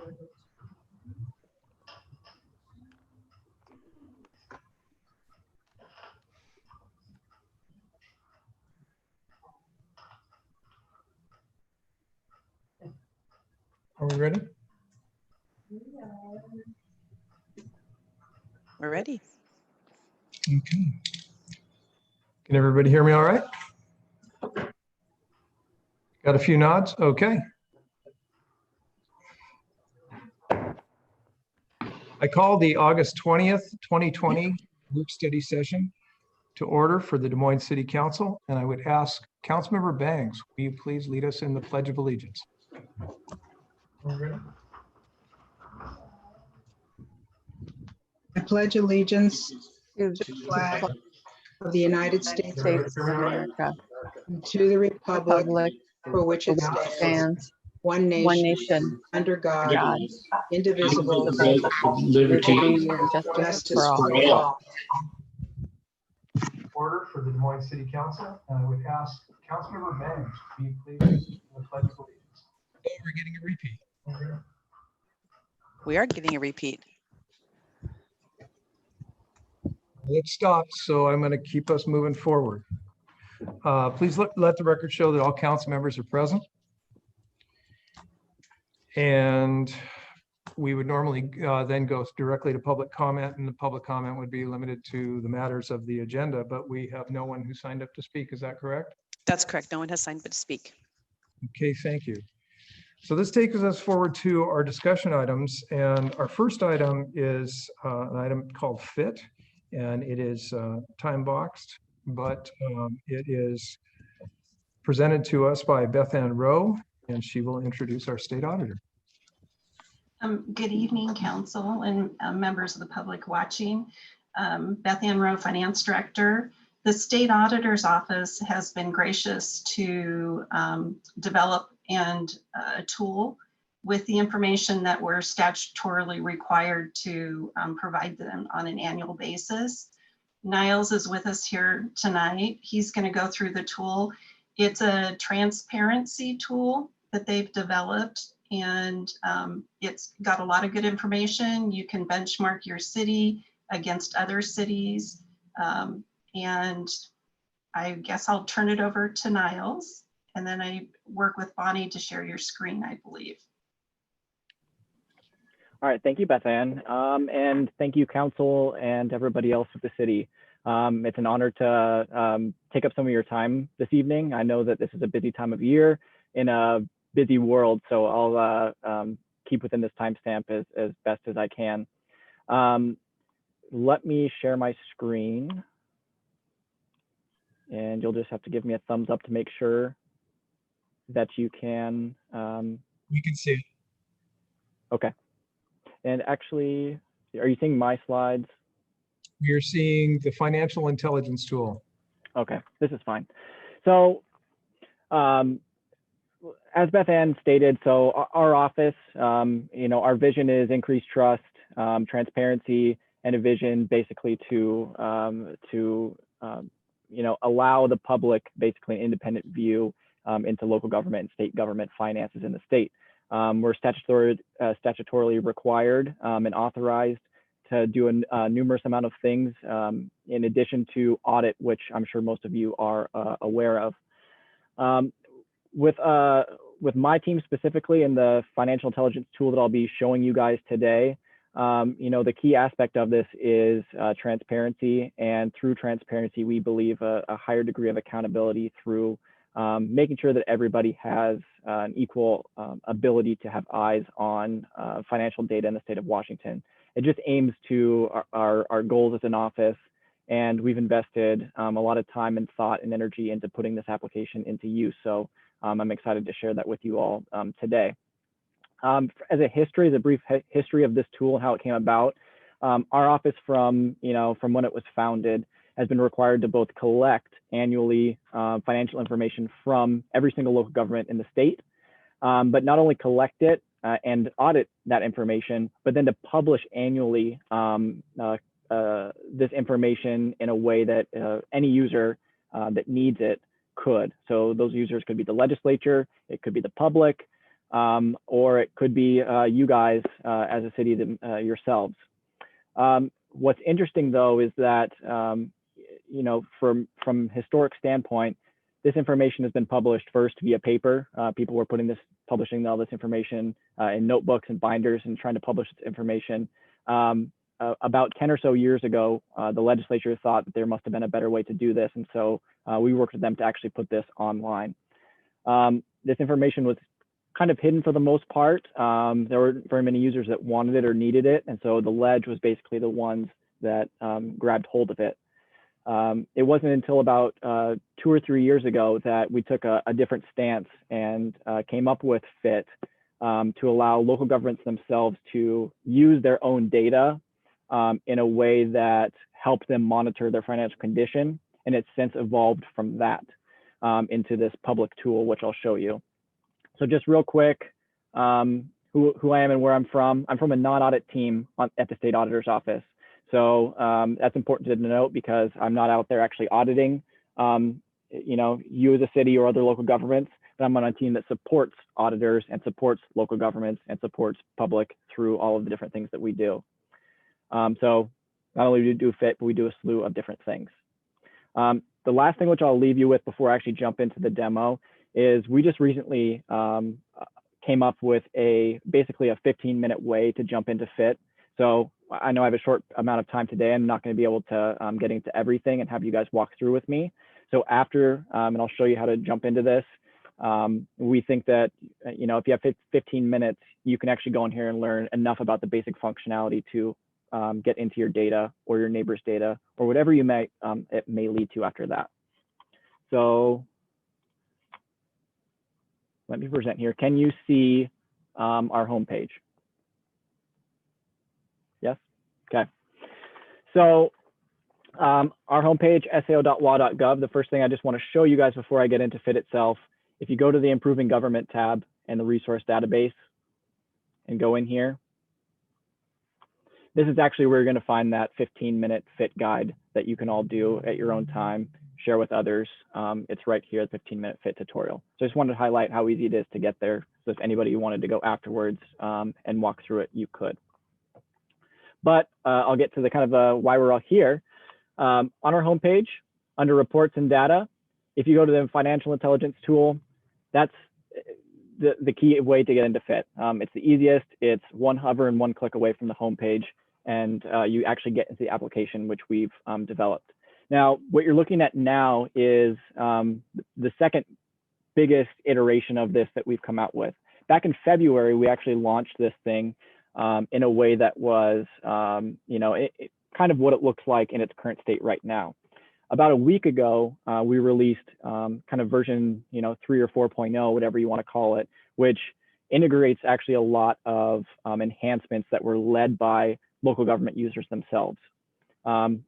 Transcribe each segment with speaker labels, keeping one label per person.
Speaker 1: Are we ready?
Speaker 2: We're ready.
Speaker 1: Okay. Can everybody hear me all right? Got a few nods? Okay. I call the August 20th, 2020 group study session to order for the Des Moines City Council, and I would ask Councilmember Bangs, will you please lead us in the Pledge of Allegiance?
Speaker 3: I pledge allegiance
Speaker 2: To
Speaker 3: to the flag of the United States
Speaker 2: States of America,
Speaker 3: and to the republic
Speaker 2: republic
Speaker 3: for which it
Speaker 2: for which it
Speaker 3: stands,
Speaker 2: stands,
Speaker 3: one
Speaker 2: one
Speaker 3: nation,
Speaker 2: nation,
Speaker 3: under God,
Speaker 2: God,
Speaker 3: indivisible,
Speaker 2: liberty and justice
Speaker 3: justice
Speaker 2: for
Speaker 3: for
Speaker 2: all.
Speaker 3: all.
Speaker 1: Order for the Des Moines City Council, and I would ask Councilmember Bangs, will you please lead us in the Pledge of Allegiance? Oh, we're getting a repeat.
Speaker 2: We are getting a repeat.
Speaker 1: It stopped, so I'm going to keep us moving forward. Please let the record show that all council members are present. And we would normally then go directly to public comment, and the public comment would be limited to the matters of the agenda, but we have no one who signed up to speak. Is that correct?
Speaker 2: That's correct. No one has signed up to speak.
Speaker 1: Okay, thank you. So this takes us forward to our discussion items, and our first item is an item called FIT, and it is time boxed, but it is presented to us by Beth Ann Rowe, and she will introduce our state auditor.
Speaker 4: Good evening, council and members of the public watching. Beth Ann Rowe, Finance Director. The State Auditor's Office has been gracious to develop a tool with the information that we're statutorily required to provide them on an annual basis. Niles is with us here tonight. He's going to go through the tool. It's a transparency tool that they've developed, and it's got a lot of good information. You can benchmark your city against other cities. And I guess I'll turn it over to Niles, and then I work with Bonnie to share your screen, I believe.
Speaker 5: All right, thank you, Beth Ann. And thank you, council and everybody else with the city. It's an honor to take up some of your time this evening. I know that this is a busy time of year in a busy world, so I'll keep within this timestamp as best as I can. Let me share my screen, and you'll just have to give me a thumbs up to make sure that you can.
Speaker 1: We can see it.
Speaker 5: Okay. And actually, are you seeing my slides?
Speaker 1: We are seeing the financial intelligence tool.
Speaker 5: Okay, this is fine. So as Beth Ann stated, so our office, our vision is increased trust, transparency, and a vision basically to allow the public basically an independent view into local government and state government finances in the state. We're statutorily required and authorized to do a numerous amount of things in addition to audit, which I'm sure most of you are aware of. With my team specifically and the financial intelligence tool that I'll be showing you guys today, the key aspect of this is transparency, and through transparency, we believe a higher degree of accountability through making sure that everybody has an equal ability to have eyes on financial data in the state of Washington. It just aims to our goals as an office, and we've invested a lot of time and thought and energy into putting this application into use. So I'm excited to share that with you all today. As a brief history of this tool and how it came about, our office from when it was founded has been required to both collect annually financial information from every single local government in the state, but not only collect it and audit that information, but then to publish annually this information in a way that any user that needs it could. So those users could be the legislature, it could be the public, or it could be you guys as a city yourselves. What's interesting though is that, you know, from historic standpoint, this information has been published first via paper. People were publishing all this information in notebooks and binders and trying to publish this information. About 10 or so years ago, the legislature thought that there must have been a better way to do this. And so we worked with them to actually put this online. This information was kind of hidden for the most part. There weren't very many users that wanted it or needed it. And so the ledge was basically the ones that grabbed hold of it. It wasn't until about 2 or 3 years ago that we took a different stance and came up with FIT to allow local governments themselves to use their own data in a way that helped them monitor their financial condition. And it's since evolved from that into this public tool, which I'll show you. So just real quick, who I am and where I'm from. I'm from a non-audit team at the state auditor's office. So that's important to note because I'm not out there actually auditing, you know, you as a city or other local governments, but I'm on a team that supports auditors and supports local governments and supports public through all of the different things that we do. So not only do we do FIT, but we do a slew of different things. The last thing which I'll leave you with before I actually jump into the demo is we just recently came up with basically a 15-minute way to jump into FIT. So I know I have a short amount of time today. I'm not going to be able to get into everything and have you guys walk through with me. So after, and I'll show you how to jump into this, we think that, you know, if you have 15 minutes, you can actually go in here and learn enough about the basic functionality to get into your data or your neighbor's data or whatever you may, it may lead to after that. So let me present here. Can you see our homepage? Yes? Okay. So our homepage, sao.wa.gov, the first thing I just want to show you guys before I get into FIT itself, if you go to the Improving Government tab and the resource database and go in here, this is actually where you're going to find that 15-minute FIT guide that you can all do at your own time, share with others. It's right here, the 15-minute FIT tutorial. So I just wanted to highlight how easy it is to get there. So if anybody wanted to go afterwards and walk through it, you could. But I'll get to the kind of why we're all here. On our homepage, under reports and data, if you go to the financial intelligence tool, that's the key way to get into FIT. It's the easiest. It's one hover and one click away from the homepage, and you actually get into the application which we've developed. Now, what you're looking at now is the second biggest iteration of this that we've come out with. Back in February, we actually launched this thing in a way that was, you know, kind of what it looks like in its current state right now. About a week ago, we released kind of version, you know, 3 or 4.0, whatever you want to call it, which integrates actually a lot of enhancements that were led by local government users themselves.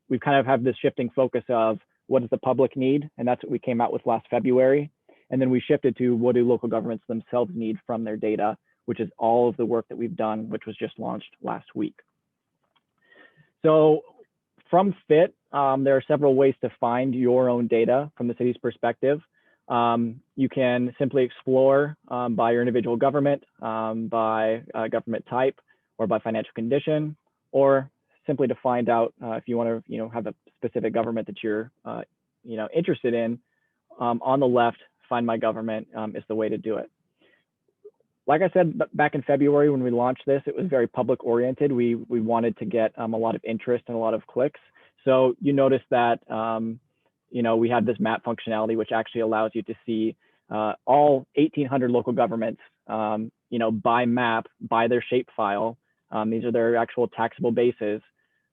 Speaker 5: We kind of have this shifting focus of what does the public need? And that's what we came out with last February. And then we shifted to what do local governments themselves need from their data, which is all of the work that we've done, which was just launched last week. So from FIT, there are several ways to find your own data from the city's perspective. You can simply explore by your individual government, by government type, or by financial condition, or simply to find out if you want to, you know, have a specific government that you're, you know, interested in. On the left, Find My Government is the way to do it. Like I said, back in February when we launched this, it was very public oriented. We wanted to get a lot of interest and a lot of clicks. So you notice that, you know, we had this map functionality, which actually allows you to see all 1,800 local governments, you know, by map, by their shapefile. These are their actual taxable bases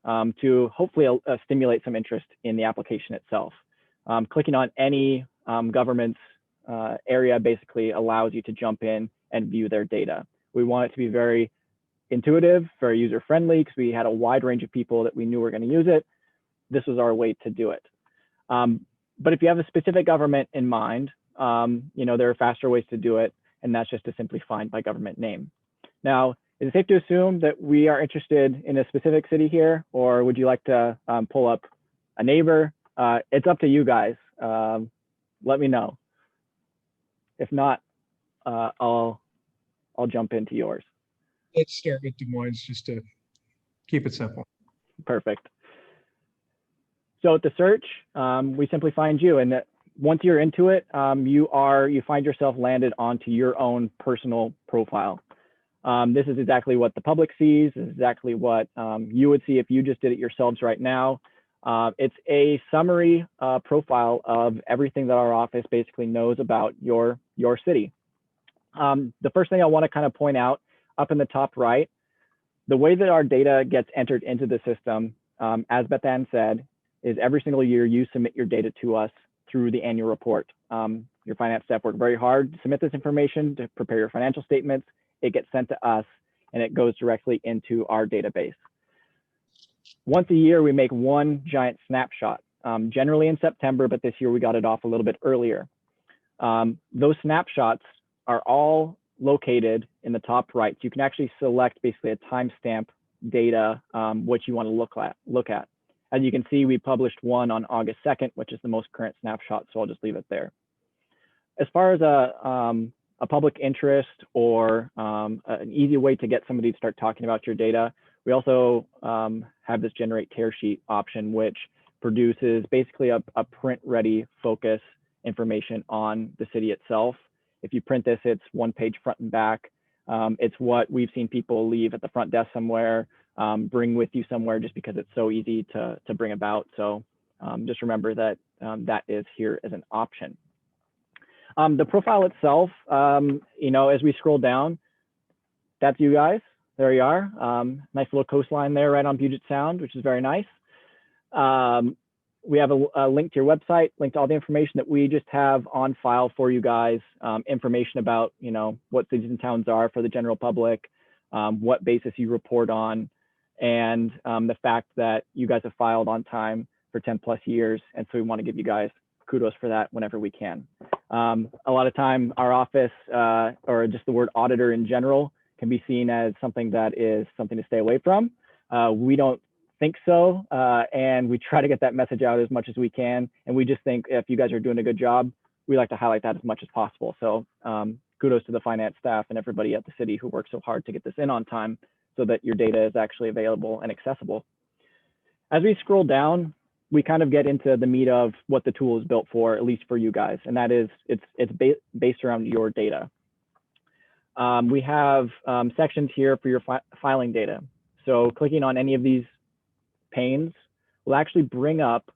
Speaker 5: to hopefully stimulate some interest in the application itself. Clicking on any government's area basically allows you to jump in and view their data. We want it to be very intuitive, very user-friendly, because we had a wide range of people that we knew were going to use it. This was our way to do it. But if you have a specific government in mind, you know, there are faster ways to do it, and that's just to simply find by government name. Now, is it safe to assume that we are interested in a specific city here, or would you like to pull up a neighbor? It's up to you guys. Let me know. If not, I'll I'll jump into yours.
Speaker 1: Let's start with Des Moines just to keep it simple.
Speaker 5: Perfect. So at the search, we simply find you, and once you're into it, you find yourself landed onto your own personal profile. This is exactly what the public sees. This is exactly what you would see if you just did it yourselves right now. It's a summary profile of everything that our office basically knows about your city. The first thing I want to kind of point out up in the top right, the way that our data gets entered into the system, as Beth Ann said, is every single year you submit your data to us through the annual report. Your finance staff work very hard to submit this information to prepare your financial statements. It gets sent to us and it goes directly into our database. Once a year, we make one giant snapshot, generally in September, but this year we got it off a little bit earlier. Those snapshots are all located in the top right. So you can actually select basically a timestamp data, what you want to look at. As you can see, we published one on August 2nd, which is the most current snapshot, so I'll just leave it there. As far as a public interest or an easy way to get somebody to start talking about your data, we also have this generate tear sheet option, which produces basically a print-ready focus information on the city itself. If you print this, it's one page front and back. It's what we've seen people leave at the front desk somewhere, bring with you somewhere just because it's so easy to bring about. So just remember that that is here as an option. The profile itself, as we scroll down, that's you guys. There you are. Nice little coastline there right on Puget Sound, which is very nice. We have a link to your website, link to all the information that we just have on file for you guys, information about, what cities and towns are for the general public, what basis you report on, and the fact that you guys have filed on time for 10 plus years. And so we want to give you guys kudos for that whenever we can. A lot of time our office or just the word auditor in general can be seen as something that is something to stay away from. We don't think so, and we try to get that message out as much as we can. And we just think if you guys are doing a good job, we like to highlight that as much as possible. So kudos to the finance staff and everybody at the city who worked so hard to get this in on time so that your data is actually available and accessible. As we scroll down, we kind of get into the meat of what the tool is built for, at least for you guys, and that is it's based around your data. We have sections here for your filing data. So clicking on any of these panes will actually bring up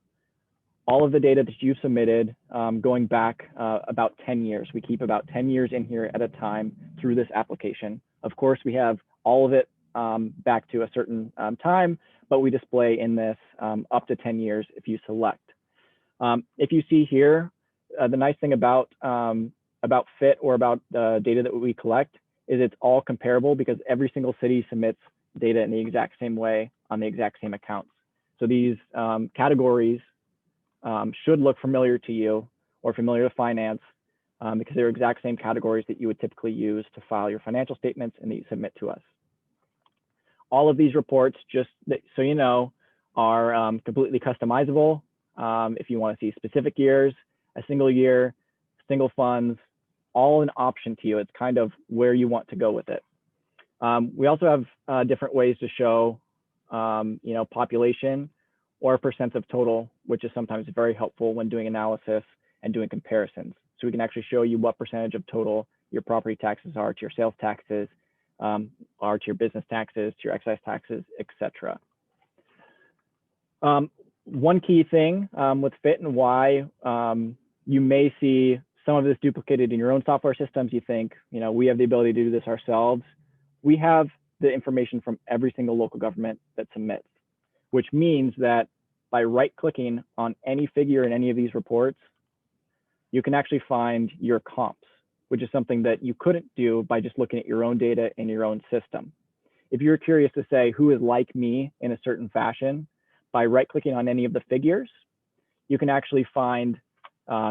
Speaker 5: all of the data that you've submitted going back about 10 years. We keep about 10 years in here at a time through this application. Of course, we have all of it back to a certain time, but we display in this up to 10 years if you select. If you see here, the nice thing about FIT or about the data that we collect is it's all comparable because every single city submits data in the exact same way on the exact same accounts. So these categories should look familiar to you or familiar to finance because they're exact same categories that you would typically use to file your financial statements and that you submit to us. All of these reports, just so you know, are completely customizable. If you want to see specific years, a single year, single funds, all an option to you. It's kind of where you want to go with it. We also have different ways to show, population or percents of total, which is sometimes very helpful when doing analysis and doing comparisons. So we can actually show you what percentage of total your property taxes are to your sales taxes, are to your business taxes, to your excise taxes, etc. One key thing with FIT and why you may see some of this duplicated in your own software systems, you think, we have the ability to do this ourselves. We have the information from every single local government that submits, which means that by right-clicking on any figure in any of these reports, you can actually find your comps, which is something that you couldn't do by just looking at your own data in your own system. If you're curious to say who is like me in a certain fashion, by right-clicking on any of the figures, you can actually find,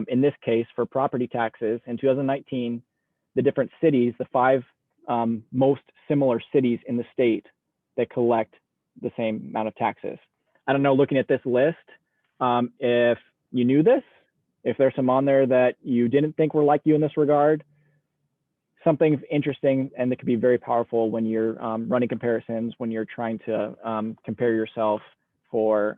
Speaker 5: in this case, for property taxes in 2019, the different cities, the 5 most similar cities in the state that collect the same amount of taxes. I don't know, looking at this list, if you knew this, if there's some on there that you didn't think were like you in this regard, something interesting and that could be very powerful when you're running comparisons, when you're trying to compare yourself for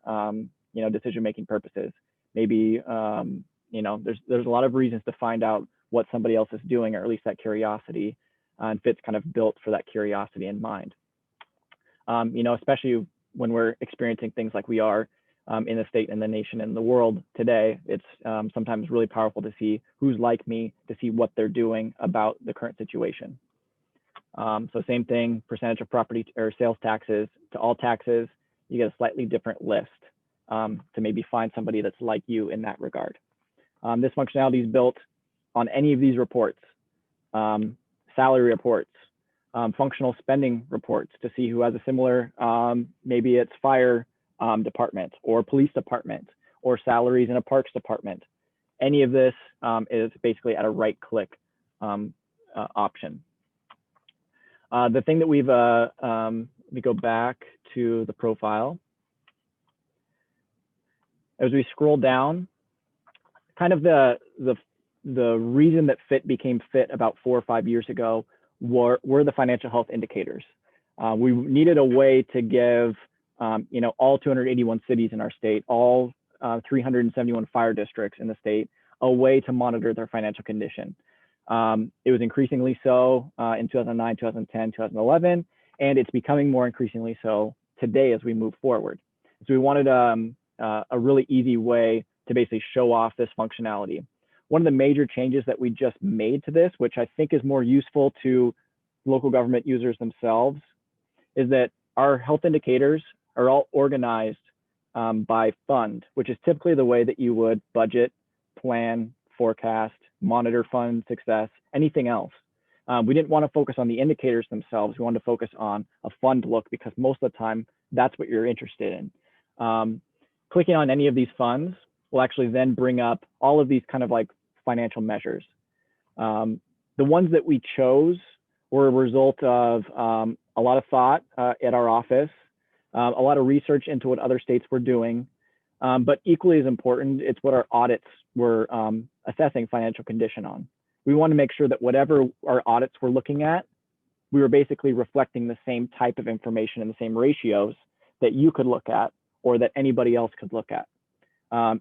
Speaker 5: decision-making purposes. Maybe there's a lot of reasons to find out what somebody else is doing, or at least that curiosity, and Fit's kind of built for that curiosity in mind. Especially when we're experiencing things like we are in the state and the nation and the world today, it's sometimes really powerful to see who's like me, to see what they're doing about the current situation. So same thing, percentage of property or sales taxes to all taxes, you get a slightly different list to maybe find somebody that's like you in that regard. This functionality is built on any of these reports, salary reports, functional spending reports to see who has a similar, maybe it's fire department or police department or salaries in a parks department. Any of this is basically at a right click option. The thing that we've, let me go back to the profile. As we scroll down, kind of the reason that Fit became Fit about 4 or 5 years ago were the financial health indicators. We needed a way to give all 281 cities in our state, all 371 fire districts in the state, a way to monitor their financial condition. It was increasingly so in 2009, 2010, 2011, and it's becoming more increasingly so today as we move forward. So we wanted a really easy way to basically show off this functionality. One of the major changes that we just made to this, which I think is more useful to local government users themselves, is that our health indicators are all organized by fund, which is typically the way that you would budget, plan, forecast, monitor fund success, anything else. We didn't want to focus on the indicators themselves. We wanted to focus on a fund look because most of the time that's what you're interested in. Clicking on any of these funds will actually then bring up all of these kind of like financial measures. The ones that we chose were a result of a lot of thought at our office, a lot of research into what other states were doing, but equally as important, it's what our audits were assessing financial condition on. We want to make sure that whatever our audits were looking at, we were basically reflecting the same type of information and the same ratios that you could look at or that anybody else could look at.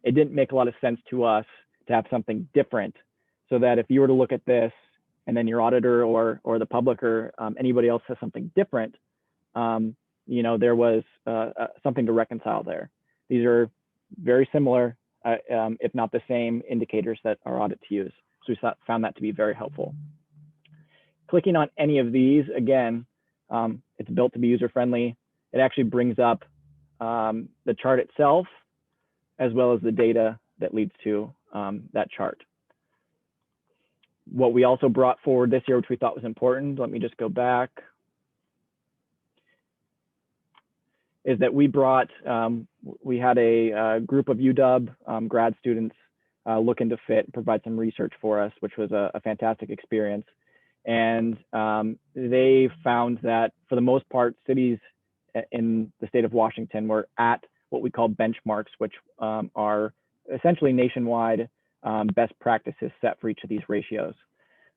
Speaker 5: It didn't make a lot of sense to us to have something different, so that if you were to look at this and then your auditor or the public or anybody else has something different, there was something to reconcile there. These are very similar, if not the same indicators that our audits use. So we found that to be very helpful. Clicking on any of these, again, it's built to be user-friendly. It actually brings up the chart itself, as well as the data that leads to that chart. What we also brought forward this year, which we thought was important, let me just go back, is that we brought, we had a group of UW grad students look into Fit and provide some research for us, which was a fantastic experience. And they found that for the most part, cities in the state of Washington were at what we call benchmarks, which are essentially nationwide best practices set for each of these ratios.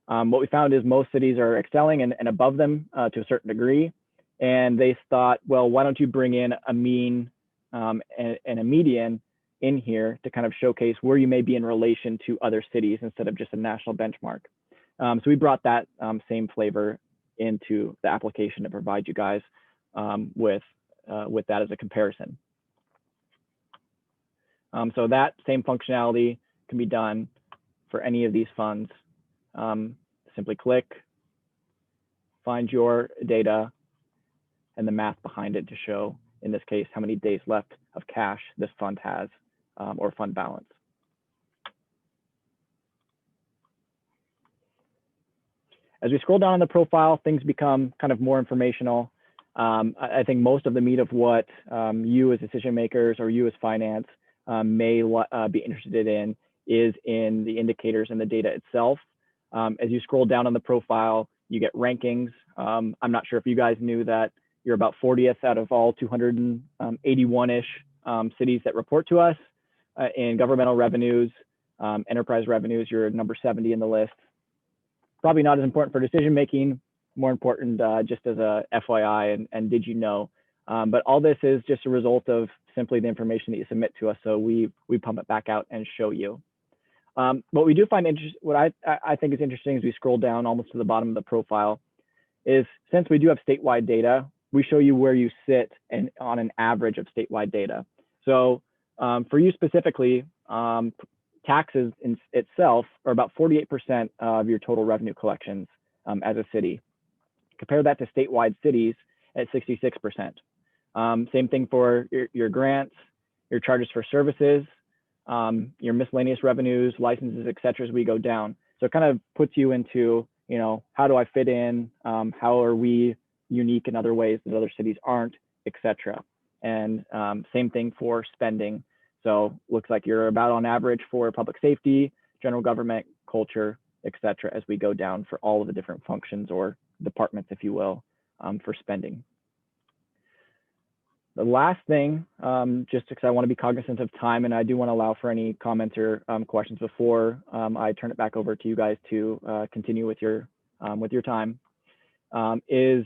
Speaker 5: What we found is most cities are excelling and above them to a certain degree. And they thought, well, why don't you bring in a mean and a median in here to kind of showcase where you may be in relation to other cities instead of just a national benchmark. So we brought that same flavor into the application to provide you guys with that as a comparison. So that same functionality can be done for any of these funds. Simply click, find your data, and the math behind it to show, in this case, how many days left of cash this fund has or fund balance. As we scroll down on the profile, things become kind of more informational. I think most of the meat of what you as decision makers or you as finance may be interested in is in the indicators and the data itself. As you scroll down on the profile, you get rankings. I'm not sure if you guys knew that you're about 40th out of all 281-ish cities that report to us in governmental revenues, enterprise revenues. You're number 70 in the list. probably not as important for decision making, more important just as a FYI and did you know. But all this is just a result of simply the information that you submit to us. So we pump it back out and show you. What we do find interesting, what I think is interesting as we scroll down almost to the bottom of the profile is since we do have statewide data, we show you where you sit and on an average of statewide data. So for you specifically, taxes in itself are about 48% of your total revenue collections as a city. Compare that to statewide cities at 66%. Same thing for your grants, your charges for services, your miscellaneous revenues, licenses, et cetera, as we go down. So it kind of puts you into, you know, how do I fit in? How are we unique in other ways that other cities aren't, et cetera. And same thing for spending. So looks like you're about on average for public safety, general government, culture, et cetera, as we go down for all of the different functions or departments, if you will, for spending. The last thing, just because I want to be cognizant of time and I do want to allow for any comments or questions before I turn it back over to you guys to continue with your time, is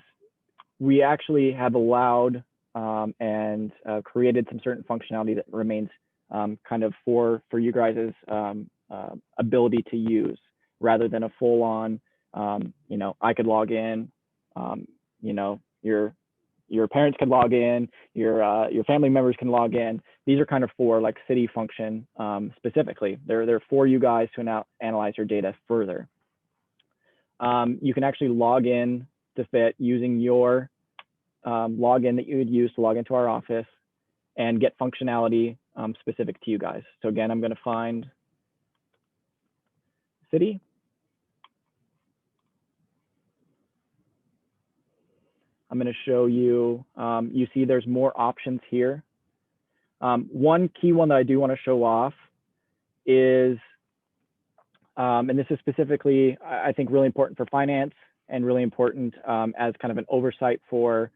Speaker 5: we actually have allowed and created some certain functionality that remains kind of for you guys' ability to use rather than a full-on, you know, I could log in, you know, your parents can log in, your family members can log in. These are kind of for like city function specifically. They're for you guys to now analyze your data further. You can actually log in to FIT using your login that you would use to log into our office and get functionality specific to you guys. So again, I'm going to find city. I'm going to show you, you see there's more options here. One key one that I do want to show off is, and this is specifically, I think, really important for finance and really important as kind of an oversight for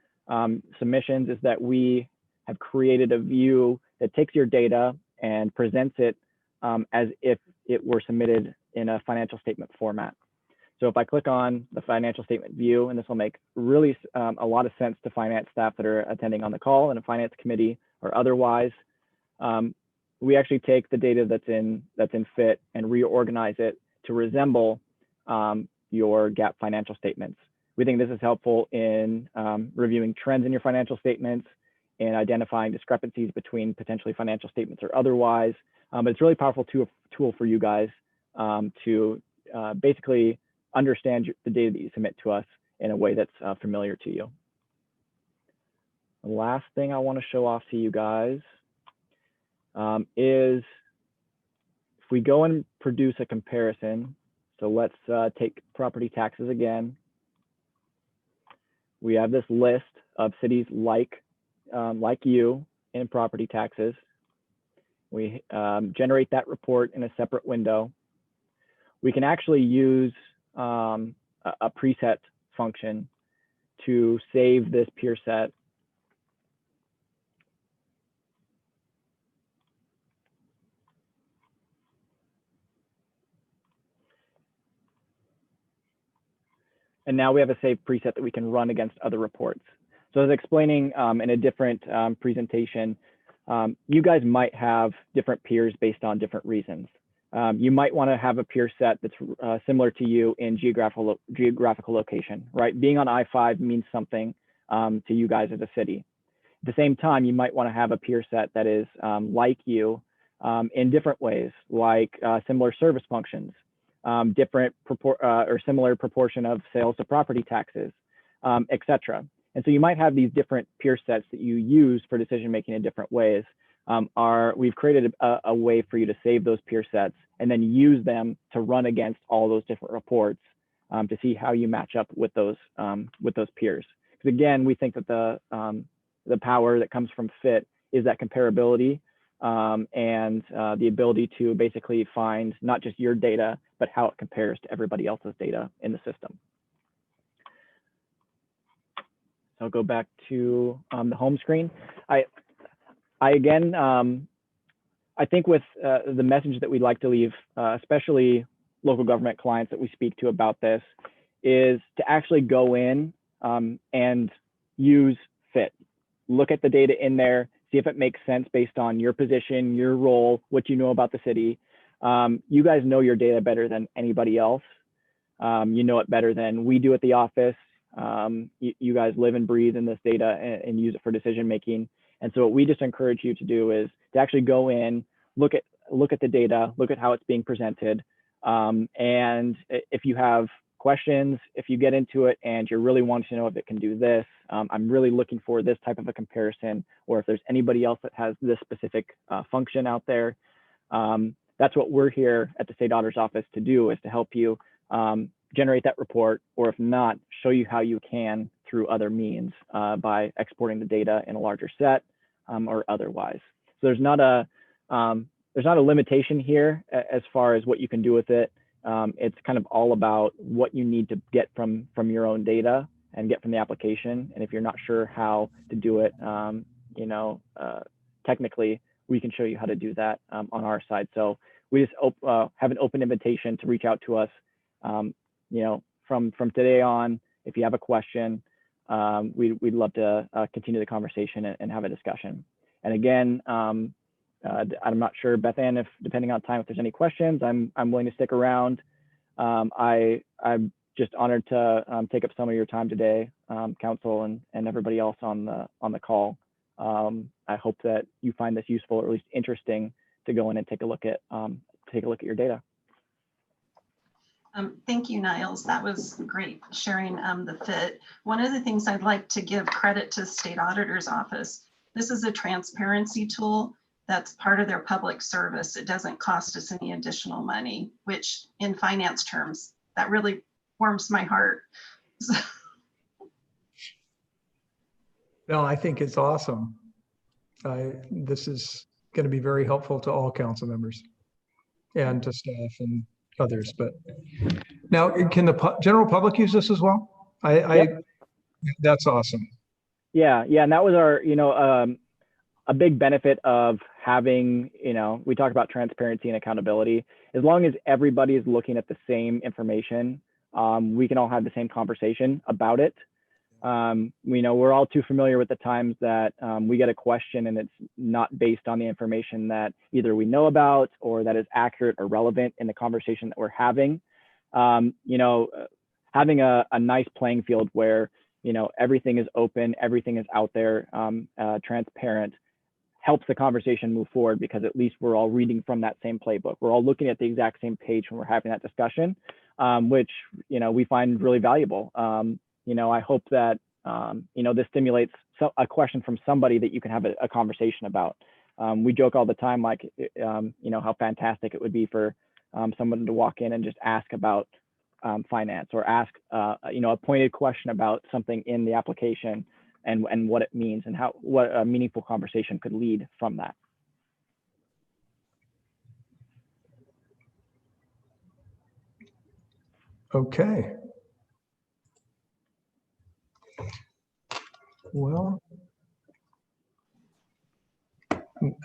Speaker 5: submissions, is that we have created a view that takes your data and presents it as if it were submitted in a financial statement format. So if I click on the financial statement view, and this will make really a lot of sense to finance staff that are attending on the call in a finance committee or otherwise, we actually take the data that's in FIT and reorganize it to resemble your GAAP financial statements. We think this is helpful in reviewing trends in your financial statements and identifying discrepancies between potentially financial statements or otherwise. But it's a really powerful tool for you guys to basically understand the data that you submit to us in a way that's familiar to you. The last thing I want to show off to you guys is if we go and produce a comparison. So let's take property taxes again. We have this list of cities like you in property taxes. We generate that report in a separate window. We can actually use a preset function to save this peer set. And now we have a saved preset that we can run against other reports. So as explaining in a different presentation, you guys might have different peers based on different reasons. You might want to have a peer set that's similar to you in geographical location, right? Being on I-5 means something to you guys as a city. At the same time, you might want to have a peer set that is like you in different ways, like similar service functions, different or similar proportion of sales to property taxes, et cetera. And so you might have these different peer sets that you use for decision making in different ways. We've created a way for you to save those peer sets and then use them to run against all those different reports to see how you match up with those peers. Because again, we think that the power that comes from FIT is that comparability and the ability to basically find not just your data, but how it compares to everybody else's data in the system. I'll go back to the home screen. I think with the message that we'd like to leave, especially local government clients that we speak to about this is to actually go in and use FIT. Look at the data in there, see if it makes sense based on your position, your role, what you know about the city. You guys know your data better than anybody else. You know it better than we do at the office. You guys live and breathe in this data and use it for decision making. And so what we just encourage you to do is to actually go in, look at the data, look at how it's being presented. And if you have questions, if you get into it and you're really wanting to know if it can do this, I'm really looking for this type of a comparison, or if there's anybody else that has this specific function out there. That's what we're here at the State Auditor's Office to do, is to help you generate that report, or if not, show you how you can through other means by exporting the data in a larger set or otherwise. So there's not a limitation here as far as what you can do with it. It's kind of all about what you need to get from your own data and get from the application. And if you're not sure how to do it, technically, we can show you how to do that on our side. So we just have an open invitation to reach out to us. From today on, if you have a question, we'd love to continue the conversation and have a discussion. And again, I'm not sure, Beth Ann, if depending on time, if there's any questions, I'm willing to stick around. I'm just honored to take up some of your time today, council and everybody else on the call. I hope that you find this useful, or at least interesting, to go in and take a look at your data.
Speaker 4: Thank you, Niles. That was great sharing the FIT. One of the things I'd like to give credit to the State Auditor's Office. This is a transparency tool that's part of their public service. It doesn't cost us any additional money, which in finance terms, that really warms my heart.
Speaker 1: No, I think it's awesome. This is going to be very helpful to all council members and to staff and others. But now, can the general public use this as well?
Speaker 5: Yep.
Speaker 1: That's awesome.
Speaker 5: Yeah, and that was our, a big benefit of having, we talk about transparency and accountability. As long as everybody is looking at the same information, we can all have the same conversation about it. We're all too familiar with the times that we get a question and it's not based on the information that either we know about or that is accurate or relevant in the conversation that we're having. Having a nice playing field where, everything is open, everything is out there, transparent, helps the conversation move forward, because at least we're all reading from that same playbook. We're all looking at the exact same page when we're having that discussion, which, we find really valuable. I hope that, this stimulates a question from somebody that you can have a conversation about. We joke all the time, like, how fantastic it would be for someone to walk in and just ask about finance, or ask, a pointed question about something in the application and what it means, and what a meaningful conversation could lead from that.
Speaker 1: Okay. Well,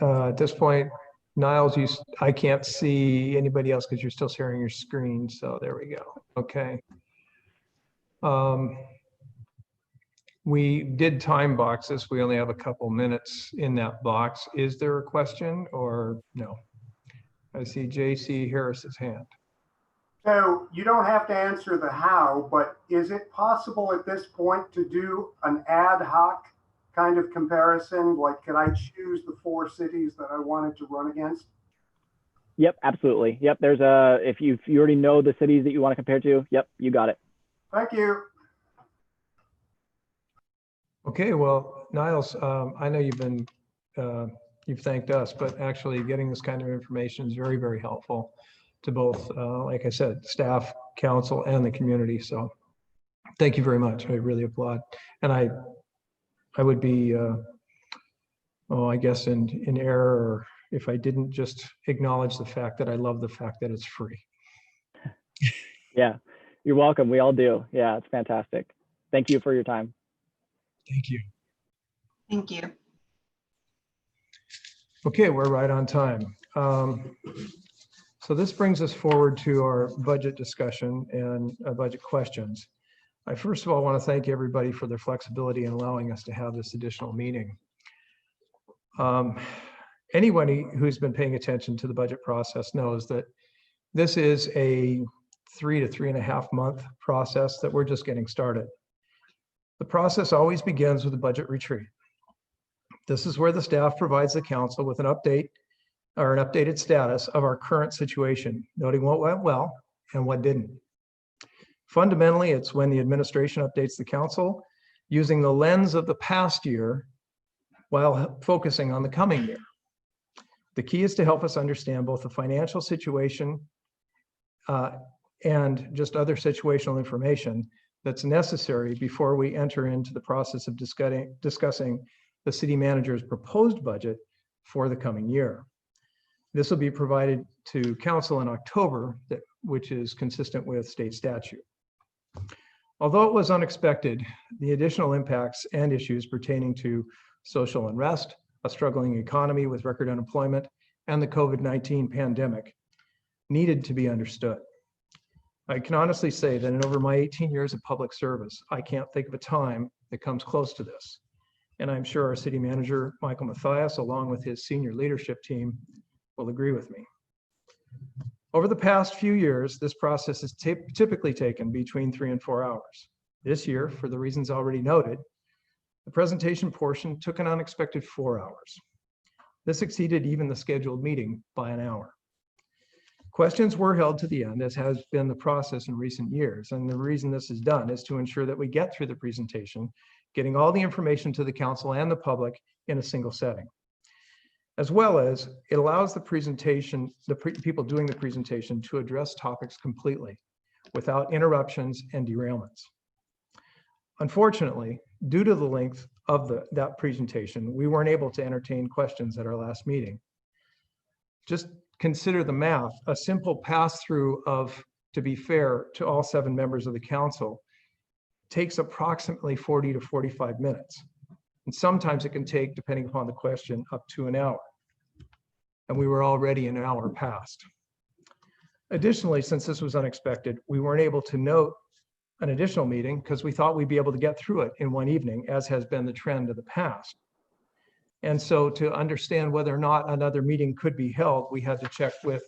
Speaker 1: at this point, Niles, I can't see anybody else because you're still sharing your screen. So there we go. Okay. We did time box this. We only have a couple minutes in that box. Is there a question or no? I see JC Harris's hand.
Speaker 6: So you don't have to answer the how, but is it possible at this point to do an ad hoc kind of comparison? Like, can I choose the 4 cities that I wanted to run against?
Speaker 5: Yep, absolutely. Yep, if you already know the cities that you want to compare to, yep, you got it.
Speaker 6: Thank you.
Speaker 1: Okay, well, Niles, I know you've thanked us, but actually getting this kind of information is very, very helpful to both, like I said, staff, council, and the community. So thank you very much. I really applaud. And I would be, I guess in error if I didn't just acknowledge the fact that I love the fact that it's free.
Speaker 5: Yeah, you're welcome. We all do. Yeah, it's fantastic. Thank you for your time.
Speaker 1: Thank you.
Speaker 4: Thank you.
Speaker 1: Okay, we're right on time. So So this brings us forward to our budget discussion and budget questions. I first of all want to thank everybody for their flexibility in allowing us to have this additional meeting. Anyone who's been paying attention to the budget process knows that this is a 3 to 3.5 month process that we're just getting started. The process always begins with a budget retreat. This is where the staff provides the council with an update or an updated status of our current situation, noting what went well and what didn't. Fundamentally, it's when the administration updates the council using the lens of the past year while focusing on the coming year. The key is to help us understand both the financial situation and just other situational information that's necessary before we enter into the process of discussing the city manager's proposed budget for the coming year. This will be provided to council in October, which is consistent with state statute. Although it was unexpected, the additional impacts and issues pertaining to social unrest, a struggling economy with record unemployment, and the COVID-19 pandemic needed to be understood. I can honestly say that in over my 18 years of public service, I can't think of a time that comes close to this. And I'm sure our city manager, Michael Mathias, along with his senior leadership team, will agree with me. Over the past few years, this process has typically taken between 3 and 4 hours. This year, for the reasons already noted, the presentation portion took an unexpected 4 hours. This exceeded even the scheduled meeting by an hour. Questions were held to the end, as has been the process in recent years. And the reason this is done is to ensure that we get through the presentation, getting all the information to the council and the public in a single setting. As well as it allows the presentation, people doing the presentation to address topics completely without interruptions and derailments. Unfortunately, due to the length of that presentation, we weren't able to entertain questions at our last meeting. Just consider the math. A simple pass-through of, to be fair to all 7 members of the council, takes approximately 40 to 45 minutes. And sometimes it can take, depending upon the question, up to an hour. And we were already an hour past. Additionally, since this was unexpected, we weren't able to note an additional meeting because we thought we'd be able to get through it in one evening, as has been the trend of the past. And so to understand whether or not another meeting could be held, we had to check with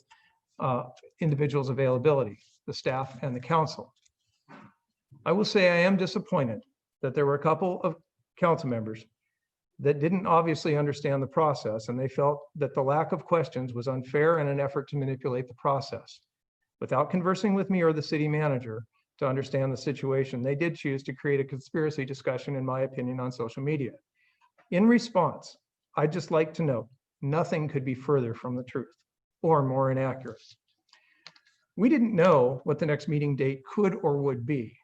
Speaker 1: individuals' availability, the staff and the council. I will say I am disappointed that there were a couple of council members that didn't obviously understand the process, and they felt that the lack of questions was unfair and an effort to manipulate the process. Without conversing with me or the city manager to understand the situation, they did choose to create a conspiracy discussion, in my opinion, on social media. In response, I'd just like to note, nothing could be further from the truth or more inaccurate. We didn't know what the next meeting date could or would be.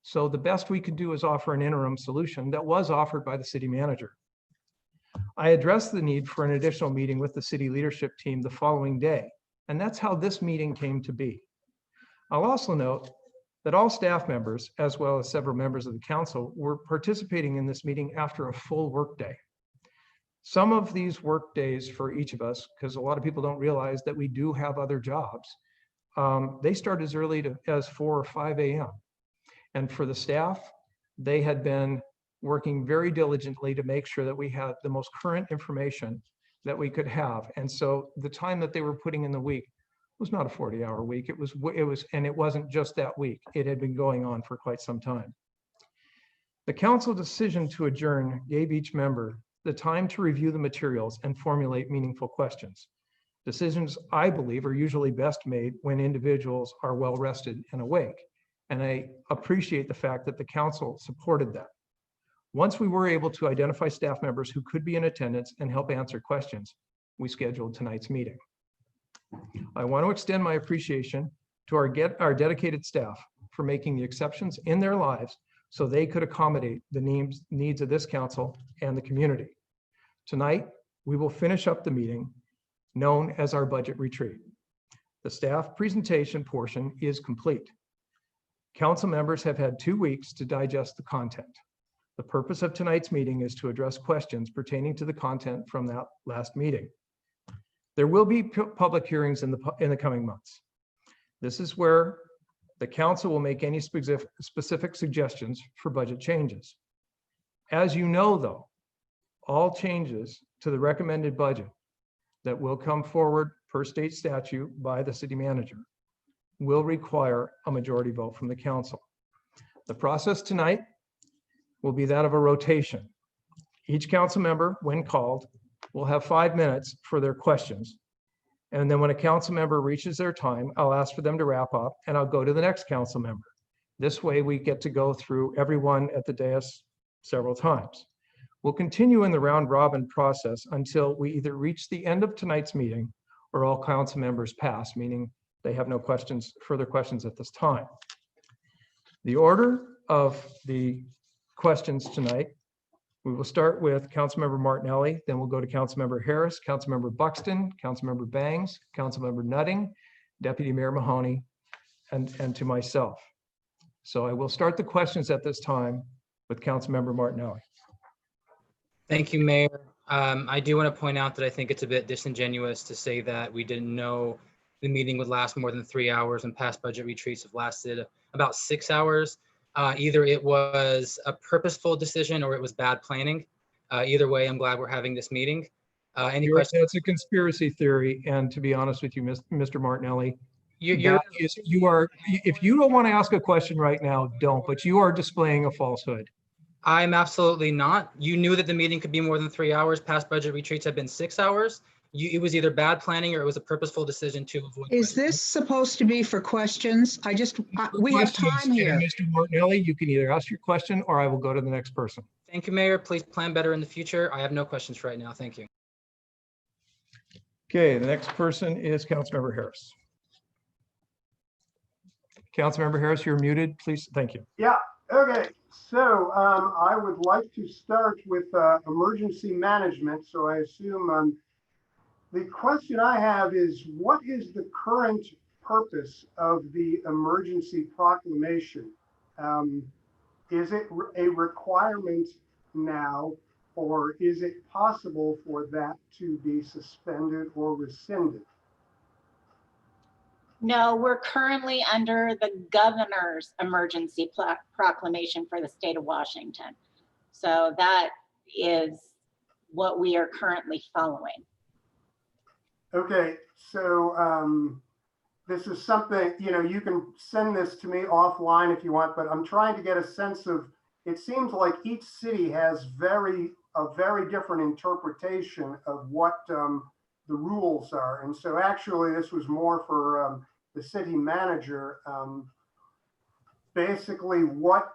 Speaker 1: So the best we could do is offer an interim solution that was offered by the city manager. I addressed the need for an additional meeting with the city leadership team the following day, and that's how this meeting came to be. I'll also note that all staff members, as well as several members of the council, were participating in this meeting after a full workday. Some of these work days for each of us, because a lot of people don't realize that we do have other jobs, they start as early as 4 or 5 a.m. And for the staff, they had been working very diligently to make sure that we had the most current information that we could have. And so the time that they were putting in the week was not a 40-hour week. It was, and it wasn't just that week. It had been going on for quite some time. The council decision to adjourn gave each member the time to review the materials and formulate meaningful questions. Decisions, I believe, are usually best made when individuals are well rested and awake. And I appreciate the fact that the council supported that. Once we were able to identify staff members who could be in attendance and help answer questions, we scheduled tonight's meeting. I want to extend my appreciation to our dedicated staff for making the exceptions in their lives so they could accommodate the needs of this council and the community. Tonight, we will finish up the meeting known as our budget retreat. The staff presentation portion is complete. Council members have had 2 weeks to digest the content. The purpose of tonight's meeting is to address questions pertaining to the content from that last meeting. There will be public hearings in the coming months. This is where the council will make any specific suggestions for budget changes. As you know, though, all changes to the recommended budget that will come forward per state statute by the city manager will require a majority vote from the council. The process tonight will be that of a rotation. Each council member, when called, will have 5 minutes for their questions. And then when a council member reaches their time, I'll ask for them to wrap up and I'll go to the next council member. This way we get to go through everyone at the dais several times. We'll continue in the round robin process until we either reach the end of tonight's meeting or all council members pass, meaning they have no questions, further questions at this time. The order of the questions tonight, we will start with Councilmember Martinelli, then we'll go to Councilmember Harris, Councilmember Buxton, Councilmember Bangs, Councilmember Nutting, Deputy Mayor Mahoney, and to myself. So I will start the questions at this time with Councilmember Martinelli.
Speaker 7: Thank you, Mayor. I do want to point out that I think it's a bit disingenuous to say that we didn't know the meeting would last more than 3 hours, and past budget retreats have lasted about 6 hours. Either it was a purposeful decision or it was bad planning. Either way, I'm glad we're having this meeting. Any questions?
Speaker 1: It's a conspiracy theory, and to be honest with you, Mr. Martinelli,
Speaker 7: You
Speaker 1: are, if you don't want to ask a question right now, don't, but you are displaying a falsehood.
Speaker 7: I'm absolutely not. You knew that the meeting could be more than 3 hours. Past budget retreats have been 6 hours. It was either bad planning or it was a purposeful decision to avoid.
Speaker 3: Is this supposed to be for questions? We have time here.
Speaker 1: Mr. Martinelli, you can either ask your question or I will go to the next person.
Speaker 7: Thank you, Mayor. Please plan better in the future. I have no questions right now. Thank you.
Speaker 1: Okay, the next person is Councilmember Harris. Councilmember Harris, you're muted, please. Thank you.
Speaker 6: Yeah, okay. So I would like to start with emergency management. So I assume the question I have is, what is the current purpose of the emergency proclamation? Is it a requirement now, or is it possible for that to be suspended or rescinded?
Speaker 8: No, we're currently under the governor's emergency proclamation for the state of Washington. So that is what we are currently following.
Speaker 6: Okay, so this is something, you can send this to me offline if you want, but I'm trying to get a sense of, it seems like each city has a very different interpretation of what the rules are. And so actually this was more for the city manager. Basically what,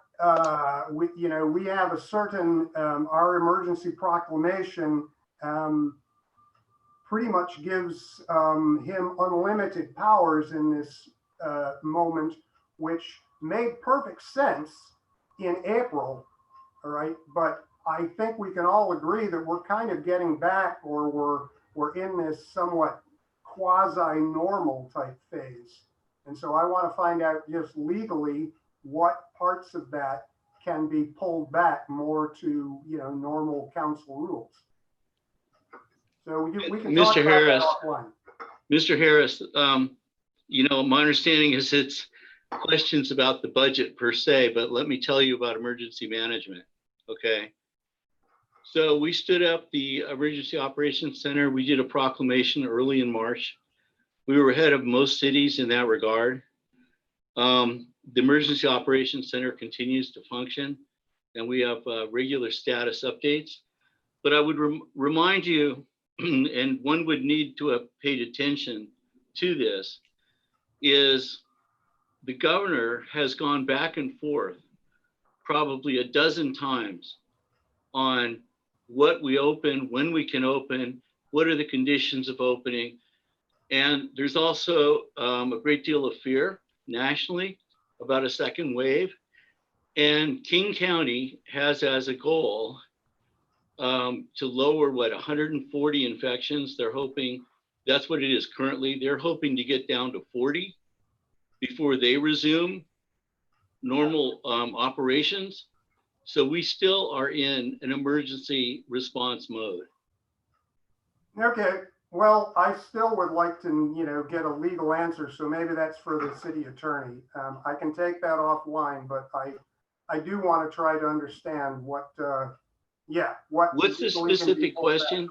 Speaker 6: we have a certain, our emergency proclamation pretty much gives him unlimited powers in this moment, which made perfect sense in April, all right? But I think we can all agree that we're kind of getting back, or we're in this somewhat quasi-normal type phase. And so I want to find out just legally what parts of that can be pulled back more to, normal council rules. So we can talk
Speaker 9: Mr.
Speaker 6: about
Speaker 9: Harris,
Speaker 6: that offline.
Speaker 9: Mr. Harris, my understanding is it's questions about the budget per se, but let me tell you about emergency management, okay? So we stood up the Emergency Operations Center. We did a proclamation early in March. We were ahead of most cities in that regard. The Emergency Operations Center continues to function, and we have regular status updates. But I would remind you, and one would need to have paid attention to this, is the governor has gone back and forth probably a dozen times on what we open, when we can open, what are the conditions of opening. And there's also a great deal of fear nationally about a second wave. And King County has as a goal to lower 140 infections. They're hoping, that's what it is currently. They're hoping to get down to 40 before they resume normal operations. So we still are in an emergency response mode.
Speaker 6: Okay, Well, I still would like to, get a legal answer, so maybe that's for the city attorney. I can take that offline, but I do want to try to understand what.
Speaker 9: What's the
Speaker 6: legally can be
Speaker 9: specific
Speaker 6: pulled back.
Speaker 9: question?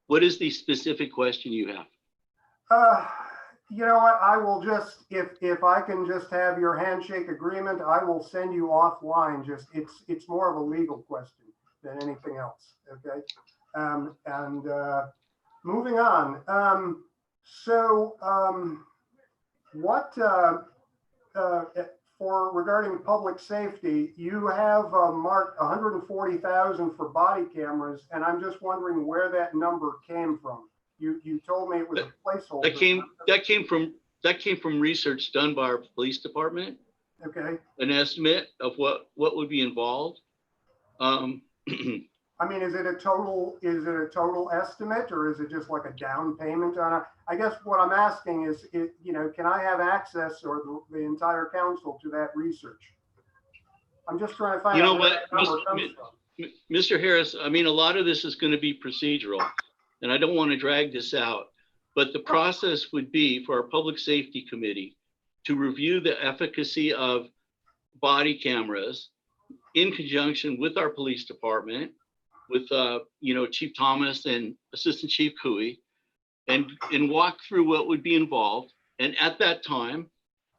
Speaker 9: What is the specific question you have?
Speaker 6: You know what, I will just, if I can just have your handshake agreement, I will send you offline. Just, it's more of a legal question than anything else, okay? Moving on. What, for regarding public safety, you have marked 140,000 for body cameras, and I'm just wondering where that number came from. You told me it was a placeholder.
Speaker 9: That came from research done by our police department.
Speaker 6: Okay.
Speaker 9: An estimate of what would be involved.
Speaker 6: I mean, is it a total estimate, or is it just like a down payment on a? I guess what I'm asking is, can I have access, or the entire council, to that research? I'm just trying to find out where that number comes from.
Speaker 9: Mr. Harris, I mean, a lot of this is going to be procedural, and I don't want to drag this out, but the process would be for our public safety committee to review the efficacy of body cameras in conjunction with our police department, with Chief Thomas and Assistant Chief Cooey, and walk through what would be involved. And at that time,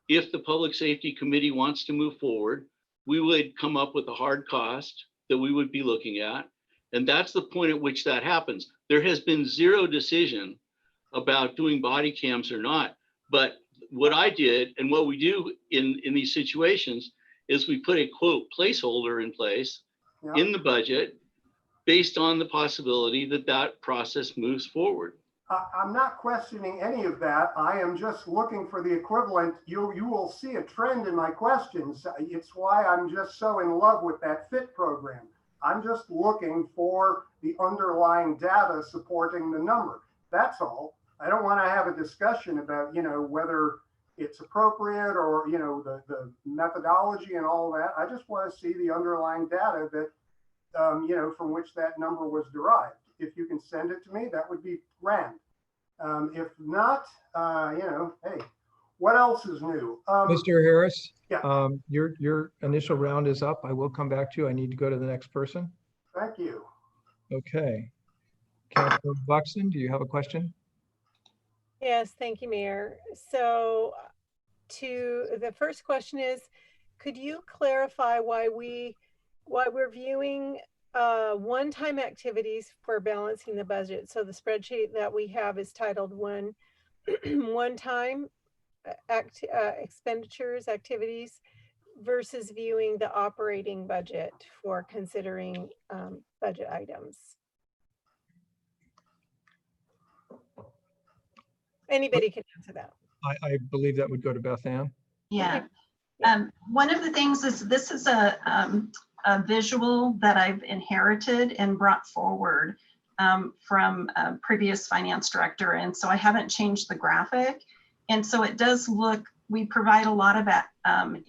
Speaker 9: if the public safety committee wants to move forward, we would come up with a hard cost that we would be looking at. And that's the point at which that happens. There has been zero decision about doing body cams or not. But what I did, and what we do in these situations, is we put a quote placeholder in place in the budget based on the possibility that that process moves forward.
Speaker 6: I'm not questioning any of that. I am just looking for the equivalent. You will see a trend in my questions. It's why I'm just so in love with that FIT program. I'm just looking for the underlying data supporting the number. That's all. I don't want to have a discussion about, whether it's appropriate or, the methodology and all that. I just want to see the underlying data that, from which that number was derived. If you can send it to me, that would be grand. If not, hey, what else is new?
Speaker 1: Mr. Harris?
Speaker 6: Yeah.
Speaker 1: Your initial round is up. I will come back to you. I need to go to the next person.
Speaker 6: Thank you.
Speaker 1: Okay. Councilor Buxton, do you have a question?
Speaker 10: Yes, thank you, Mayor. So the first question is, could you clarify why we're viewing one-time activities for balancing the budget? So the spreadsheet that we have is titled one-time expenditures activities versus viewing the operating budget for considering budget items. Anybody can answer that.
Speaker 1: I believe that would go to Beth Ann.
Speaker 4: Yeah. One of the things is, this is a visual that I've inherited and brought forward from a previous finance director. And so I haven't changed the graphic. And so it does look, we provide a lot of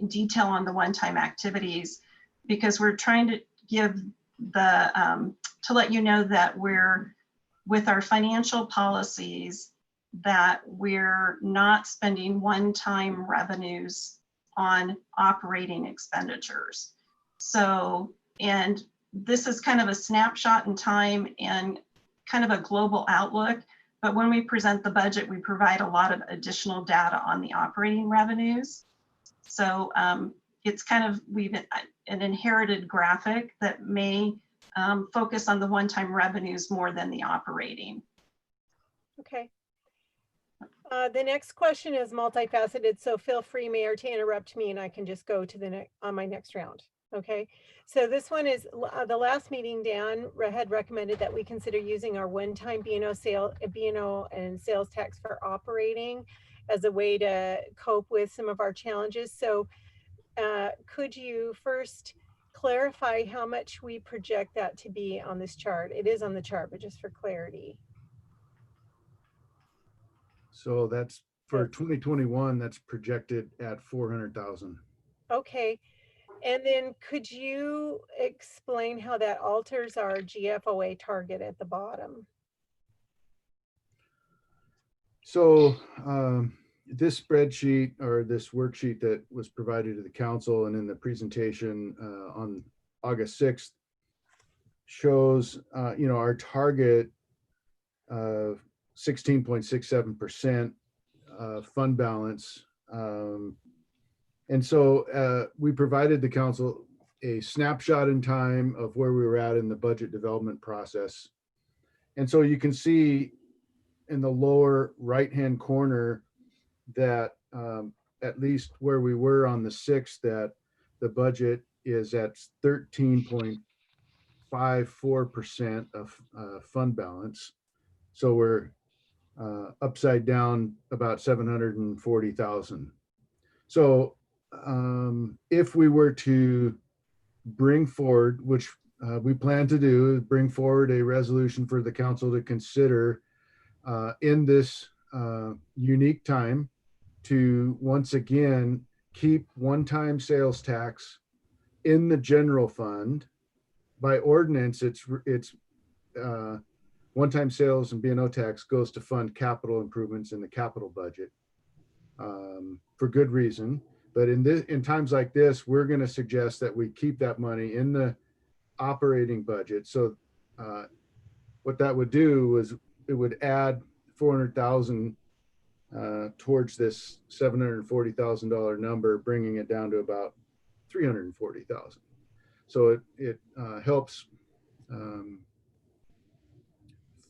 Speaker 4: detail on the one-time activities, because we're trying to give to let you know that we're, with our financial policies, that we're not spending one-time revenues on operating expenditures. So, and this is kind of a snapshot in time and kind of a global outlook, but when we present the budget, we provide a lot of additional data on the operating revenues. So it's kind of, we've an inherited graphic that may focus on the one-time revenues more than the operating.
Speaker 10: Okay. The next question is multifaceted, so feel free, Mayor, to interrupt me and I can just go to the on my next round. Okay, so this one is the last meeting. Dan had recommended that we consider using our one-time B&O and sales tax for operating as a way to cope with some of our challenges. So could you first clarify how much we project that to be on this chart? It is on the chart, but just for clarity.
Speaker 11: So that's for 2021, that's projected at 400,000.
Speaker 10: Okay. And then could you explain how that alters our GFOA target at the bottom?
Speaker 11: So this spreadsheet or this worksheet that was provided to the council and in the presentation on August 6th shows, our target of 16.67% fund balance. And so we provided the council a snapshot in time of where we were at in the budget development process. And so you can see in the lower right-hand corner that at least where we were on the 6th, that the budget is at 13.54% of fund balance. So we're upside down about 740,000. So if we were to bring forward, which we plan to do, bring forward a resolution for the council to consider in this unique time to once again keep one-time sales tax in the general fund. By ordinance, it's one-time sales and B&O tax goes to fund capital improvements in the capital budget for good reason. But in times like this, we're going to suggest that we keep that money in the operating budget. So what that would do is it would add 400,000 towards this $740,000 number, bringing it down to about 340,000. So it helps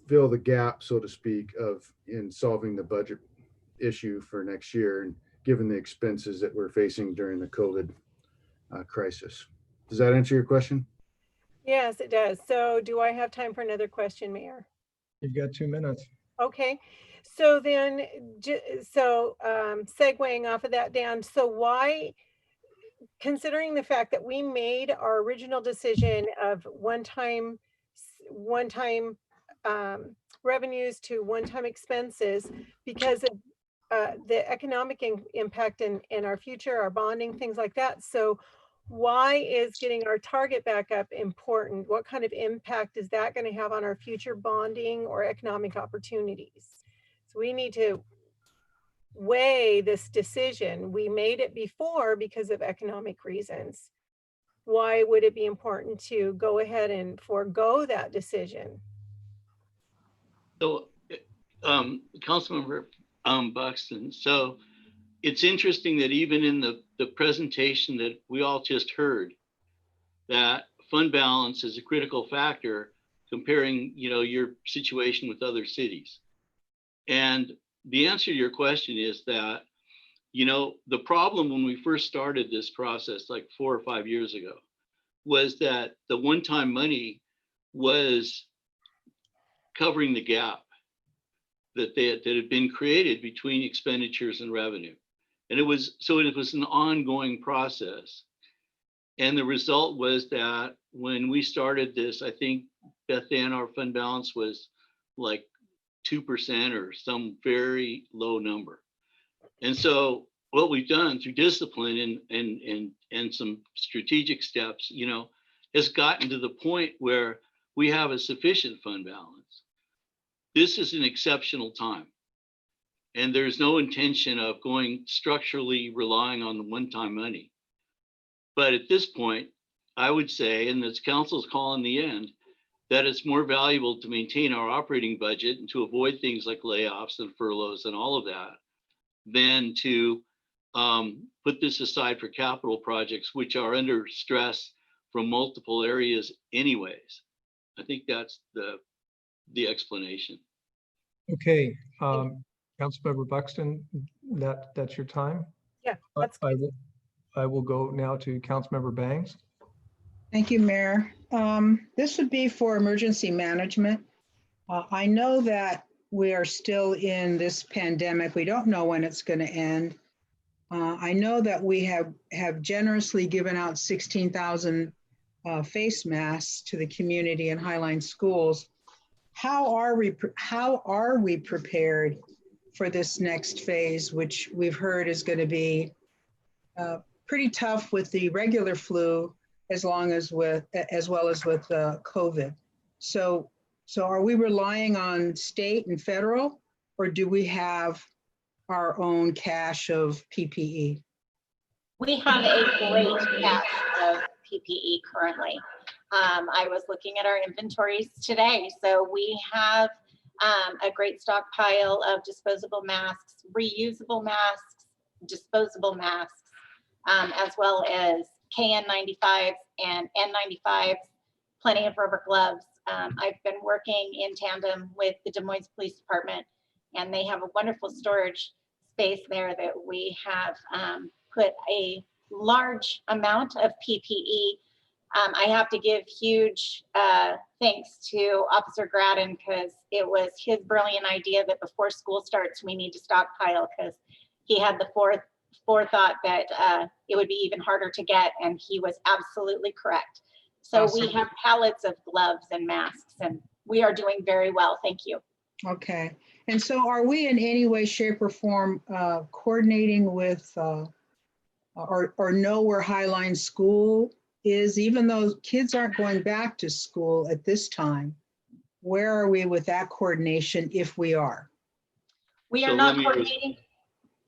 Speaker 11: fill the gap, so to speak, in solving the budget issue for next year, and given the expenses that we're facing during the COVID crisis. Does that answer your question?
Speaker 10: Yes, it does. So do I have time for another question, Mayor?
Speaker 1: You've got 2 minutes.
Speaker 10: Okay, so then, segueing off of that, Dan, so why, considering the fact that we made our original decision of one-time revenues to one-time expenses because of the economic impact in our future, our bonding, things like that. So why is getting our target back up important? What kind of impact is that going to have on our future bonding or economic opportunities? So we need to weigh this decision. We made it before because of economic reasons. Why would it be important to go ahead and forego that decision?
Speaker 9: So, Councilmember Buxton, so it's interesting that even in the presentation that we all just heard, that fund balance is a critical factor comparing, your situation with other cities. And the answer to your question is that, the problem when we first started this process, like 4 or 5 years ago, was that the one-time money was covering the gap that had been created between expenditures and revenue. And it was an ongoing process. And the result was that when we started this, I think, Beth Ann, our fund balance was like 2% or some very low number. And so what we've done through discipline and some strategic steps, has gotten to the point where we have a sufficient fund balance. This is an exceptional time. And there's no intention of going structurally relying on the one-time money. But at this point, I would say, and this council's call in the end, that it's more valuable to maintain our operating budget and to avoid things like layoffs and furloughs and all of that than to put this aside for capital projects, which are under stress from multiple areas anyways. I think that's the explanation.
Speaker 1: Okay, Councilmember Buxton, that's your time.
Speaker 10: Yeah, that's good.
Speaker 1: I will go now to Councilmember Bangs.
Speaker 3: Thank you, Mayor. This would be for emergency management. I know that we are still in this pandemic. We don't know when it's going to end. I know that we have generously given out 16,000 face masks to the community in Highline schools. How are we prepared for this next phase, which we've heard is going to be pretty tough with the regular flu, as well as with COVID. So are we relying on state and federal or do we have our own cache of PPE?
Speaker 8: We have a great cache of PPE currently. I was looking at our inventories today. So we have a great stockpile of disposable masks, reusable masks, disposable masks, as well as KN95s and N95s, plenty of rubber gloves. I've been working in tandem with the Des Moines Police Department, and they have a wonderful storage space there that we have put a large amount of PPE. I have to give huge thanks to Officer Gradden, because it was his brilliant idea that before school starts, we need to stockpile, because he had the forethought that it would be even harder to get, and he was absolutely correct. So we have pallets of gloves and masks, and we are doing very well. Thank you.
Speaker 3: Okay. And so are we in any way, shape, or form coordinating with or know where Highline School is, even though kids aren't going back to school at this time? Where are we with that coordination, if we are?
Speaker 8: We are
Speaker 9: So
Speaker 8: not coordinating.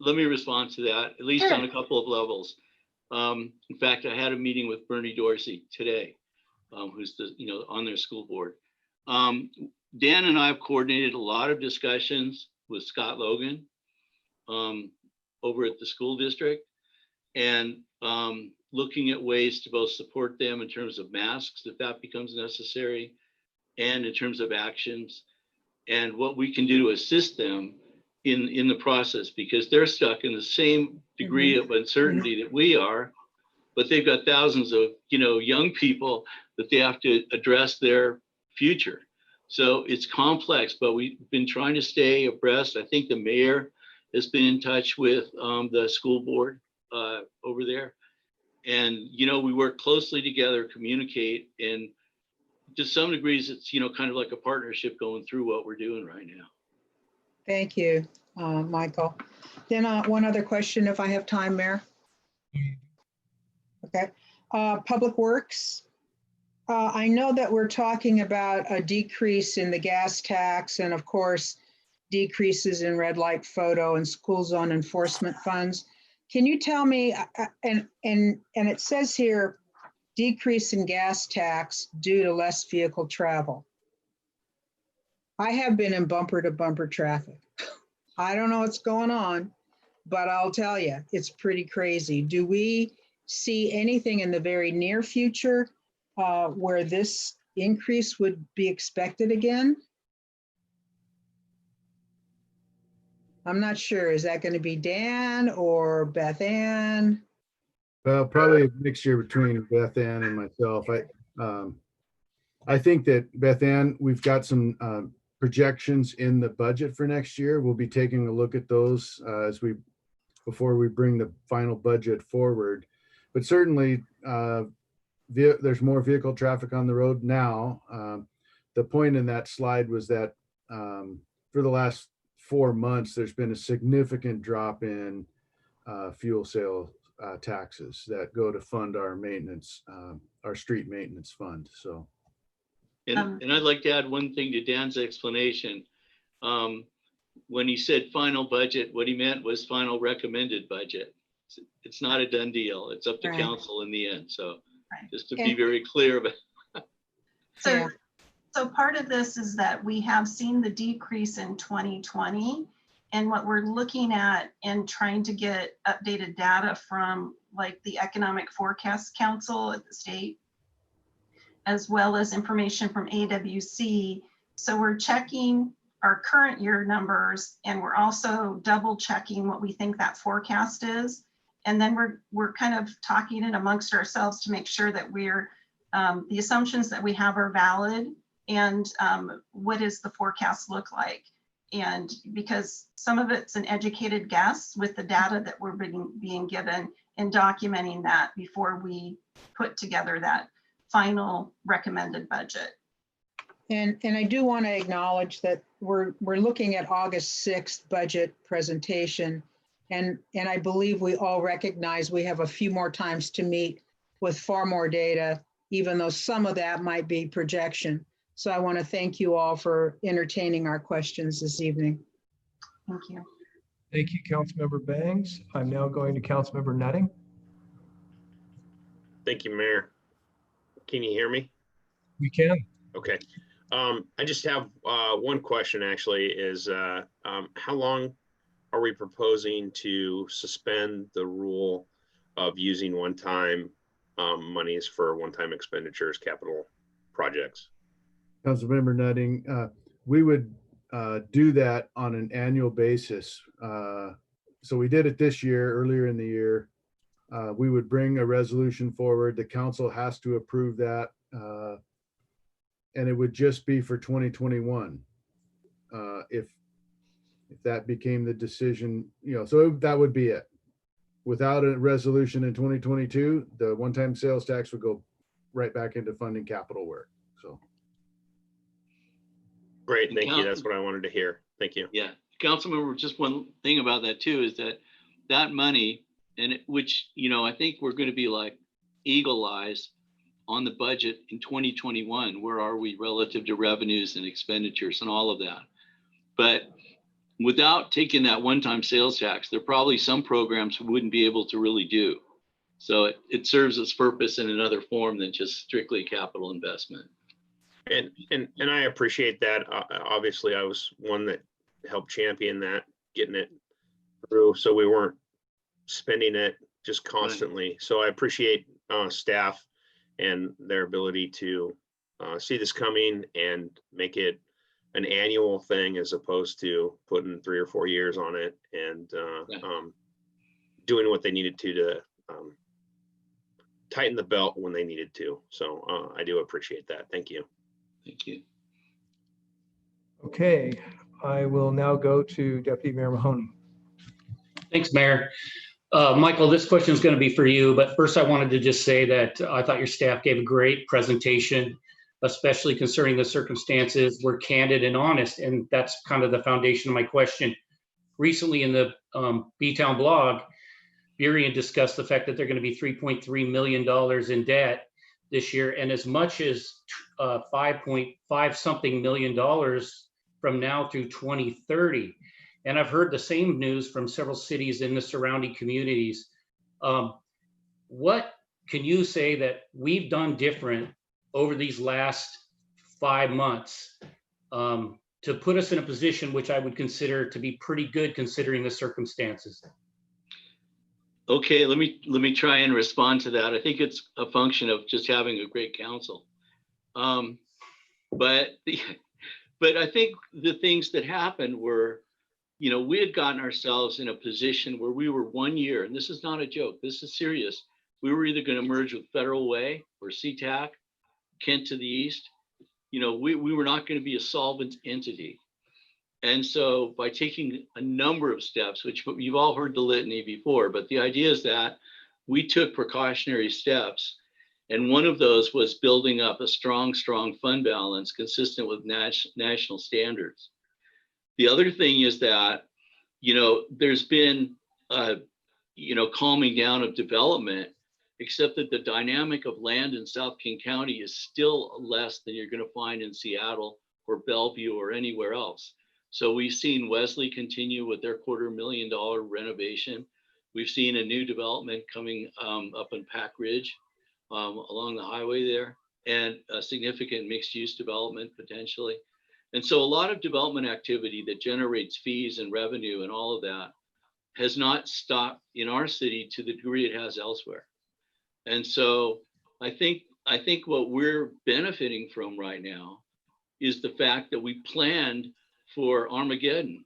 Speaker 9: Let me respond to that, at least
Speaker 8: Sure.
Speaker 9: on a couple of levels. In fact, I had a meeting with Bernie Dorsey today, who's on their school board. Dan and I have coordinated a lot of discussions with Scott Logan over at the school district, and looking at ways to both support them in terms of masks, if that becomes necessary, and in terms of actions, and what we can do to assist them in the process, because they're stuck in the same degree of uncertainty that we are, but they've got thousands of young people that they have to address their future. So it's complex, but we've been trying to stay abreast. I think the mayor has been in touch with the school board over there, and we work closely together, communicate, and to some degrees it's kind of like a partnership going through what we're doing right now.
Speaker 3: Thank you, Michael. Then one other question, if I have time, Mayor. Okay. Public Works. I know that we're talking about a decrease in the gas tax and, of course, decreases in red light photo and school zone enforcement funds. Can you tell me, and it says here, decrease in gas tax due to less vehicle travel. I have been in bumper to bumper traffic. I don't know what's going on, but I'll tell you, it's pretty crazy. Do we see anything in the very near future where this increase would be expected again? I'm not sure. Is that going to be Dan or Beth Ann?
Speaker 11: Well, probably a mixture between Beth Ann and myself. I think that Beth Ann, we've got some projections in the budget for next year. We'll be taking a look at those before we bring the final budget forward. But certainly, there's more vehicle traffic on the road now. The point in that slide was that for the last 4 months, there's been a significant drop in fuel sale taxes that go to fund our maintenance, our street maintenance fund. So,
Speaker 9: and I'd like to add one thing to Dan's explanation. When he said final budget, what he meant was final recommended budget. It's not a done deal. It's up to
Speaker 3: Right.
Speaker 9: council in the end. So just to
Speaker 3: And-
Speaker 9: be very clear about.
Speaker 4: So part of this is that we have seen the decrease in 2020, and what we're looking at and trying to get updated data from like the Economic Forecast Council at the state, as well as information from AWC. So we're checking our current year numbers, and we're also double checking what we think that forecast is. And then we're kind of talking it amongst ourselves to make sure that we're the assumptions that we have are valid, and what does the forecast look like? And because some of it's an educated guess with the data that we're being given, and documenting that before we put together that final recommended budget.
Speaker 3: And I do want to acknowledge that we're looking at August 6th budget presentation. And I believe we all recognize we have a few more times to meet with far more data, even though some of that might be projection. So I want to thank you all for entertaining our questions this evening.
Speaker 4: Thank you.
Speaker 1: Thank you, Councilmember Bangs. I'm now going to Councilmember Nutting.
Speaker 12: Thank you, Mayor. Can you hear me?
Speaker 1: We can.
Speaker 12: Okay. I just have one question actually is how long are we proposing to suspend the rule of using one-time monies for one-time expenditures, capital projects?
Speaker 11: Councilmember Nutting, we would do that on an annual basis. So we did it this year, earlier in the year. We would bring a resolution forward. The council has to approve that. And it would just be for 2021. If that became the decision, so that would be it. Without a resolution in 2022, the one-time sales tax would go right back into funding capital work. So.
Speaker 12: Great, thank you. That's what I wanted to hear. Thank you.
Speaker 9: Yeah, Councilmember, just one thing about that too is that money, which I think we're going to be like eagle eyes on the budget in 2021. Where are we relative to revenues and expenditures and all of that? But without taking that one-time sales tax, there are probably some programs we wouldn't be able to really do. So it serves its purpose in another form than just strictly capital investment.
Speaker 12: And I appreciate that. Obviously, I was one that helped champion that, getting it through, so we weren't spending it just constantly. Right. So I appreciate staff and their ability to see this coming and make it an annual thing as opposed to putting 3 or 4 years on it and doing what they needed to tighten the belt when they needed to. So I do appreciate that. Thank you.
Speaker 9: Thank you.
Speaker 1: Okay, I will now go to Deputy Mayor Mahoney.
Speaker 13: Thanks, Mayor. Michael, this question is going to be for you, but first I wanted to just say that I thought your staff gave a great presentation, especially concerning the circumstances. We're candid and honest, and that's kind of the foundation of my question. Recently in the B-Town blog, Burien discussed the fact that they're going to be $3.3 million in debt this year, and as much as 5.5 something million dollars from now through 2030. And I've heard the same news from several cities in the surrounding communities. What can you say that we've done different over these last 5 months to put us in a position which I would consider to be pretty good considering the circumstances?
Speaker 9: Okay, let me try and respond to that. I think it's a function of just having a great council. But I think the things that happened were, we had gotten ourselves in a position where we were 1 year, and this is not a joke, this is serious. We were either going to merge with Federal Way or SeaTac, Kent to the east. We were not going to be a solvent entity. And so by taking a number of steps, which you've all heard the litany before, but the idea is that we took precautionary steps. And one of those was building up a strong fund balance consistent with national standards. The other thing is that, there's been, calming down of development, except that the dynamic of land in South King County is still less than you're going to find in Seattle or Bellevue or anywhere else. So we've seen Wesley continue with their $250,000 renovation. We've seen a new development coming up in Pack Ridge along the highway there, and a significant mixed use development potentially. And so a lot of development activity that generates fees and revenue and all of that has not stopped in our city to the degree it has elsewhere. And so I think what we're benefiting from right now is the fact that we planned for Armageddon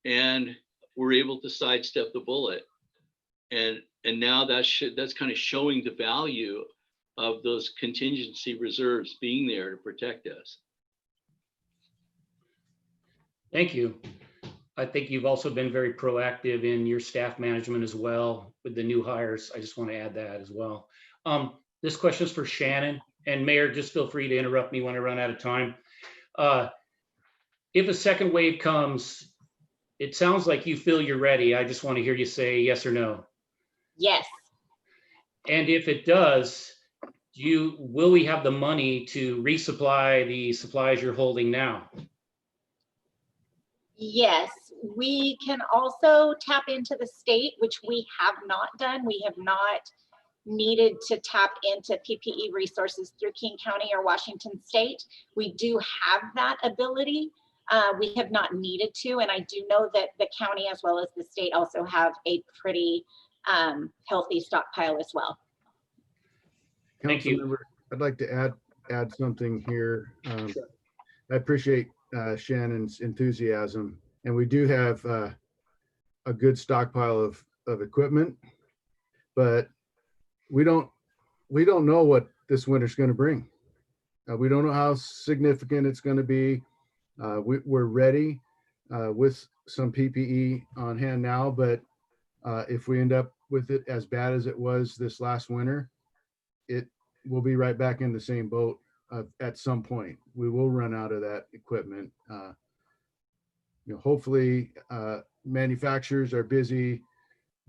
Speaker 9: and we're able to sidestep the bullet. And now that's kind of showing the value of those contingency reserves being there to protect us.
Speaker 13: Thank you. I think you've also been very proactive in your staff management as well with the new hires. I just want to add that as well. This question is for Shannon, and Mayor, just feel free to interrupt me when I run out of time. If a second wave comes, it sounds like you feel you're ready. I just want to hear you say yes or no.
Speaker 8: Yes.
Speaker 13: And if it does, will we have the money to resupply the supplies you're holding now?
Speaker 8: Yes, we can also tap into the state, which we have not done. We have not needed to tap into PPE resources through King County or Washington State. We do have that ability. We have not needed to, and I do know that the county as well as the state also have a pretty healthy stockpile as well.
Speaker 13: Thank you.
Speaker 11: Councilmember, I'd like to add something here. I appreciate Shannon's enthusiasm, and we do have a good stockpile of equipment, but we don't know what this winter's going to bring. We don't know how significant it's going to be. We're ready with some PPE on hand now, but if we end up with it as bad as it was this last winter, it will be right back in the same boat. At some point, we will run out of that equipment. Hopefully, manufacturers are busy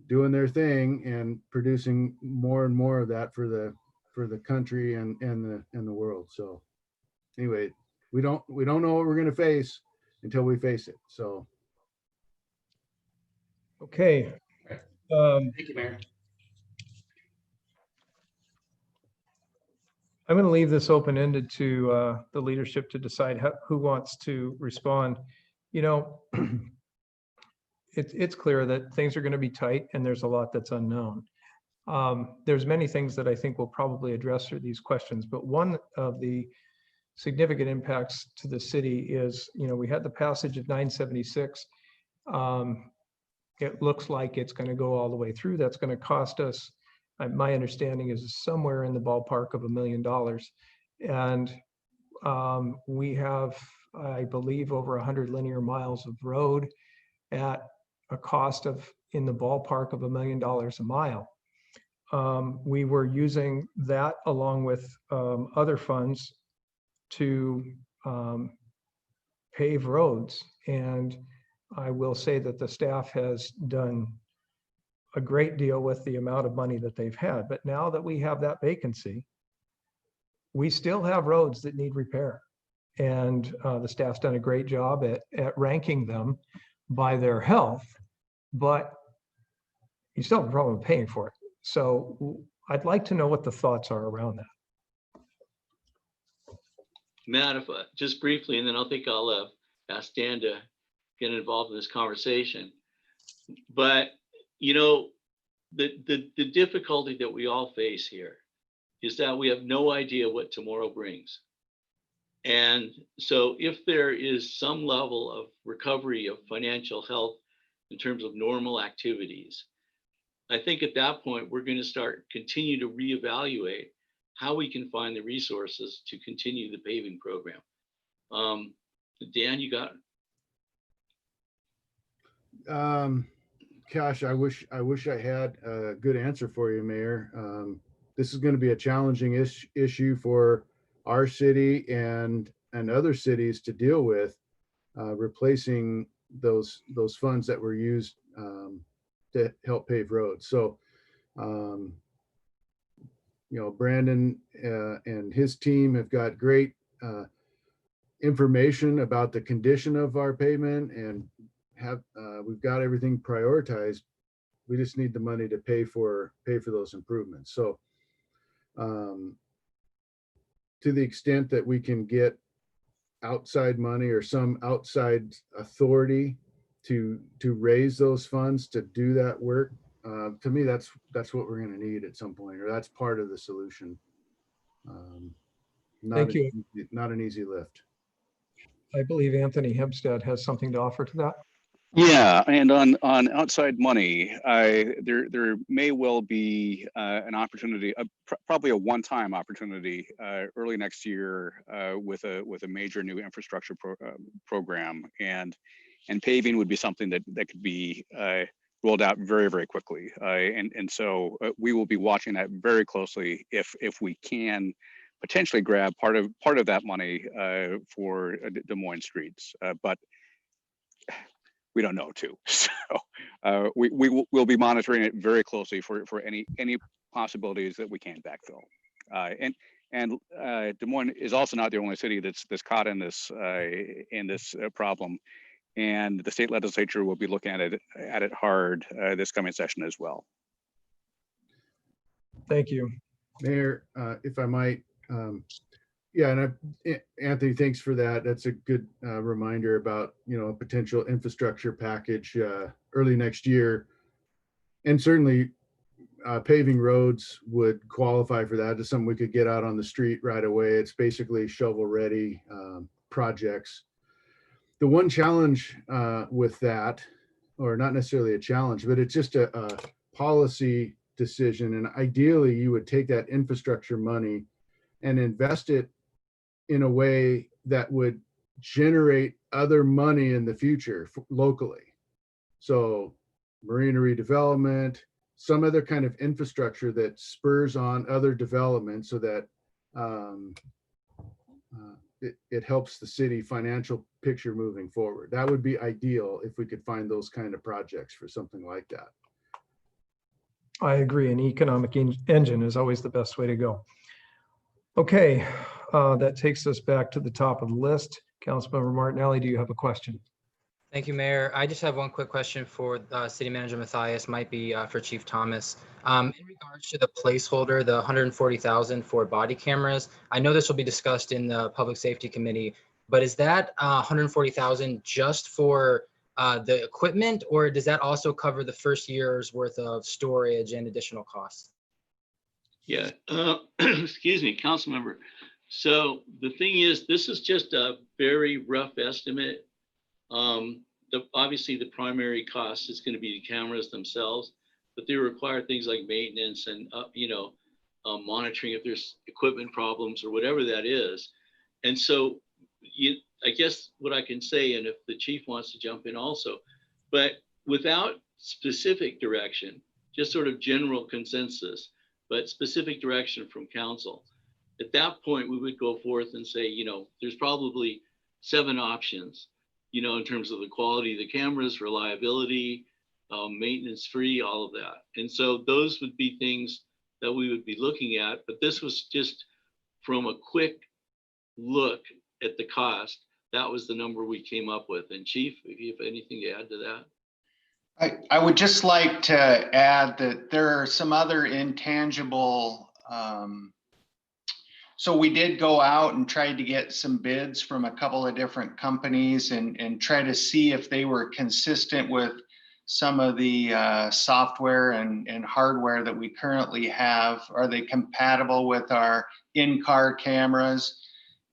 Speaker 11: doing their thing and producing more and more of that for the country and the world. So, anyway, we don't know what we're going to face until we face it. So,
Speaker 1: Okay.
Speaker 13: Thank you, Mayor.
Speaker 1: I'm going to leave this open-ended to the leadership to decide who wants to respond. It's clear that things are going to be tight and there's a lot that's unknown. There's many things that I think we'll probably address through these questions, but one of the significant impacts to the city is, we had the passage of 976. It looks like it's going to go all the way through. That's going to cost us, my understanding is somewhere in the ballpark of $1 million. And we have, I believe, over 100 linear miles of road at a cost of in the ballpark of $1 million a mile. We were using that along with other funds to pave roads. And I will say that the staff has done a great deal with the amount of money that they've had. But now that we have that vacancy, we still have roads that need repair. And the staff's done a great job at ranking them by their health, but you still have a problem paying for it. So I'd like to know what the thoughts are around that.
Speaker 9: Matt, just briefly, and then I think I'll ask Dan to get involved in this conversation. But the difficulty that we all face here is that we have no idea what tomorrow brings. And so if there is some level of recovery of financial health in terms of normal activities, I think at that point, we're going to continue to reevaluate how we can find the resources to continue the paving program. Dan, you got it?
Speaker 11: Gosh, I wish I had a good answer for you, Mayor. This is going to be a challenging issue for our city and other cities to deal with, replacing those funds that were used to help pave roads. So, Brandon and his team have got great information about the condition of our pavement and we've got everything prioritized. We just need the money to pay for those improvements. So to the extent that we can get outside money or some outside authority to raise those funds to do that work, to me, that's what we're going to need at some point, or that's part of the solution.
Speaker 1: Thank you.
Speaker 11: Not an easy lift.
Speaker 1: I believe Anthony Hempstead has something to offer to that.
Speaker 14: Yeah, and on outside money, there may well be an opportunity, probably a one-time opportunity early next year with a major new infrastructure program, and paving would be something that could be rolled out very, very quickly, and so we will be watching that very closely if we can potentially grab part of that money for Des Moines streets, but we don't know too. So we'll be monitoring it very closely for any possibilities that we can backfill. And Des Moines is also not the only city that's caught in this problem. And the state legislature will be looking at it hard this coming session as well.
Speaker 1: Thank you.
Speaker 11: Mayor, if I might, yeah, and Anthony, thanks for that. That's a good reminder about, a potential infrastructure package early next year. And certainly paving roads would qualify for that. It's something we could get out on the street right away. It's basically shovel ready projects. The one challenge with that, or not necessarily a challenge, but it's just a policy decision. And ideally you would take that infrastructure money and invest it in a way that would generate other money in the future locally. So marina redevelopment, some other kind of infrastructure that spurs on other development so that it helps the city financial picture moving forward. That would be ideal if we could find those kind of projects for something like that.
Speaker 1: I agree. An economic engine is always the best way to go. Okay, that takes us back to the top of the list. Councilmember Martinelli, do you have a question?
Speaker 7: Thank you, Mayor. I just have one quick question for City Manager Matthias, might be for Chief Thomas. In regards to the placeholder, the 140,000 for body cameras, I know this will be discussed in the Public Safety Committee, but is that 140,000 just for the equipment, or does that also cover the first year's worth of storage and additional costs?
Speaker 9: Yeah, excuse me, council member. So the thing is, this is just a very rough estimate. Obviously the primary cost is going to be the cameras themselves, but they require things like maintenance and, monitoring if there's equipment problems or whatever that is. And so I guess what I can say, and if the chief wants to jump in also, but without specific direction, just sort of general consensus, but specific direction from council, at that point, we would go forth and say, there's probably 7 options, in terms of the quality of the cameras, reliability, maintenance free, all of that. And so those would be things that we would be looking at, but this was just from a quick look at the cost. That was the number we came up with. And Chief, if you have anything to add to that.
Speaker 15: I would just like to add that there are some other intangible, so we did go out and try to get some bids from a couple of different companies and try to see if they were consistent with some of the software and hardware that we currently have. Are they compatible with our in-car cameras?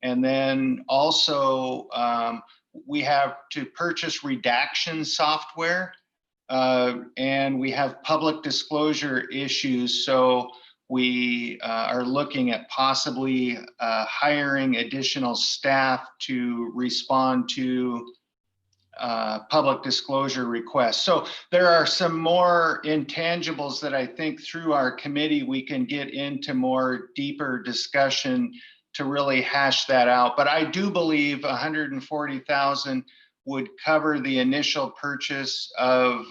Speaker 15: And then also we have to purchase redaction software and we have public disclosure issues. So we are looking at possibly hiring additional staff to respond to public disclosure requests. So there are some more intangibles that I think through our committee we can get into more deeper discussion to really hash that out. But I do believe 140,000 would cover the initial purchase of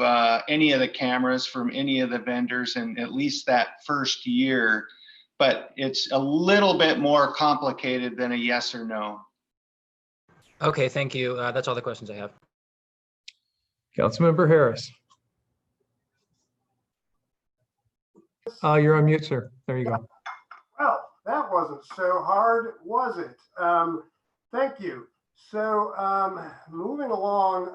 Speaker 15: any of the cameras from any of the vendors in at least that first year. But it's a little bit more complicated than a yes or no.
Speaker 7: Okay, thank you. That's all the questions I have.
Speaker 1: Councilmember Harris. You're on mute, sir. There you go.
Speaker 6: Well, that wasn't so hard, was it? Thank you. So moving along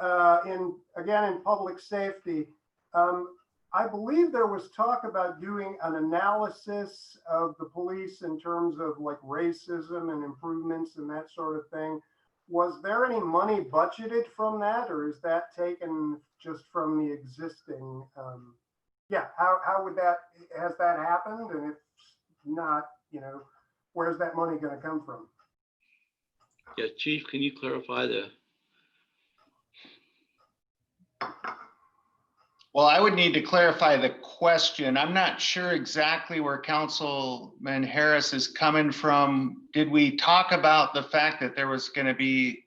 Speaker 6: in public safety, I believe there was talk about doing an analysis of the police in terms of like racism and improvements and that sort of thing. Was there any money budgeted from that, or is that taken just from the existing? How would that, has that happened? And if not, where's that money going to come from?
Speaker 9: Yeah, Chief, can you clarify the?
Speaker 15: Well, I would need to clarify the question. I'm not sure exactly where Councilman Harris is coming from. Did we talk about the fact that there was going to be?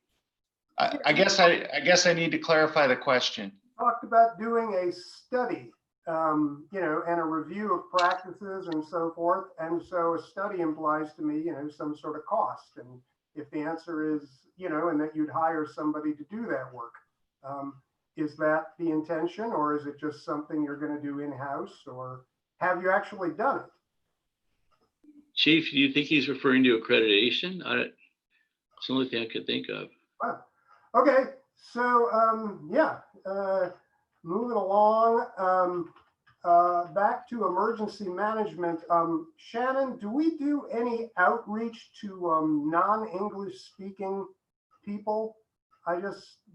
Speaker 15: I guess I need to clarify the question.
Speaker 6: Talked about doing a study, and a review of practices and so forth. And so a study implies to me, some sort of cost. And if the answer is, and that you'd hire somebody to do that work. Is that the intention, or is it just something you're going to do in-house, or have you actually done it?
Speaker 9: Chief, do you think he's referring to accreditation? It's the only thing I could think of.
Speaker 6: Wow. Okay, so moving along, back to emergency management. Shannon, do we do any outreach to non-English speaking people?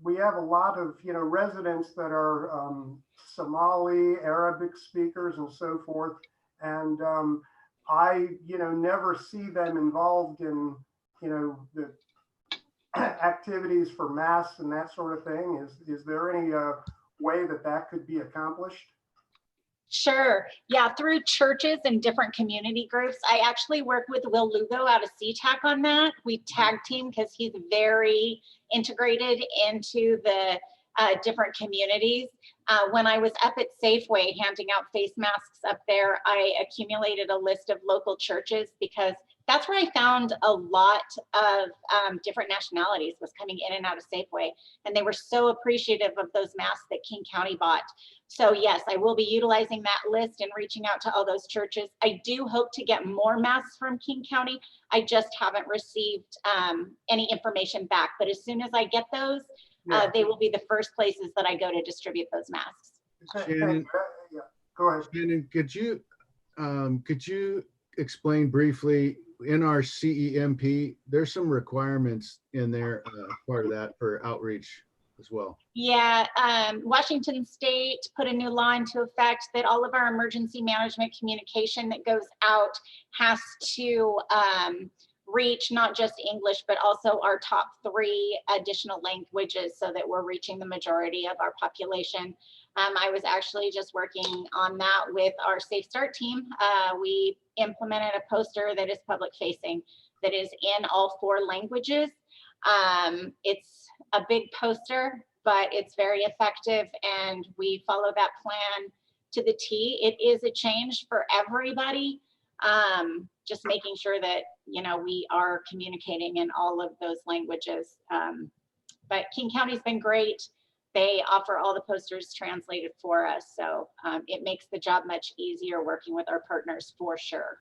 Speaker 6: We have a lot of, residents that are Somali, Arabic speakers and so forth. And I, never see them involved in, the activities for masks and that sort of thing. Is there any way that could be accomplished?
Speaker 8: Sure. Yeah, through churches and different community groups. I actually work with Will Lugo out of CTAC on that. We tag team because he's very integrated into the different communities. When I was up at Safeway handing out face masks up there, I accumulated a list of local churches because that's where I found a lot of different nationalities was coming in and out of Safeway. And they were so appreciative of those masks that King County bought. So yes, I will be utilizing that list and reaching out to all those churches. I do hope to get more masks from King County. I just haven't received any information back. But as soon as I get those, they will be the first places that I go to distribute those masks.
Speaker 11: Shannon,
Speaker 6: go ahead.
Speaker 11: Shannon, could you explain briefly, in our CEMP, there's some requirements in there, part of that for outreach as well.
Speaker 8: Yeah, Washington State put a new law into effect that all of our emergency management communication that goes out has to reach not just English, but also our top 3 additional languages so that we're reaching the majority of our population. I was actually just working on that with our Safe Start team. We implemented a poster that is public facing, that is in all 4 languages. It's a big poster, but it's very effective, and we follow that plan to the T. It is a change for everybody. Just making sure that, we are communicating in all of those languages. But King County's been great. They offer all the posters translated for us. So it makes the job much easier working with our partners for sure.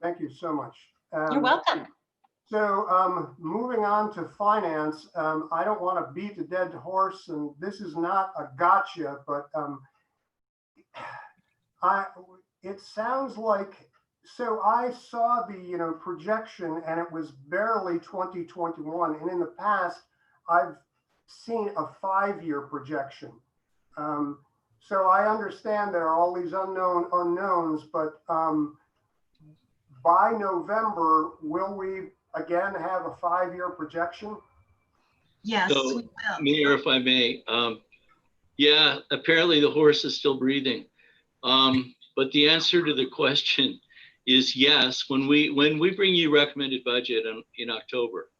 Speaker 6: Thank you so much.
Speaker 8: You're welcome.
Speaker 6: So moving on to finance, I don't want to beat a dead horse, and this is not a gotcha, but it sounds like, so I saw the projection and it was barely 2021, and in the past I've seen a 5-year projection. So I understand there are all these unknowns, but by November, will we again have a 5-year projection?
Speaker 4: Yes,
Speaker 9: So,
Speaker 4: we will.
Speaker 9: Mayor, if I may, yeah, apparently the horse is still breathing. But the answer to the question is yes. When we bring you recommended budget in October,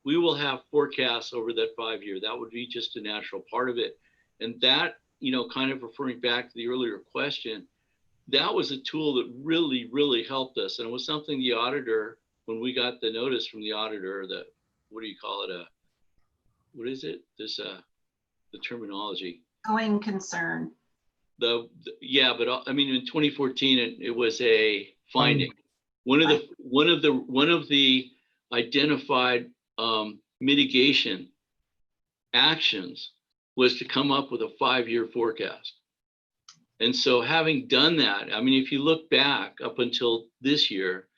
Speaker 9: we will have forecasts over that 5-year. That would be just a natural part of it. And that, kind of referring back to the earlier question, that was a tool that really, really helped us. And it was something the auditor, when we got the notice from the auditor, what do you call it? What is it? The terminology.
Speaker 4: Going concern.
Speaker 9: Yeah, but I mean, in 2014, it was a finding. One of the identified mitigation actions was to come up with a 5-year forecast. And so having done that, I mean, if you look back up until this year,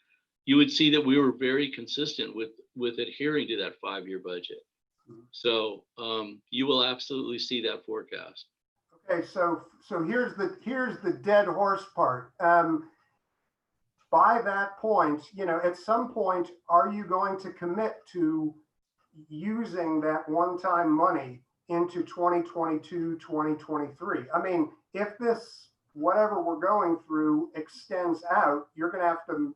Speaker 9: you would see that we were very consistent with adhering to that 5-year budget. So you will absolutely see that forecast.
Speaker 6: Okay, so here's the dead horse part. By that point, at some point, are you going to commit to using that one-time money into 2022, 2023? I mean, if this, whatever we're going through, extends out, you're going to have to,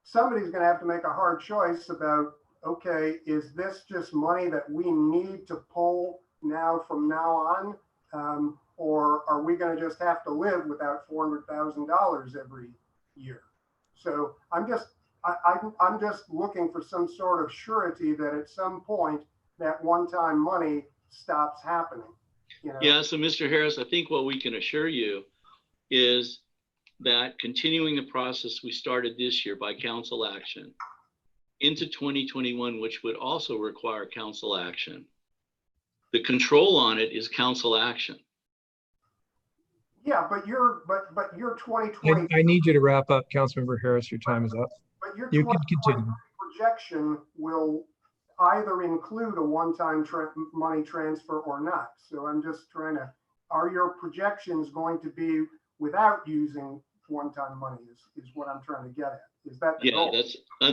Speaker 6: somebody's going to have to make a hard choice about, okay, is this just money that we need to pull now from now on? Or are we going to just have to live without $400,000 every year? So I'm just looking for some sort of surety that at some point, that one-time money stops happening. You know?
Speaker 9: Yeah, so Mr. Harris, I think what we can assure you is that continuing the process we started this year by council action into 2021, which would also require council action, the control on it is council action.
Speaker 6: Yeah, but your 2020.
Speaker 1: I need you to wrap up, Councilmember Harris. Your time is up.
Speaker 6: But your
Speaker 1: You can
Speaker 6: 2020
Speaker 1: continue.
Speaker 6: projection will either include a one-time money transfer or not. So I'm just trying to, are your projections going to be without using one-time money is what I'm trying to get at. Is that the
Speaker 9: Yeah,
Speaker 6: goal?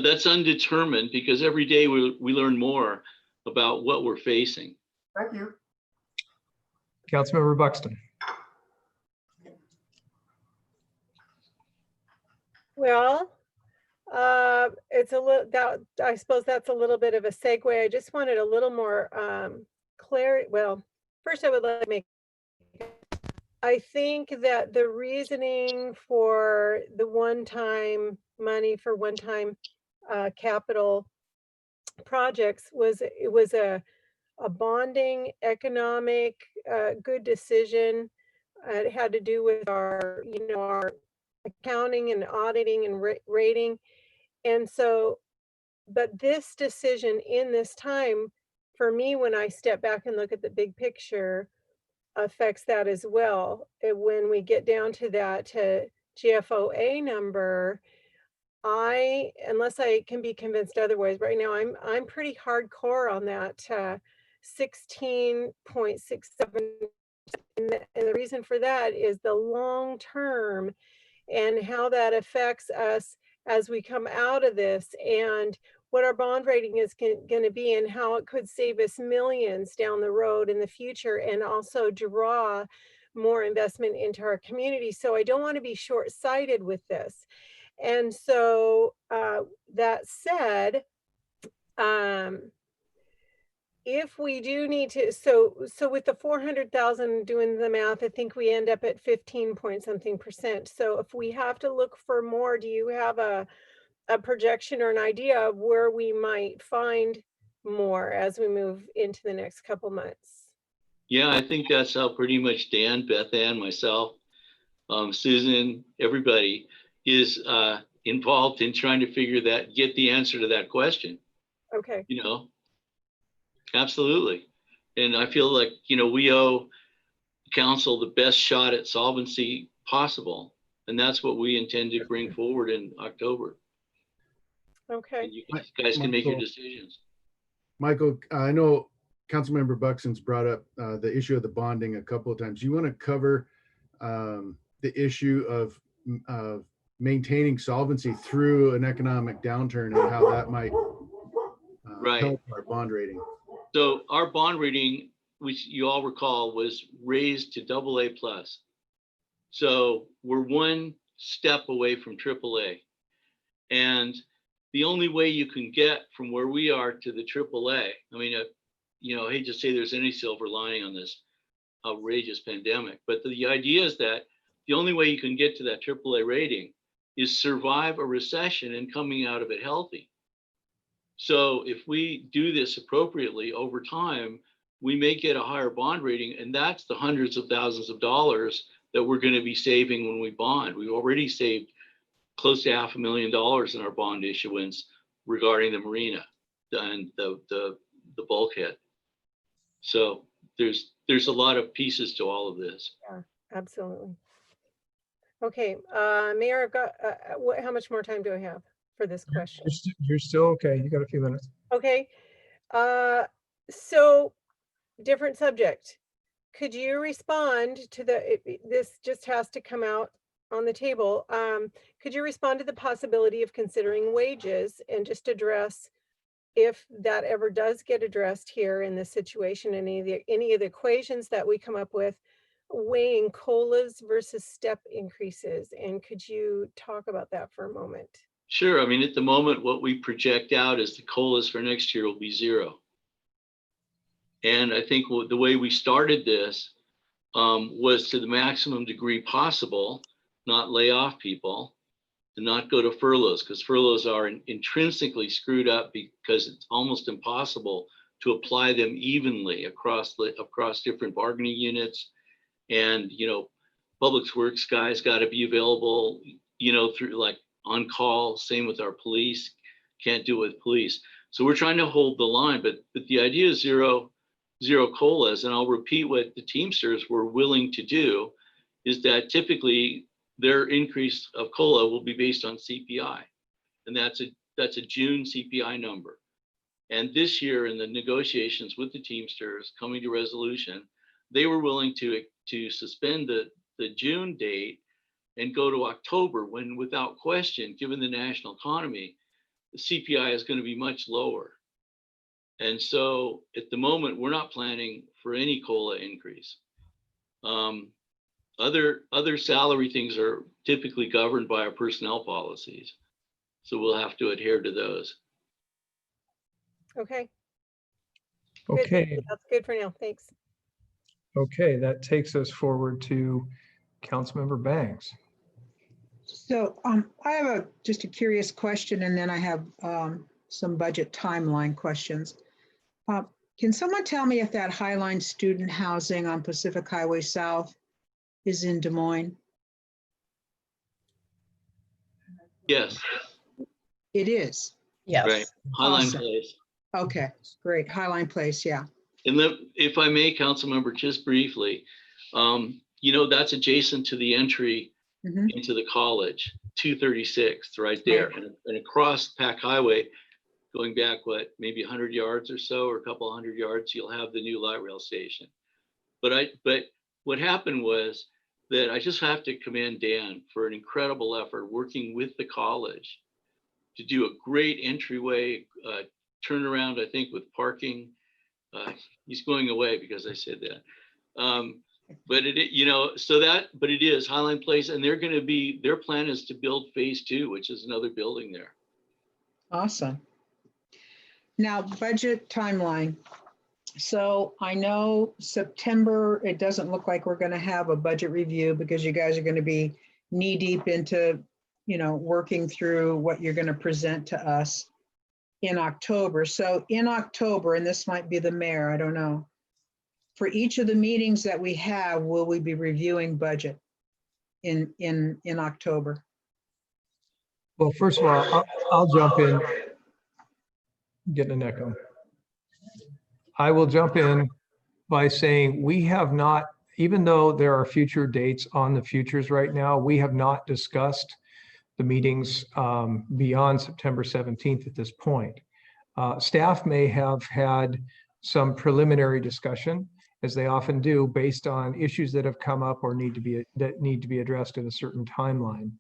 Speaker 9: that's undetermined because every day we learn more about what we're facing.
Speaker 6: Thank you.
Speaker 1: Councilmember Buxton.
Speaker 10: Well, it's a little that I suppose that's a little bit of a segue. I just wanted a little more clarity. Well, first I would like to make. I think that the reasoning for the one-time money for one-time capital projects was it was a bonding economic good decision. It had to do with our our accounting and auditing and rating. And so, but this decision in this time, for me, when I step back and look at the big picture, affects that as well. When we get down to that GFOA number, unless I can be convinced otherwise, right now I'm pretty hardcore on that 16.67. And the reason for that is the long term and how that affects us as we come out of this and what our bond rating is going to be and how it could save us millions down the road in the future and also draw more investment into our community. So I don't want to be short-sighted with this. And so that said, if we do need to, so with the 400,000 doing the math, I think we end up at 15 point something %. So if we have to look for more, do you have a projection or an idea of where we might find more as we move into the next couple months?
Speaker 9: Yeah, I think that's how pretty much Dan, Beth Ann, myself, Susan, everybody is involved in trying to get the answer to that question.
Speaker 10: Okay.
Speaker 9: Absolutely. And I feel like, we owe council the best shot at solvency possible. And that's what we intend to bring forward in October.
Speaker 10: Okay.
Speaker 9: And you guys can make your decisions.
Speaker 11: Michael, I know Councilmember Buxton's brought up the issue of the bonding a couple of times. You want to cover the issue of maintaining solvency through an economic downturn and how that might help our bond rating?
Speaker 9: So our bond rating, which you all recall, was raised to AA+. So we're one step away from AAA. And the only way you can get from where we are to the AAA, I mean, I hate to say there's any silver lining on this outrageous pandemic, but the idea is that the only way you can get to that AAA rating is survive a recession and coming out of it healthy. So if we do this appropriately over time, we may get a higher bond rating, and that's the hundreds of thousands of dollars that we're going to be saving when we bond. We've already saved close to $500,000 in our bond issuance regarding the marina and the bulkhead. So there's a lot of pieces to all of this.
Speaker 10: Yeah, absolutely. Okay, Mayor, I've got, how much more time do I have for this question?
Speaker 1: You're still okay. You got a few minutes.
Speaker 10: Okay, so different subject. Could you respond to this just has to come out on the table. Could you respond to the possibility of considering wages and just address if that ever does get addressed here in this situation, any of the equations that we come up with, weighing COLAs versus step increases? And could you talk about that for a moment?
Speaker 9: Sure. I mean, at the moment, what we project out is the COLAs for next year will be 0. And I think the way we started this was to the maximum degree possible, not lay off people, and not go to furloughs, because furloughs are intrinsically screwed up because it's almost impossible to apply them evenly across different bargaining units. And, Public Works guys got to be available, through like on call, same with our police, can't do it with police. So we're trying to hold the line, but the idea is zero COLAs. And I'll repeat what the Teamsters were willing to do, is that typically their increase of COLA will be based on CPI. And that's a June CPI number. And this year in the negotiations with the Teamsters coming to resolution, they were willing to suspend the June date and go to October, when without question, given the national economy, the CPI is going to be much lower. And so at the moment, we're not planning for any COLA increase. Other salary things are typically governed by our personnel policies. So we'll have to adhere to those.
Speaker 10: Okay. Good.
Speaker 1: Okay,
Speaker 10: That's good for now. Thanks.
Speaker 1: okay, that takes us forward to Councilmember Banks.
Speaker 3: So I have just a curious question, and then I have some budget timeline questions. Can someone tell me if that Highline student housing on Pacific Highway South is in Des Moines?
Speaker 9: Yes.
Speaker 3: It is.
Speaker 2: Yes.
Speaker 9: Right. Highline
Speaker 3: Awesome.
Speaker 9: Place.
Speaker 3: Okay, great. Highline Place, yeah.
Speaker 9: And if I may, Councilmember, just briefly, that's adjacent to the entry into the college, 236th, right there. And across Pack Highway, going back, maybe 100 yards or so, or a couple 100 yards, you'll have the new light rail station. But what happened was that I just have to commend Dan for an incredible effort working with the college to do a great entryway turnaround, I think, with parking. He's going away because I said that. But it is Highline Place, and their plan is to build phase 2, which is another building there.
Speaker 3: Awesome. Now, budget timeline. So I know September, it doesn't look like we're going to have a budget review because you guys are going to be knee deep into, working through what you're going to present to us in October. So in October, and this might be the mayor, I don't know, for each of the meetings that we have, will we be reviewing budget in October?
Speaker 1: Well, first of all, I'll jump in. Getting an echo. I will jump in by saying we have not, even though there are future dates on the futures right now, we have not discussed the meetings beyond September 17th at this point. Staff may have had some preliminary discussion, as they often do, based on issues that have come up or need to be addressed in a certain timeline.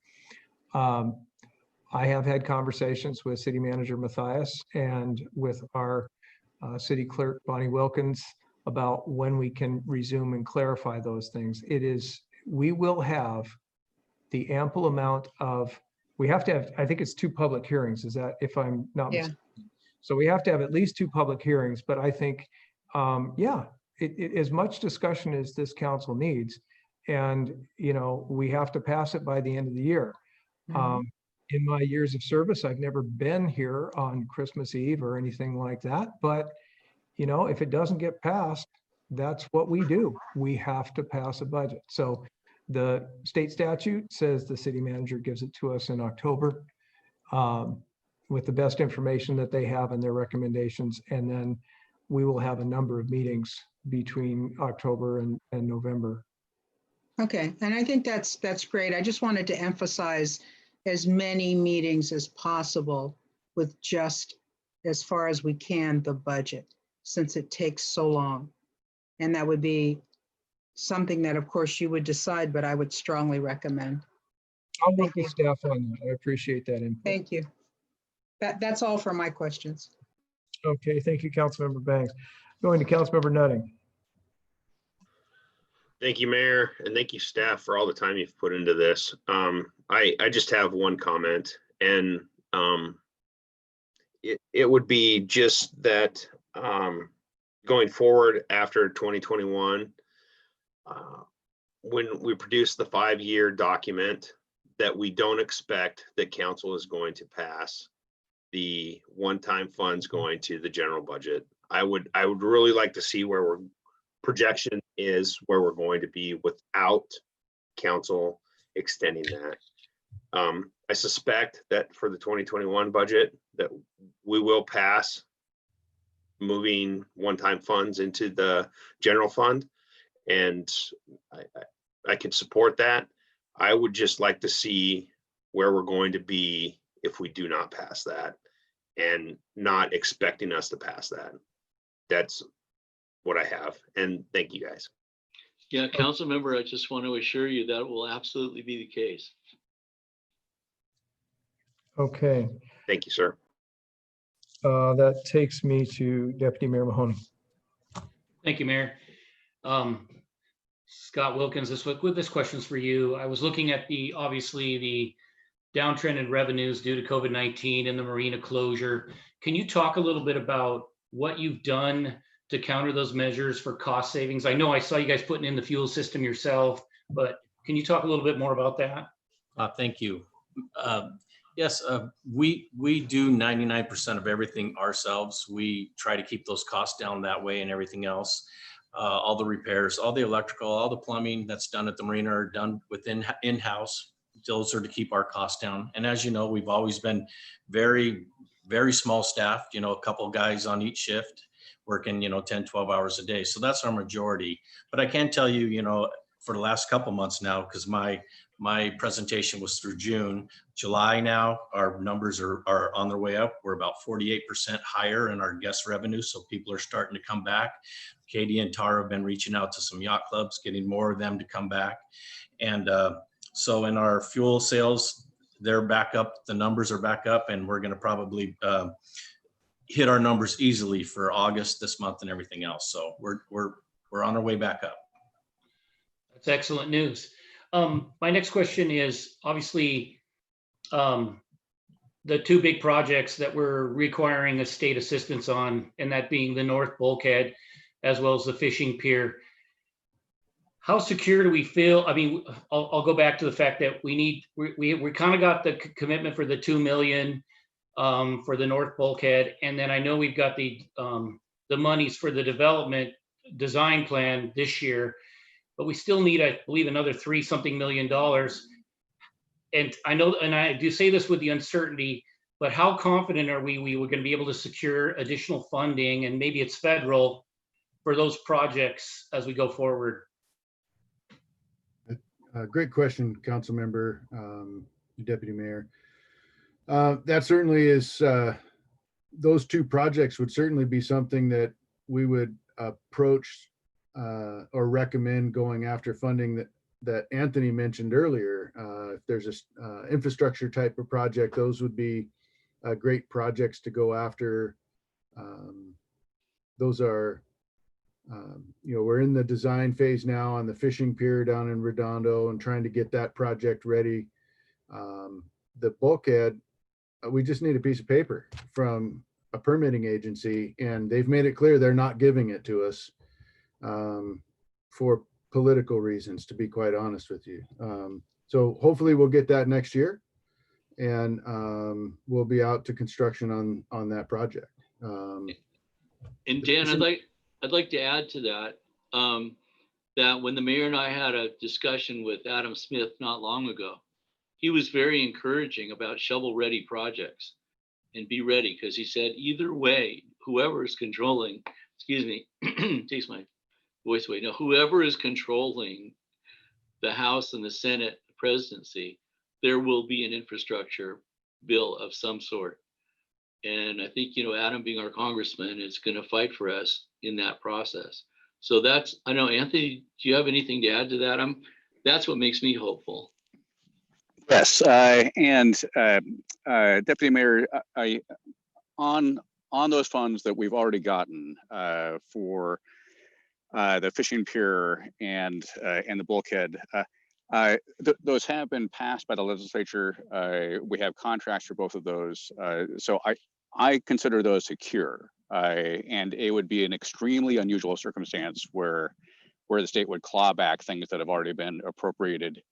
Speaker 1: I have had conversations with City Manager Matthias and with our City Clerk Bonnie Wilkins about when we can resume and clarify those things. We will have the ample amount of, we have to have, I think it's 2 public hearings, is that, if I'm not mistaken? So we have to have at least 2 public hearings, but I think, as much discussion as this council needs, and, we have to pass it by the end of the year. In my years of service, I've never been here on Christmas Eve or anything like that, but, if it doesn't get passed, that's what we do. We have to pass a budget. So the state statute says the city manager gives it to us in October with the best information that they have and their recommendations. And then we will have a number of meetings between October and November.
Speaker 3: Okay, and I think that's great. I just wanted to emphasize as many meetings as possible with just, as far as we can, the budget, since it takes so long. And that would be something that, of course, you would decide, but I would strongly recommend.
Speaker 1: I'll work with staff on that. I appreciate that input.
Speaker 3: Thank you. That's all for my questions.
Speaker 1: Okay, thank you, Councilmember Banks. Going to Councilmember Nutting.
Speaker 12: Thank you, Mayor, and thank you, staff, for all the time you've put into this. I just have one comment, and it would be just that going forward after 2021, when we produce the 5-year document, that we don't expect that council is going to pass the one-time funds going to the general budget. I would really like to see where we're projection is, where we're going to be without council extending that. I suspect that for the 2021 budget that we will pass moving one-time funds into the general fund, and I can support that. I would just like to see where we're going to be if we do not pass that, and not expecting us to pass that. That's what I have. And thank you guys.
Speaker 9: Yeah, council member, I just want to assure you that will absolutely be the case.
Speaker 1: Okay,
Speaker 12: Thank you, sir.
Speaker 1: that takes me to Deputy Mayor Mahoney.
Speaker 13: Thank you, Mayor. Scott Wilkins, this question's for you. I was looking at obviously the downtrend in revenues due to COVID-19 and the marina closure. Can you talk a little bit about what you've done to counter those measures for cost savings? I know I saw you guys putting in the fuel system yourself, but can you talk a little bit more about that?
Speaker 16: Thank you. Yes, we do 99% of everything ourselves. We try to keep those costs down that way, and everything else. All the repairs, all the electrical, all the plumbing that's done at the marina are done within in-house. Those are to keep our costs down. And as you know, we've always been very, very small staffed, a couple of guys on each shift working, 10, 12 hours a day. So that's our majority. But I can tell you, for the last couple months now, because my presentation was through June, July now, our numbers are on their way up. We're about 48% higher in our guest revenue. So people are starting to come back. Katie and Tara have been reaching out to some yacht clubs, getting more of them to come back. And so in our fuel sales, they're back up, the numbers are back up, and we're going to probably hit our numbers easily for August, this month, and everything else. So we're on our way back up.
Speaker 13: That's excellent news. My next question is obviously the two big projects that we're requiring a state assistance on, and that being the North Bulkhead as well as the fishing pier. How secure do we feel? I mean, I'll go back to the fact that we kind of got the commitment for the 2 million for the North Bulkhead, and then I know we've got the monies for the development design plan this year, but we still need, I believe, another $3-something million. And I know, and I do say this with the uncertainty, but how confident are we were going to be able to secure additional funding, and maybe it's federal, for those projects as we go forward?
Speaker 11: Great question, Council Member, Deputy Mayor. That certainly is, those two projects would certainly be something that we would approach or recommend going after funding that Anthony mentioned earlier. If there's a infrastructure type of project, those would be great projects to go after. Those are, we're in the design phase now on the fishing pier down in Redondo and trying to get that project ready. The bulkhead, we just need a piece of paper from a permitting agency, and they've made it clear they're not giving it to us for political reasons, to be quite honest with you. So hopefully we'll get that next year, and we'll be out to construction on that project.
Speaker 9: And Dan, I'd like to add to that, that when the mayor and I had a discussion with Adam Smith not long ago, he was very encouraging about shovel-ready projects and be ready, because he said either way, whoever is controlling, excuse me, takes my voice away. No, whoever is controlling the House and the Senate presidency, there will be an infrastructure bill of some sort. And I think, Adam being our congressman is going to fight for us in that process. So I know, Anthony, do you have anything to add to that? That's what makes me hopeful.
Speaker 14: Yes, and Deputy Mayor, on those funds that we've already gotten for the fishing pier and the bulkhead, those have been passed by the legislature. We have contracts for both of those, so I consider those secure. And it would be an extremely unusual circumstance where the state would claw back things that have already been appropriated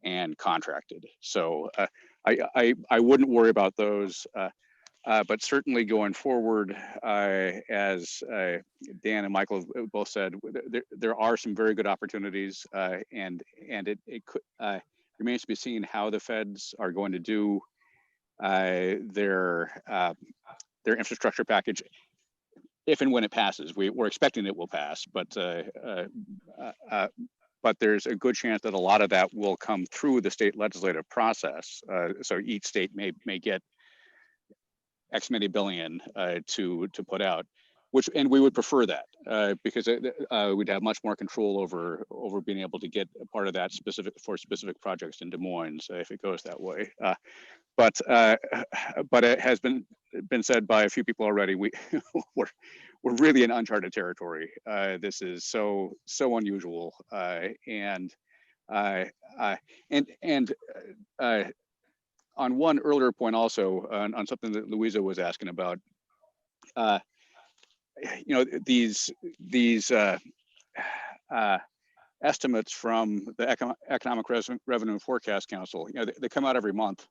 Speaker 14: and contracted. So I wouldn't worry about those. but certainly going forward, as Dan and Michael both said, there are some very good opportunities, and it could, remains to be seen how the feds are going to do their infrastructure package if and when it passes. We're expecting it will pass, but there's a good chance that a lot of that will come through the state legislative process. So each state may get X many billion to put out, and we would prefer that because we'd have much more control over being able to get a part of that for specific projects in Des Moines if it goes that way. But it has been said by a few people already. We're really in uncharted territory. This is so unusual, and on one earlier point also on something that Louisa was asking about, these estimates from the Economic Revenue and Forecast Council, they come out every month,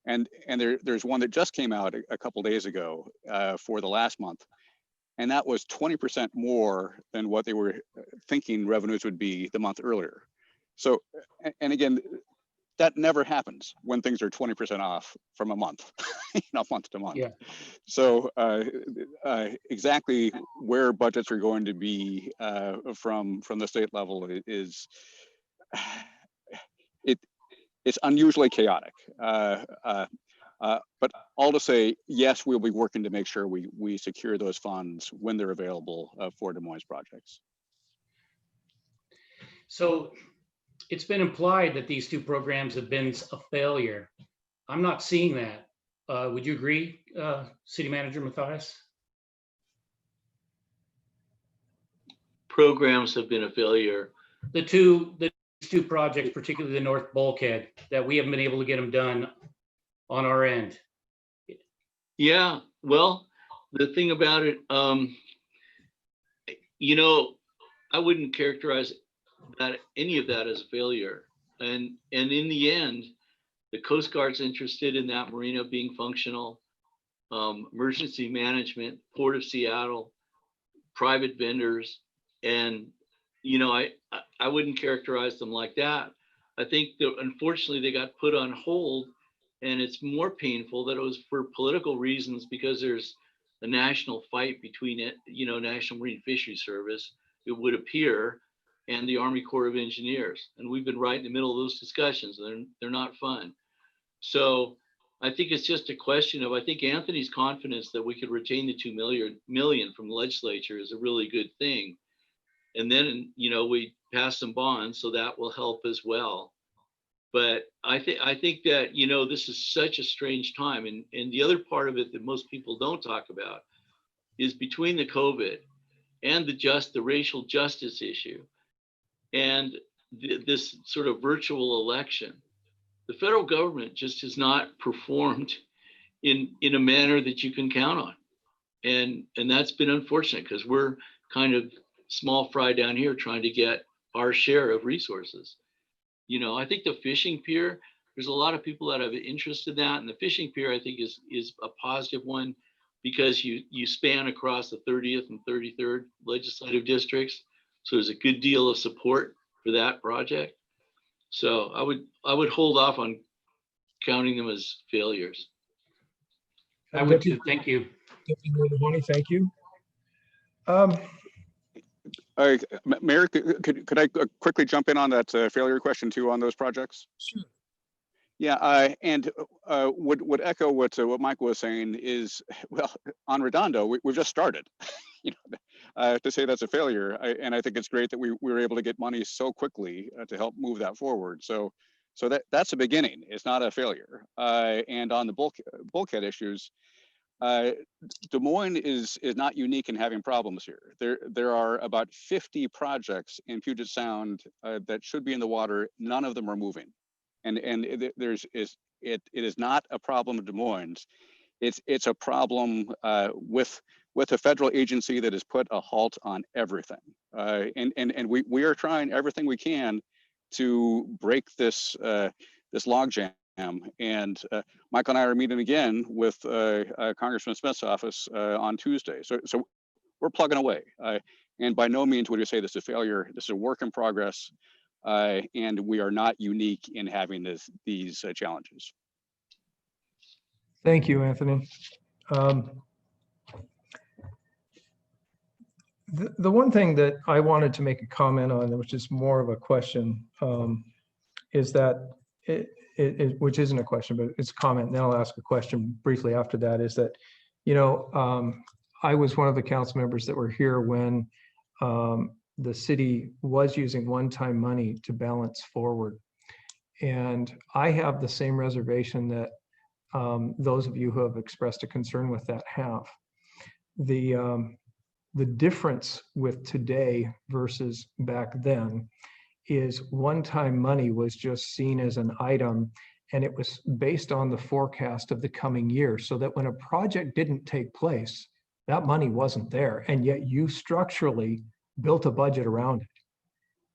Speaker 14: and there's one that just came out a couple days ago for the last month, and that was 20% more than what they were thinking revenues would be the month earlier. So, and again, that never happens when things are 20% off from a month, month to month. Yeah. So exactly where budgets are going to be from the state level is it's unusually chaotic. But all to say, yes, we'll be working to make sure we secure those funds when they're available for Des Moines projects.
Speaker 13: So it's been implied that these two programs have been a failure. I'm not seeing that. Would you agree, City Manager Mathias?
Speaker 9: Programs have been a failure.
Speaker 13: The two projects, particularly the North Bulkhead, that we haven't been able to get them done on our end.
Speaker 9: Yeah, well, the thing about it, I wouldn't characterize any of that as a failure. And in the end, the Coast Guard's interested in that marina being functional, emergency management, Port of Seattle, private vendors, and I wouldn't characterize them like that. I think that unfortunately they got put on hold, and it's more painful that it was for political reasons because there's a national fight between it, National Marine Fisheries Service, it would appear, and the Army Corps of Engineers. And we've been right in the middle of those discussions. They're not fun. So I think it's just a question of, I think Anthony's confidence that we could retain the $2 million from the legislature is a really good thing. And then, we pass some bonds, so that will help as well. But I think that, this is such a strange time. And the other part of it that most people don't talk about is between the COVID and the racial justice issue and this sort of virtual election, the federal government just has not performed in a manner that you can count on. And that's been unfortunate because we're kind of small fry down here trying to get our share of resources. I think the fishing pier, there's a lot of people that have interest in that. And the fishing pier, I think, is a positive one because you span across the 30th and 33rd legislative districts. So there's a good deal of support for that project. So I would hold off on counting them as failures.
Speaker 13: I would too. Thank you.
Speaker 1: Thank you.
Speaker 14: Mayor, could I quickly jump in on that failure question too on those projects?
Speaker 1: Sure.
Speaker 14: Yeah, and would echo what Michael was saying is, well, on Redondo, we've just started. To say that's a failure, and I think it's great that we were able to get money so quickly to help move that forward. So that's a beginning. It's not a failure. And on the bulkhead issues, Des Moines is not unique in having problems here. There are about 50 projects in Puget Sound that should be in the water. None of them are moving, and it is not a problem of Des Moines. It's a problem with a federal agency that has put a halt on everything. And we are trying everything we can to break this logjam And Michael and I are meeting again with Congressman Smith's office on Tuesday. So we're plugging away. And by no means would you say this is a failure. This is a work in progress. And we are not unique in having these challenges.
Speaker 1: Thank you, Anthony. The one thing that I wanted to make a comment on, which is more of a question, is that which isn't a question, but it's a comment, and then I'll ask a question briefly after that, is that, you know, I was one of the council members that were here when the city was using one-time money to balance forward. And I have the same reservation that those of you who have expressed a concern with that have. The difference with today versus back then is one-time money was just seen as an item, and it was based on the forecast of the coming year, so that when a project didn't take place, that money wasn't there, and yet you structurally built a budget around it.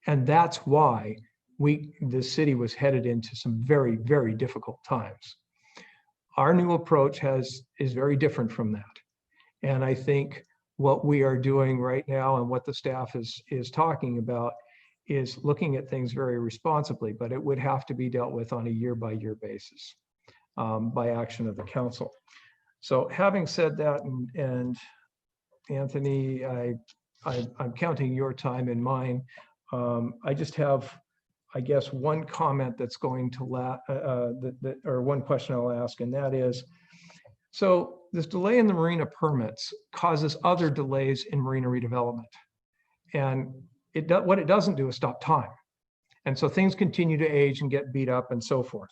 Speaker 1: And that's why the city was headed into some very, very difficult times. Our new approach is very different from that. And I think what we are doing right now and what the staff is talking about is looking at things very responsibly, but it would have to be dealt with on a year-by-year basis by action of the council. So having said that, and Anthony, I'm counting your time and mine. I just have, I guess, one comment that's going to or one question I'll ask, and that is, so this delay in the marina permits causes other delays in marina redevelopment. And what it doesn't do is stop time. And so things continue to age and get beat up and so forth.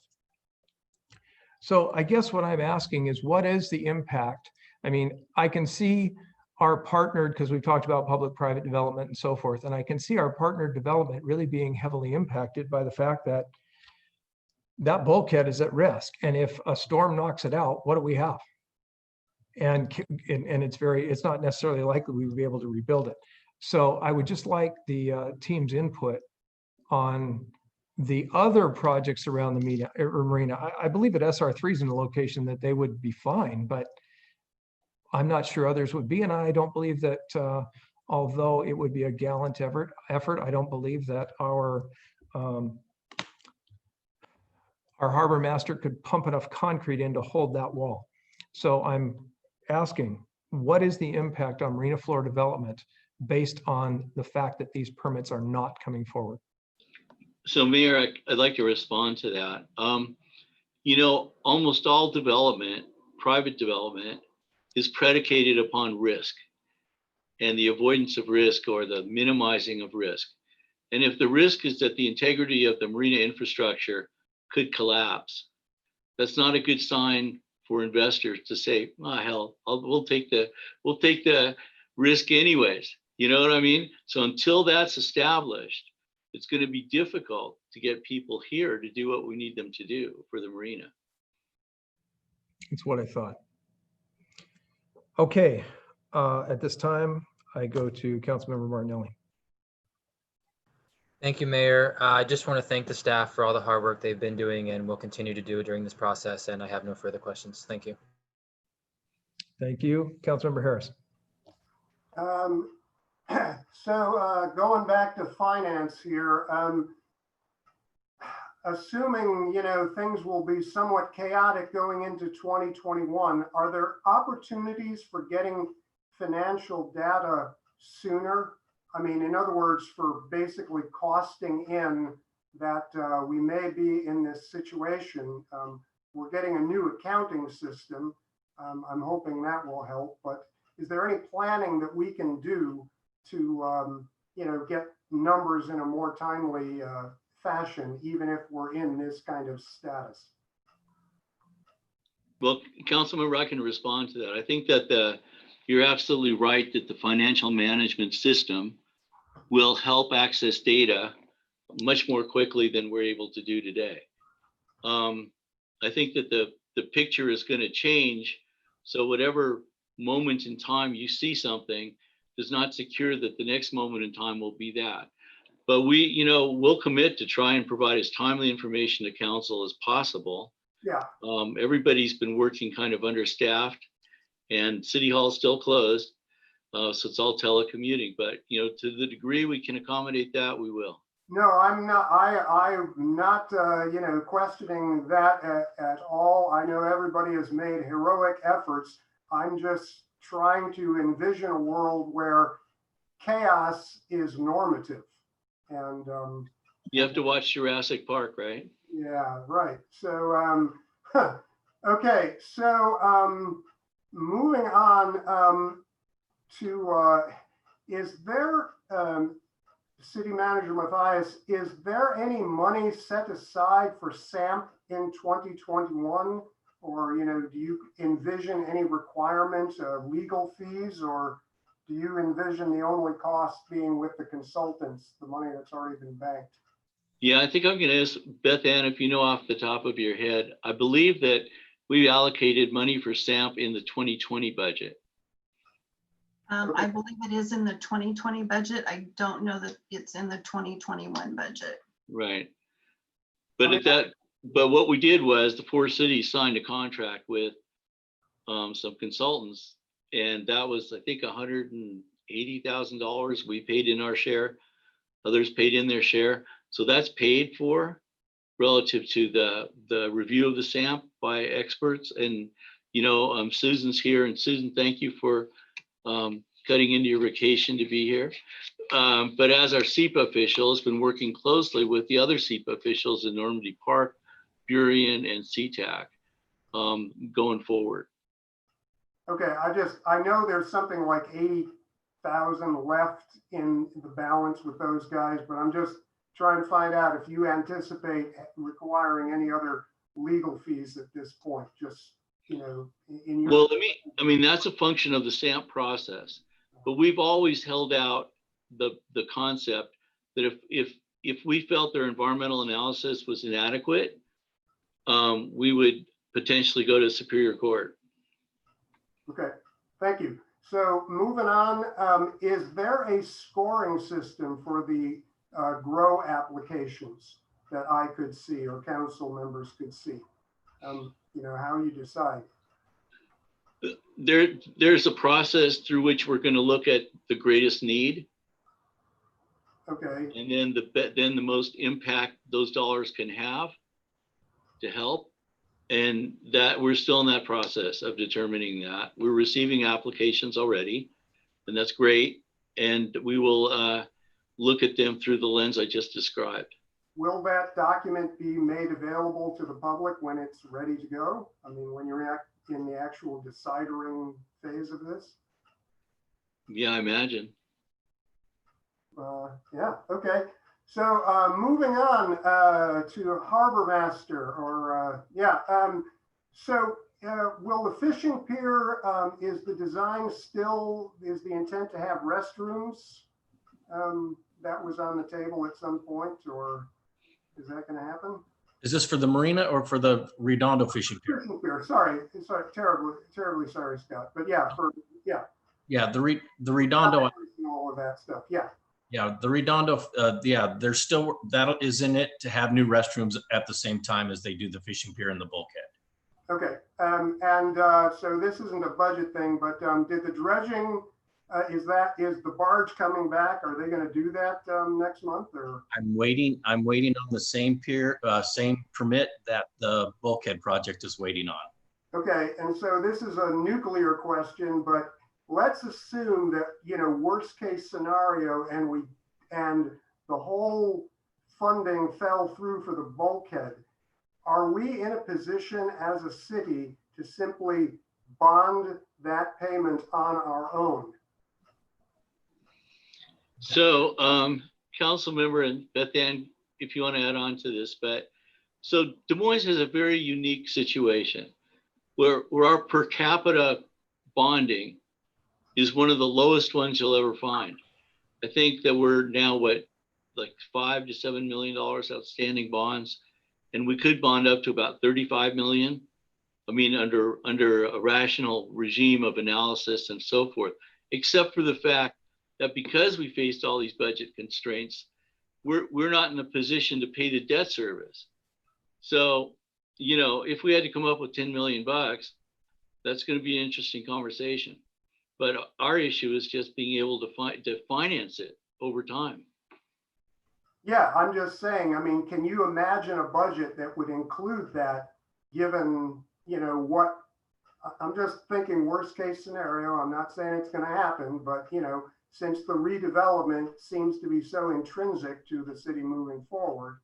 Speaker 1: So I guess what I'm asking is, what is the impact? I mean, I can see our partnered, because we've talked about public-private development and so forth, and I can see our partnered development really being heavily impacted by the fact that that bulkhead is at risk. And if a storm knocks it out, what do we have? And it's not necessarily likely we would be able to rebuild it. So I would just like the team's input on the other projects around the marina. I believe that SR3 is in a location that they would be fine, but I'm not sure others would be. And I don't believe that, although it would be a gallant effort, I don't believe that our harbor master could pump enough concrete in to hold that wall. So I'm asking, what is the impact on marina floor development based on the fact that these permits are not coming forward?
Speaker 9: So Mayor, I'd like to respond to that. You know, almost all development, private development, is predicated upon risk and the avoidance of risk or the minimizing of risk. And if the risk is that the integrity of the marina infrastructure could collapse, that's not a good sign for investors to say, oh, hell, we'll take the risk anyways. You know what I mean? So until that's established, it's going to be difficult to get people here to do what we need them to do for the marina.
Speaker 1: That's what I thought. Okay, at this time, I go to Councilmember Martinelli.
Speaker 7: Thank you, Mayor. I just want to thank the staff for all the hard work they've been doing and will continue to do during this process. And I have no further questions. Thank you.
Speaker 1: Thank you. Councilmember Harris.
Speaker 6: So going back to finance here, assuming, you know, things will be somewhat chaotic going into 2021, are there opportunities for getting financial data sooner? I mean, in other words, for basically costing in that we may be in this situation. We're getting a new accounting system. I'm hoping that will help, but is there any planning that we can do to, you know, get numbers in a more timely fashion, even if we're in this kind of status?
Speaker 9: Well, Councilmember, I can respond to that. I think that you're absolutely right that the financial management system will help access data much more quickly than we're able to do today. I think that the picture is going to change. So whatever moment in time you see something does not secure that the next moment in time will be that. But we, you know, we'll commit to try and provide as timely information to council as possible.
Speaker 6: Yeah.
Speaker 9: Everybody's been working kind of understaffed, and City Hall's still closed. So it's all telecommuting, but to the degree we can accommodate that, we will.
Speaker 6: No, I'm not. I'm not. Questioning that at all. I know everybody has made heroic efforts. I'm just trying to envision a world where chaos is normative, and
Speaker 9: you have to watch Jurassic Park, right?
Speaker 6: Yeah, right. So, okay. So, moving on to, is there, City Manager Mathias, is there any money set aside for SAMP in 2021? Or, do you envision any requirements of legal fees, or do you envision the only cost being with the consultants, the money that's already been banked?
Speaker 9: Yeah, I think I'm going to ask Beth Ann if you know off the top of your head. I believe that we allocated money for SAMP in the 2020 budget.
Speaker 4: I believe it is in the 2020 budget. I don't know that it's in the 2021 budget.
Speaker 9: Right. But what we did was the 4 cities signed a contract with some consultants, and that was, I think, $180,000 we paid in our share. Others paid in their share. So that's paid for relative to the review of the SAMP by experts. And, Susan's here, and Susan, thank you for cutting into your vacation to be here. But as our SEPA official has been working closely with the other SEPA officials in Normandy Park, Burien, and SeaTac going forward.
Speaker 6: Okay, I know there's something like 80,000 left in the balance with those guys, but I'm just trying to find out if you anticipate requiring any other legal fees at this point, just, in your.
Speaker 9: Well, that's a function of the SAMP process, but we've always held out the concept that if we felt their environmental analysis was inadequate, we would potentially go to Superior Court.
Speaker 6: Okay, thank you. So moving on, is there a scoring system for the GROW applications that I could see or council members could see? How you decide?
Speaker 9: There's a process through which we're going to look at the greatest need.
Speaker 6: Okay.
Speaker 9: And then the most impact those dollars can have to help. And that we're still in that process of determining that. We're receiving applications already, and that's great. And we will look at them through the lens I just described.
Speaker 6: Will that document be made available to the public when it's ready to go? I mean, when you're in the actual deciding phase of this?
Speaker 9: Yeah, I imagine.
Speaker 6: Yeah, okay. So moving on to Harbor Master, or will the fishing pier, is the design still, is the intent to have restrooms? That was on the table at some point, or is that going to happen?
Speaker 16: Is this for the marina or for the Redondo fishing pier?
Speaker 6: Fishing pier, sorry, terribly sorry, Scott, but yeah,
Speaker 16: Yeah, the Redondo.
Speaker 6: All of that stuff, yeah.
Speaker 16: Yeah, the Redondo, there's still, that is in it to have new restrooms at the same time as they do the fishing pier and the bulkhead.
Speaker 6: Okay, so this isn't a budget thing, but did the dredging, is the barge coming back? Are they going to do that next month, or?
Speaker 16: I'm waiting on the same pier, same permit that the bulkhead project is waiting on.
Speaker 6: Okay, and so this is a nuclear question, but let's assume that, worst case scenario, and the whole funding fell through for the bulkhead. Are we in a position as a city to simply bond that payment on our own?
Speaker 9: So, council member and Beth Ann, if you want to add on to this, but so Des Moines has a very unique situation where our per capita bonding is one of the lowest ones you'll ever find. I think that we're now like $5 to $7 million outstanding bonds, and we could bond up to about 35 million. I mean, under a rational regime of analysis and so forth, except for the fact that because we faced all these budget constraints, we're not in a position to pay the debt service. So you know, if we had to come up with 10 million bucks, that's going to be an interesting conversation. But our issue is just being able to finance it over time.
Speaker 6: Yeah, I'm just saying, I mean, can you imagine a budget that would include that, given, you know, what, I'm just thinking worst case scenario. I'm not saying it's going to happen, but, you know, since the redevelopment seems to be so intrinsic to the city moving forward,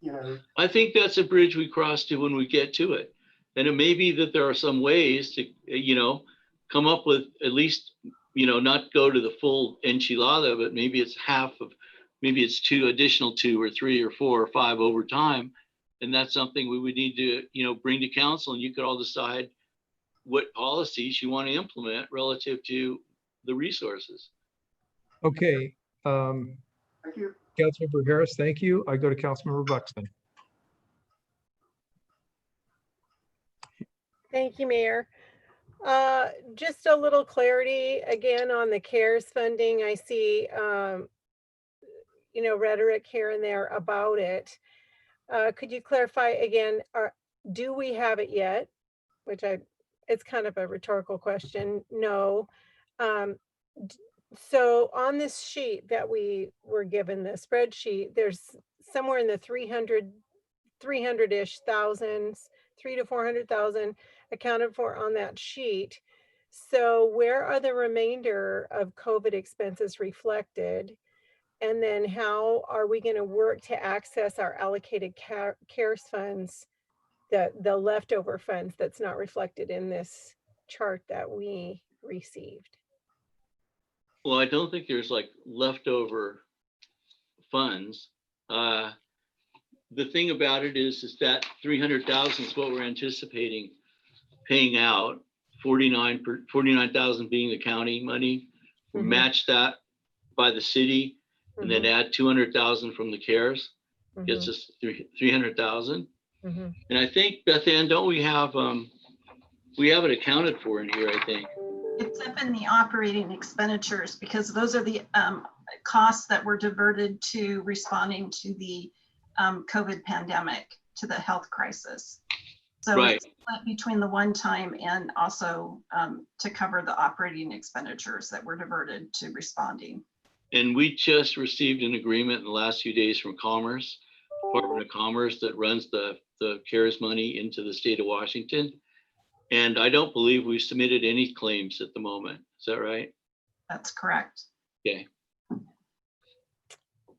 Speaker 6: you know.
Speaker 9: I think that's a bridge we cross to when we get to it. And it may be that there are some ways to, you know, come up with at least, you know, not go to the full enchilada, but maybe it's half of, maybe it's 2 additional 2 or 3 or 4 or 5 over time. And that's something we would need to, you know, bring to council, and you could all decide what policies you want to implement relative to the resources.
Speaker 1: Okay.
Speaker 6: Thank you.
Speaker 1: Councilmember Harris, thank you. I go to Councilmember Buxton.
Speaker 10: Thank you, Mayor. Just a little clarity again on the CARES funding. I see, you know, rhetoric here and there about it. Could you clarify again, do we have it yet? Which it's kind of a rhetorical question. No. So on this sheet that we were given, the spreadsheet, there's somewhere in the 300-ish thousands, 300 to 400,000 accounted for on that sheet. So where are the remainder of COVID expenses reflected? And then how are we going to work to access our allocated CARES funds, the leftover funds that's not reflected in this chart that we received?
Speaker 9: Well, I don't think there's like leftover funds. The thing about it is that 300,000 is what we're anticipating paying out. 49,000 being the county money. We'll match that by the city, and then add 200,000 from the CARES, gets us 300,000. And I think, Beth Ann, don't we have it accounted for in here, I think.
Speaker 4: It's up in the operating expenditures because those are the costs that were diverted to responding to the COVID pandemic, to the health crisis. So
Speaker 9: right.
Speaker 4: It's split between the one-time and also to cover the operating expenditures that were diverted to responding.
Speaker 9: And we just received an agreement in the last few days from Commerce, Department of Commerce, that runs the CARES money into the state of Washington. And I don't believe we've submitted any claims at the moment. Is that right?
Speaker 4: That's correct.
Speaker 9: Okay.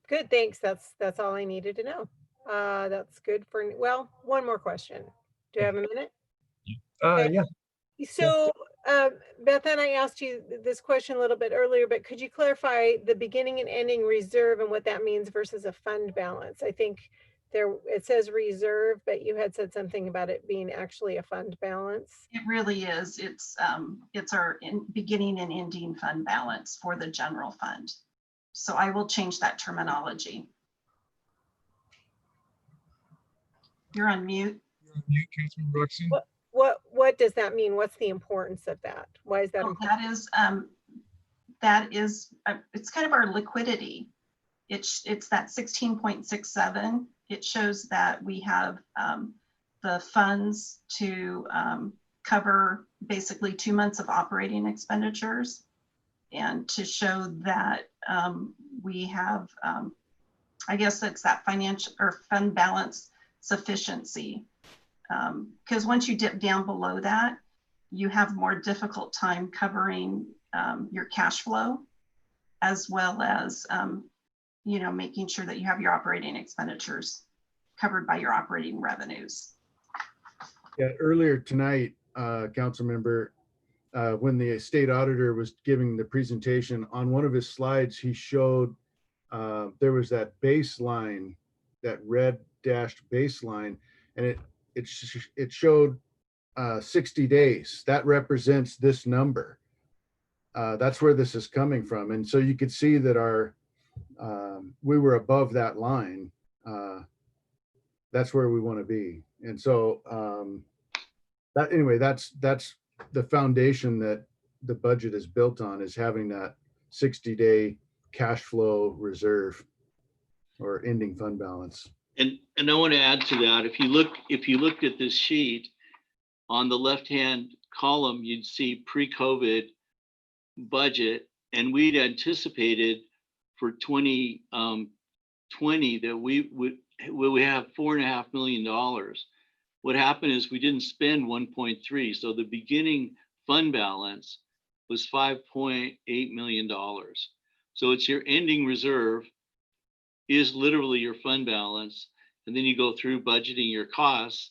Speaker 10: Good, thanks. That's all I needed to know. That's good for, well, one more question. Do you have a minute?
Speaker 1: Yeah.
Speaker 10: So, Beth Ann, I asked you this question a little bit earlier, but could you clarify the beginning and ending reserve and what that means versus a fund balance? I think it says reserve, but you had said something about it being actually a fund balance.
Speaker 4: It really is. It's our beginning and ending fund balance for the general fund. So I will change that terminology. You're on mute.
Speaker 1: You're on mute, Councilman Buxton.
Speaker 10: What does that mean? What's the importance of that? Why is that important?
Speaker 4: That is it's kind of our liquidity. It's that 16.67. It shows that we have the funds to cover basically 2 months of operating expenditures, and to show that we have, I guess it's that financial or fund balance sufficiency. Because once you dip down below that, you have more difficult time covering your cash flow, as well as you know, making sure that you have your operating expenditures covered by your operating revenues.
Speaker 11: Yeah, earlier tonight, council member, when the state auditor was giving the presentation, on one of his slides, he showed there was that baseline, that red dashed baseline, and it showed 60 days. That represents this number. That's where this is coming from. And so you could see that we were above that line. That's where we want to be. And so anyway, that's the foundation that the budget is built on, is having that 60-day cash flow reserve or ending fund balance.
Speaker 9: And I want to add to that, if you looked at this sheet, on the left-hand column, you'd see pre-COVID budget, and we'd anticipated for 2020 that we have $4.5 million. What happened is we didn't spend 1.3, so the beginning fund balance was $5.8 million. So it's your ending reserve is literally your fund balance, and then you go through budgeting your costs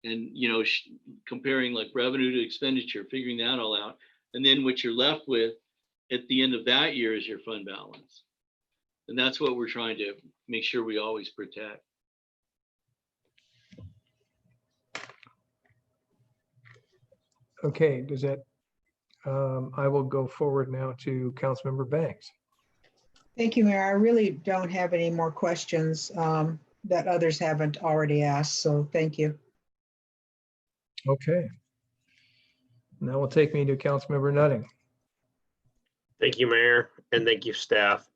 Speaker 9: and comparing like revenue to expenditure, figuring that all out, and then what you're left with at the end of that year is your fund balance. And that's what we're trying to make sure we always protect.
Speaker 1: Okay, does that, I will go forward now to Councilmember Banks.
Speaker 3: Thank you, Mayor. I really don't have any more questions that others haven't already asked, so thank you.
Speaker 1: Okay. Now will take me to Councilmember Nutting.
Speaker 12: Thank you, Mayor, and thank you, staff.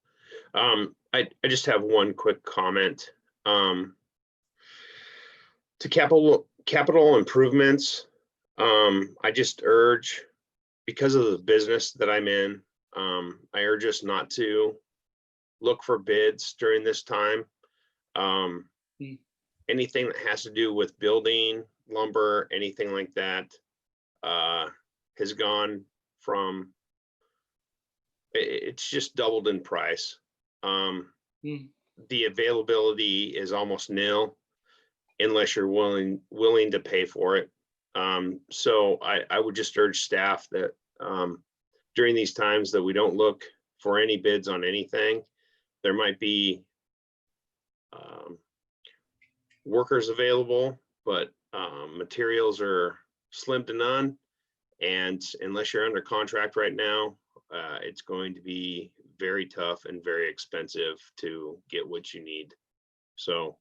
Speaker 12: I just have one quick comment. To capital improvements, I just urge, because of the business that I'm in, I urge us not to look for bids during this time. Anything that has to do with building, lumber, anything like that, has gone from, it's just doubled in price. The availability is almost nil unless you're willing to pay for it. So I would just urge staff that during these times that we don't look for any bids on anything. There might be workers available, but materials are slim to none. And unless you're under contract right now, it's going to be very tough and very expensive to get what you need. So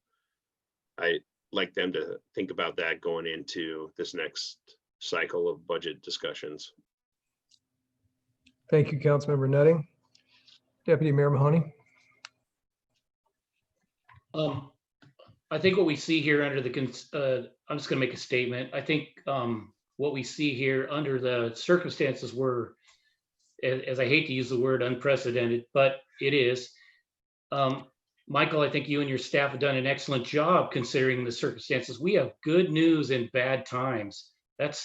Speaker 12: I like them to think about that going into this next cycle of budget discussions.
Speaker 1: Thank you, Councilmember Nutting. Deputy Mayor Mahoney.
Speaker 13: I think what we see here under the, I'm just going to make a statement. I think what we see here under the circumstances were, as I hate to use the word unprecedented, but it is. Michael, I think you and your staff have done an excellent job considering the circumstances. We have good news in bad times. That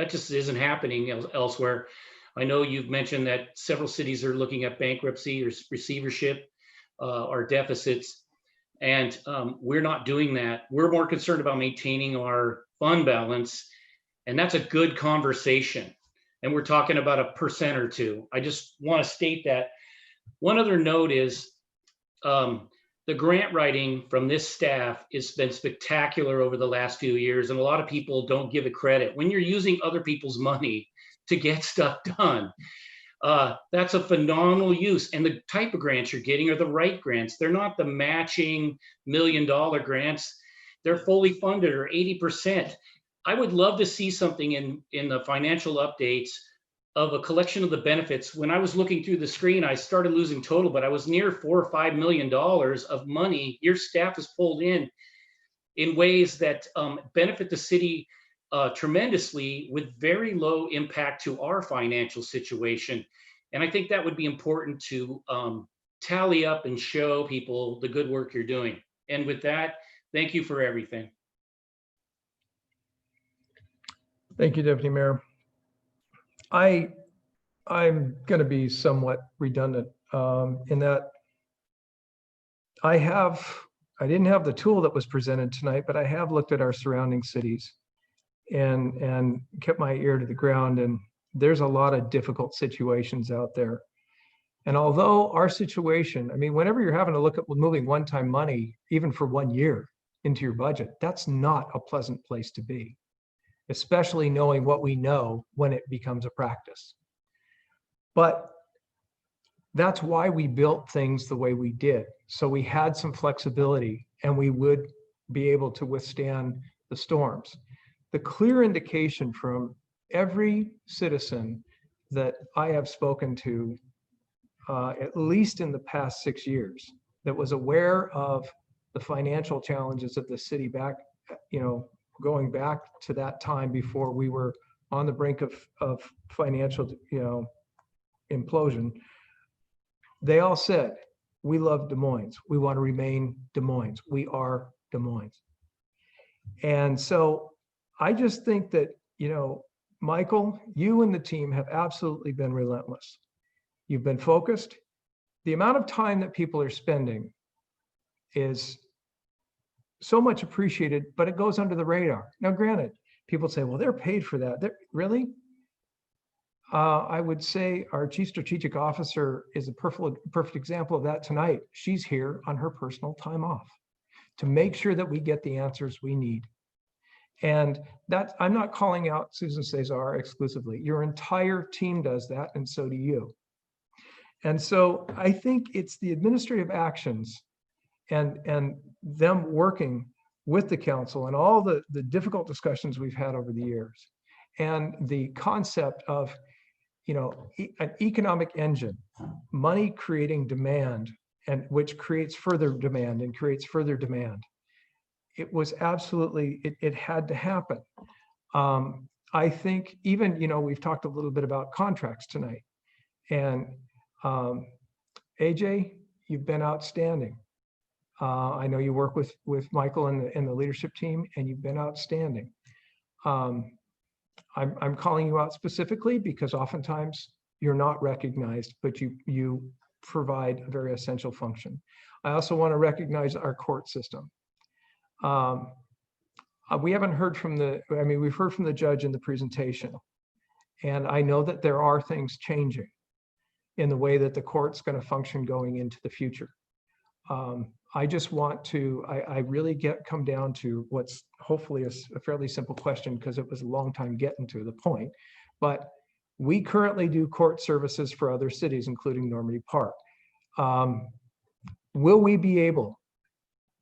Speaker 13: just isn't happening elsewhere. I know you've mentioned that several cities are looking at bankruptcy or receivership or deficits, and we're not doing that. We're more concerned about maintaining our fund balance, and that's a good conversation. And we're talking about 1% or 2%. I just want to state that. One other note is the grant writing from this staff has been spectacular over the last few years, and a lot of people don't give it credit. When you're using other people's money to get stuff done, that's a phenomenal use. And the type of grants you're getting are the right grants. They're not the matching $1 million grants. They're fully funded or 80%. I would love to see something in the financial updates of a collection of the benefits. When I was looking through the screen, I started losing total, but I was near $4 or $5 million of money your staff has pulled in ways that benefit the city tremendously with very low impact to our financial situation. And I think that would be important to tally up and show people the good work you're doing. And with that, thank you for everything.
Speaker 1: Thank you, Deputy Mayor. I'm going to be somewhat redundant in that I didn't have the tool that was presented tonight, but I have looked at our surrounding cities and kept my ear to the ground. And there's a lot of difficult situations out there. And although our situation, I mean, whenever you're having to look at moving one-time money, even for 1 year into your budget, that's not a pleasant place to be, especially knowing what we know when it becomes a practice. But that's why we built things the way we did. So we had some flexibility and we would be able to withstand the storms. The clear indication from every citizen that I have spoken to, at least in the past 6 years, that was aware of the financial challenges of the city back, going back to that time before we were on the brink of financial, implosion. They all said, we love Des Moines. We want to remain Des Moines. We are Des Moines. And so I just think that, Michael, you and the team have absolutely been relentless. You've been focused. The amount of time that people are spending is so much appreciated, but it goes under the radar. Now, granted, people say, well, they're paid for that. Really? I would say our chief strategic officer is a perfect example of that tonight. She's here on her personal time off to make sure that we get the answers we need. And that, I'm not calling out Susan Cesar exclusively. Your entire team does that, and so do you. And so I think it's the administrative actions and them working with the council and all the difficult discussions we've had over the years, and the concept of, an economic engine, money creating demand, and which creates further demand and creates further demand. It was absolutely, it had to happen. I think even, we've talked a little bit about contracts tonight, and AJ, you've been outstanding. I know you work with Michael and the leadership team, and you've been outstanding. I'm calling you out specifically because oftentimes you're not recognized, but you provide a very essential function. I also want to recognize our court system. We haven't heard from we've heard from the judge in the presentation, and I know that there are things changing in the way that the court's going to function going into the future. I just want to, I really come down to what's hopefully a fairly simple question, because it was a long time getting to the point, but we currently do court services for other cities, including Normandy Park. Will we be able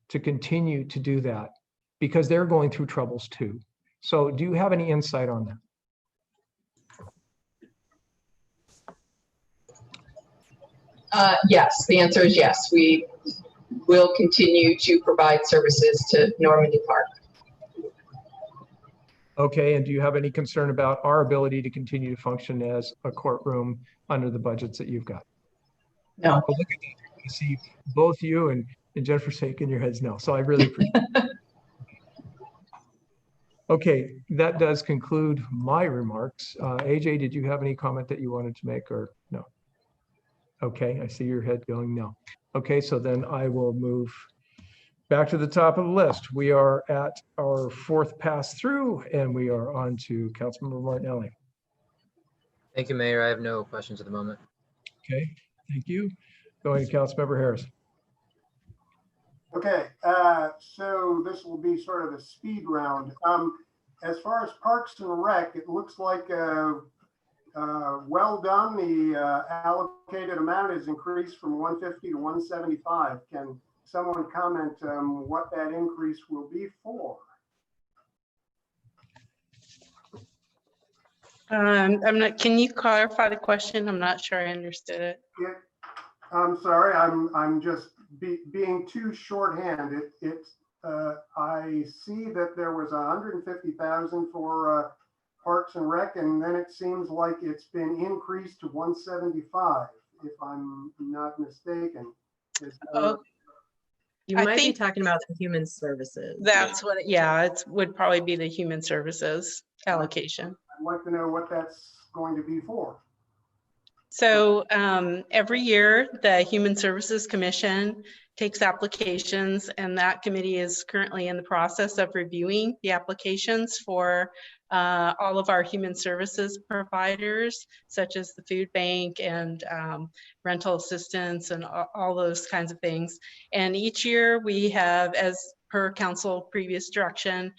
Speaker 1: to continue to do that? Because they're going through troubles too. So do you have any insight on that?
Speaker 17: Yes, the answer is yes. We will continue to provide services to Normandy Park.
Speaker 1: Okay, and do you have any concern about our ability to continue to function as a courtroom under the budgets that you've got?
Speaker 17: No.
Speaker 1: Well, look at that. I see both you and Jennifer shaking your heads no, so I really appreciate it. Okay, that does conclude my remarks. AJ, did you have any comment that you wanted to make, or no? Okay, I see your head going no. Okay, so then I will move back to the top of the list. We are at our fourth pass through, and we are on to Councilmember Martinelli.
Speaker 18: Thank you, Mayor. I have no questions at the moment.
Speaker 1: Okay, thank you. Going to Councilmember Harris.
Speaker 6: Okay, so this will be sort of a speed round. As far as Parks and Rec, it looks like well done. The allocated amount is increased from 150 to 175. Can someone comment what that increase will be for?
Speaker 19: I'm not, can you clarify the question? I'm not sure I understood it.
Speaker 6: I'm sorry, I'm just being too shorthand. I see that there was 150,000 for Parks and Rec, and then it seems like it's been increased to 175, if I'm not mistaken.
Speaker 20: You might be talking about the human services.
Speaker 19: That's what, yeah, it would probably be the human services allocation.
Speaker 6: I'd like to know what that's going to be for.
Speaker 19: So every year, the Human Services Commission takes applications, and that committee is currently in the process of reviewing the applications for all of our human services providers, such as the food bank and rental assistance and all those kinds of things. And each year we have, as per council previous direction,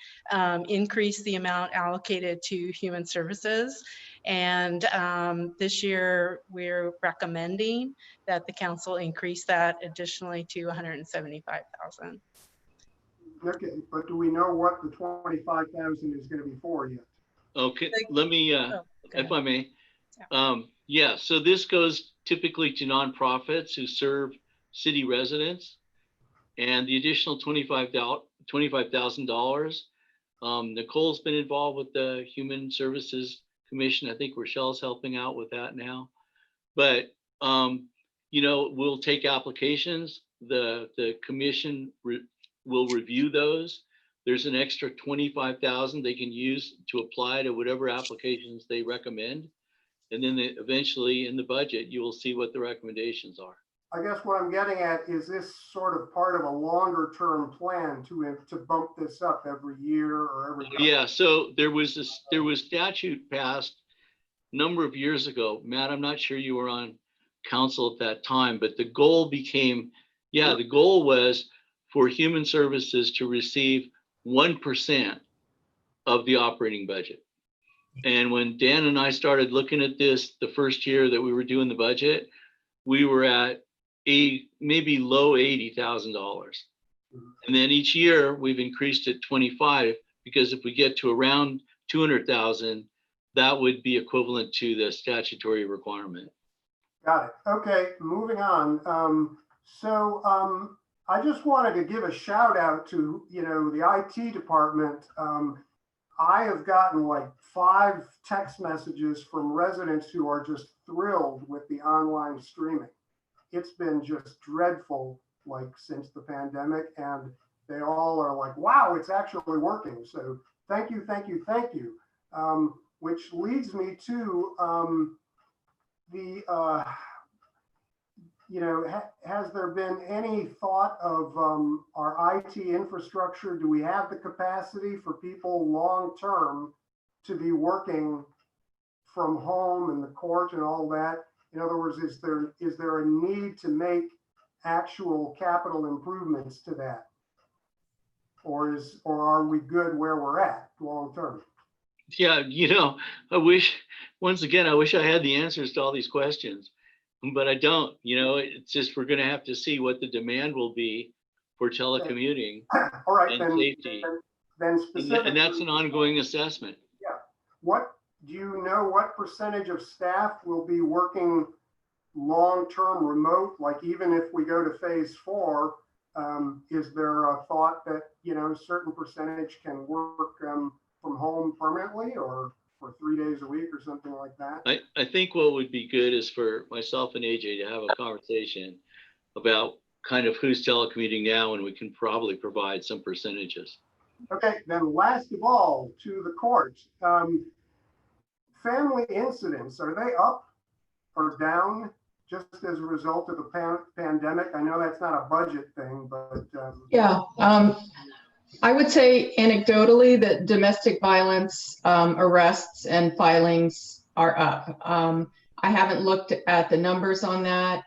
Speaker 19: increase the amount allocated to human services. And this year we're recommending that the council increase that additionally to 175,000.
Speaker 6: Okay, but do we know what the 25,000 is going to be for yet?
Speaker 9: Okay, let me, if I may. Yeah, so this goes typically to nonprofits who serve city residents. And the additional $25,000, Nicole's been involved with the Human Services Commission. I think Rochelle's helping out with that now. But, you know, we'll take applications. The commission will review those. There's an extra 25,000 they can use to apply to whatever applications they recommend. And then eventually in the budget, you will see what the recommendations are.
Speaker 6: I guess what I'm getting at is this sort of part of a longer term plan to bump this up every year or every.
Speaker 9: Yeah, so there was statute passed a number of years ago. Matt, I'm not sure you were on council at that time, but the goal became, the goal was for Human Services to receive 1% of the operating budget. And when Dan and I started looking at this, the first year that we were doing the budget, we were at maybe low $80,000. And then each year we've increased it 25, because if we get to around 200,000, that would be equivalent to the statutory requirement.
Speaker 6: Got it. Okay, moving on. I just wanted to give a shout out to, the IT department. I have gotten like 5 text messages from residents who are just thrilled with the online streaming. It's been just dreadful, like since the pandemic, and they all are like, wow, it's actually working. So thank you, thank you, thank you. Which leads me to has there been any thought of our IT infrastructure? Do we have the capacity for people long-term to be working from home and the court and all that? In other words, is there a need to make actual capital improvements to that? Or are we good where we're at long-term?
Speaker 9: Yeah, I wish I had the answers to all these questions. But I don't, it's just, we're going to have to see what the demand will be for telecommuting
Speaker 6: All right,
Speaker 9: and
Speaker 6: then,
Speaker 9: safety.
Speaker 6: Then specifically,
Speaker 9: and that's an ongoing assessment.
Speaker 6: Yeah. What do you know? What percentage of staff will be working long-term remote? Like even if we go to phase 4, is there a thought that a certain percentage can work from home permanently, or for 3 days a week or something like that?
Speaker 9: I think what would be good is for myself and AJ to have a conversation about kind of who's telecommuting now, and we can probably provide some percentages.
Speaker 6: Okay, then last of all, to the courts. Family incidents, are they up or down just as a result of the pandemic? I know that's not a budget thing, but.
Speaker 17: Yeah. I would say anecdotally that domestic violence arrests and filings are up. I haven't looked at the numbers on that,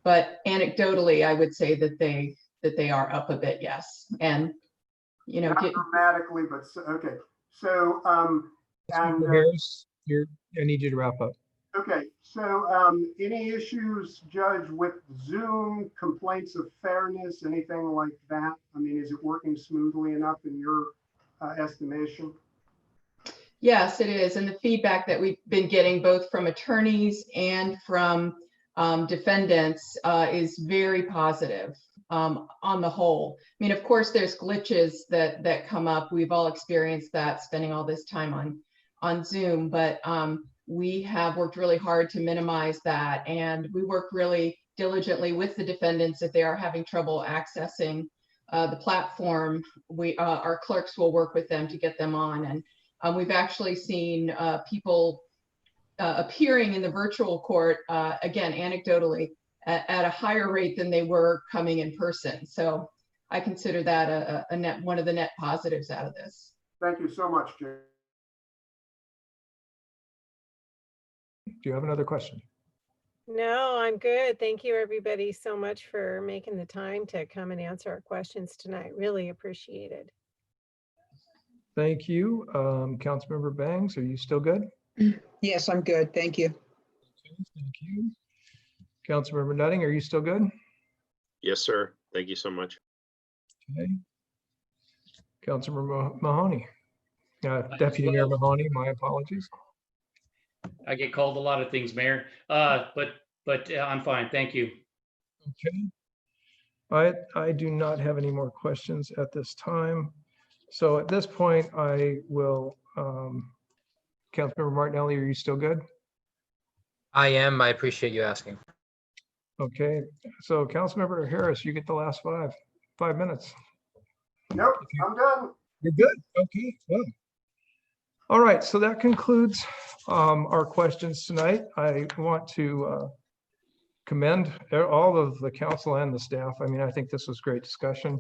Speaker 17: but anecdotally, I would say that they are up a bit. Yes, and
Speaker 6: not dramatically, but okay. So
Speaker 1: and Harris, I need you to wrap up.
Speaker 6: Okay, so any issues, Judge, with Zoom, complaints of fairness, anything like that? I mean, is it working smoothly enough in your estimation?
Speaker 17: Yes, it is. And the feedback that we've been getting both from attorneys and from defendants is very positive on the whole. I mean, of course, there's glitches that come up. We've all experienced that, spending all this time on Zoom, but we have worked really hard to minimize that, and we work really diligently with the defendants if they are having trouble accessing the platform. Our clerks will work with them to get them on, and we've actually seen people appearing in the virtual court, again, anecdotally, at a higher rate than they were coming in person. So I consider that one of the net positives out of this.
Speaker 6: Thank you so much, Jay.
Speaker 1: Do you have another question?
Speaker 10: No, I'm good. Thank you, everybody, so much for making the time to come and answer our questions tonight. Really appreciate it.
Speaker 1: Thank you. Councilmember Bangs, are you still good?
Speaker 3: Yes, I'm good. Thank you.
Speaker 1: Thank you. Councilmember Nutting, are you still good?
Speaker 12: Yes, sir. Thank you so much.
Speaker 1: Okay. Councilmember Mahoney. Deputy Mayor Mahoney, my apologies.
Speaker 13: I get called a lot of things, Mayor, but I'm fine. Thank you.
Speaker 1: Okay. I do not have any more questions at this time. So at this point, I will, Councilmember Martinelli, are you still good?
Speaker 18: I am. I appreciate you asking.
Speaker 1: Okay, so Councilmember Harris, you get the last 5 minutes.
Speaker 6: Nope, I'm done.
Speaker 1: You're good. Okay, well. All right, so that concludes our questions tonight. I want to commend all of the council and the staff. I mean, I think this was great discussion.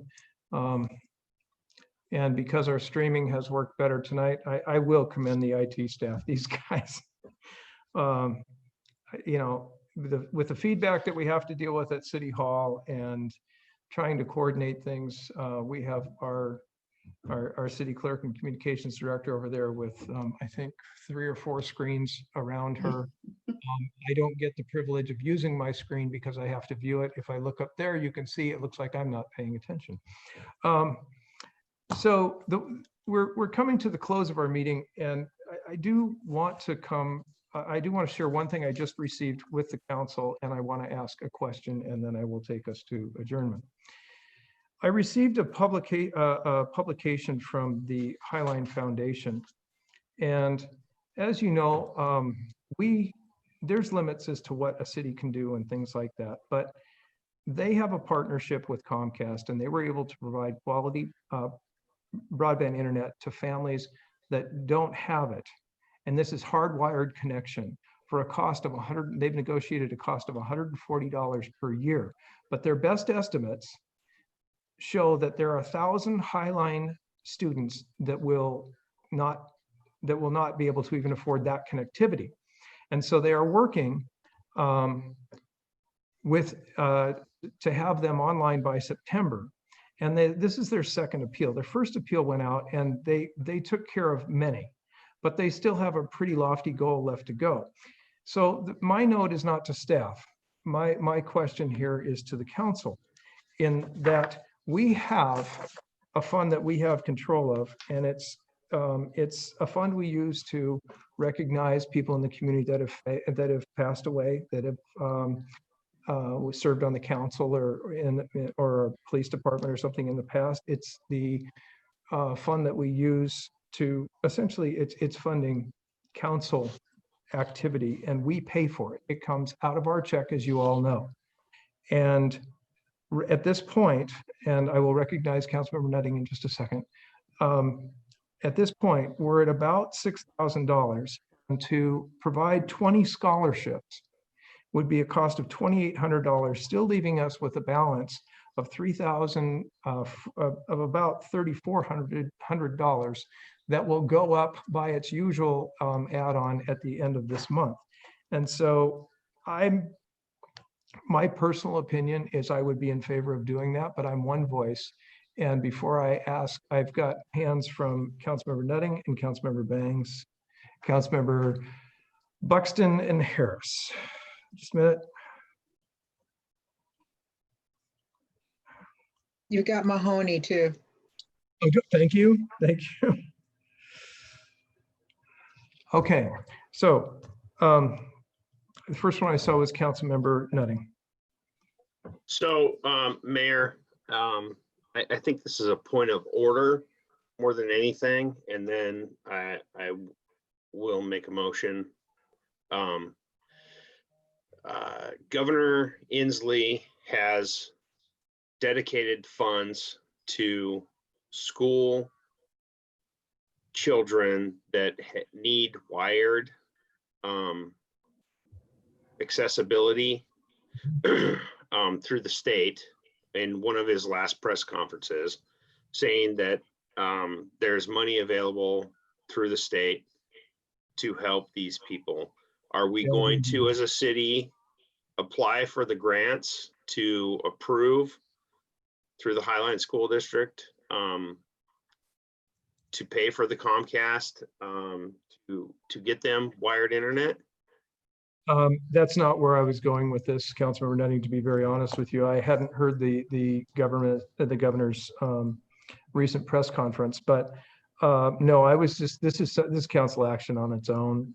Speaker 1: And because our streaming has worked better tonight, I will commend the IT staff, these guys. You know, with the feedback that we have to deal with at City Hall and trying to coordinate things, we have our city clerk and communications director over there with, I think, 3 or 4 screens around her. I don't get the privilege of using my screen because I have to view it. If I look up there, you can see it looks like I'm not paying attention. So we're coming to the close of our meeting, and I do want to share one thing I just received with the council, and I want to ask a question, and then I will take us to adjournment. I received a publication from the Highline Foundation, and as you know, there's limits as to what a city can do and things like that, but they have a partnership with Comcast, and they were able to provide quality broadband internet to families that don't have it. And this is hardwired connection for a cost of they've negotiated a cost of $140 per year, but their best estimates show that there are 1,000 Highline students that will not be able to even afford that connectivity. And so they are working to have them online by September. And this is their second appeal. Their first appeal went out and they took care of many, but they still have a pretty lofty goal left to go. So my note is not to staff. My question here is to the council, in that we have a fund that we have control of, and it's a fund we use to recognize people in the community that have passed away, that have served on the council or a police department or something in the past. It's the fund that we use to essentially it's funding council activity, and we pay for it. It comes out of our check, as you all know. And at this point, and I will recognize Councilmember Nutting in just a second. At this point, we're at about $6,000, and to provide 20 scholarships would be a cost of $2,800, still leaving us with a balance of $3,000 of about $3,400 that will go up by its usual add-on at the end of this month. And so my personal opinion is I would be in favor of doing that, but I'm one voice. And before I ask, I've got hands from Councilmember Nutting and Councilmember Bangs, Councilmember Buxton and Harris. Just a minute.
Speaker 3: You've got Mahoney too.
Speaker 1: Oh, good. Thank you. Thank you. Okay, so the first one I saw was Councilmember Nutting.
Speaker 12: So, Mayor, I think this is a point of order more than anything, and then I will make a motion. Governor Inslee has dedicated funds to school children that need wired accessibility through the state in one of his last press conferences, saying that there's money available through the state to help these people. Are we going to, as a city, apply for the grants to approve through the Highline School District to pay for the Comcast to get them wired internet?
Speaker 1: That's not where I was going with this, Councilmember Nutting, to be very honest with you. I hadn't heard the governor's recent press conference, but no, I was just, this is council action on its own.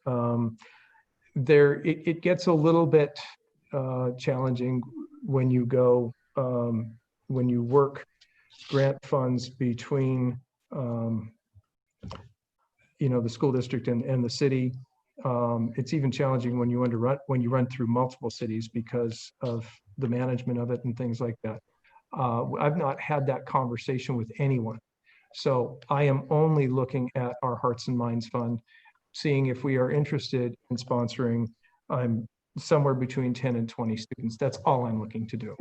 Speaker 1: It gets a little bit challenging when you go when you work grant funds between, the school district and the city. It's even challenging when you run through multiple cities because of the management of it and things like that. I've not had that conversation with anyone. So I am only looking at our Hearts and Minds Fund, seeing if we are interested in sponsoring somewhere between 10 and 20 students. That's all I'm looking to do.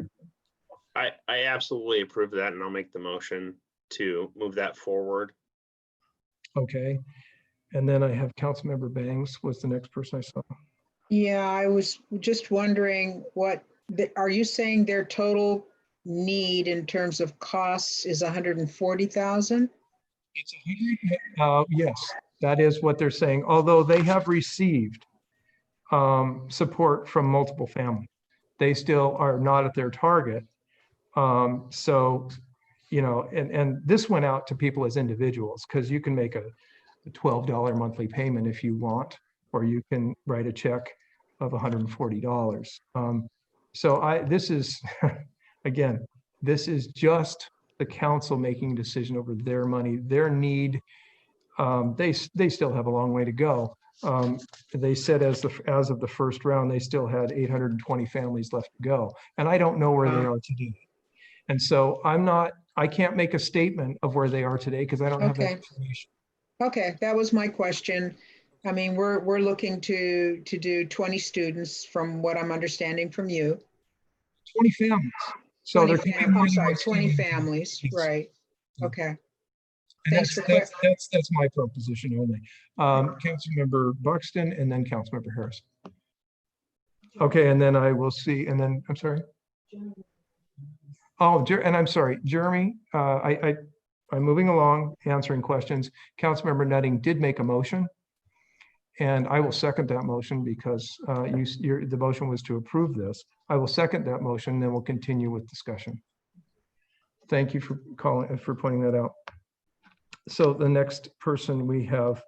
Speaker 12: I absolutely approve that, and I'll make the motion to move that forward.
Speaker 1: Okay. And then I have Councilmember Bangs was the next person I saw.
Speaker 3: Yeah, I was just wondering are you saying their total need in terms of costs is 140,000?
Speaker 1: It's 100. Yes, that is what they're saying. Although they have received support from multiple families, they still are not at their target. So, and this went out to people as individuals, because you can make a $12 monthly payment if you want, or you can write a check of $140. So this is, again, this is just the council making a decision over their money, their need. They still have a long way to go. They said as of the first round, they still had 820 families left to go. And I don't know where they are today. And so I can't make a statement of where they are today because I don't have that information.
Speaker 3: Okay, that was my question. I mean, we're looking to do 20 students from what I'm understanding from you.
Speaker 1: 20 families. So they're
Speaker 3: 20 families,
Speaker 1: yes.
Speaker 3: Right. Okay.
Speaker 1: And
Speaker 3: Thanks
Speaker 1: that's my proposition only. Councilmember Buxton and then Councilmember Harris. Okay, and then I will see, and then, I'm sorry. Oh, and I'm sorry, Jeremy, I'm moving along, answering questions. Councilmember Nutting did make a motion, and I will second that motion because the motion was to approve this. I will second that motion, then we'll continue with discussion. Thank you for pointing that out. So the next person we have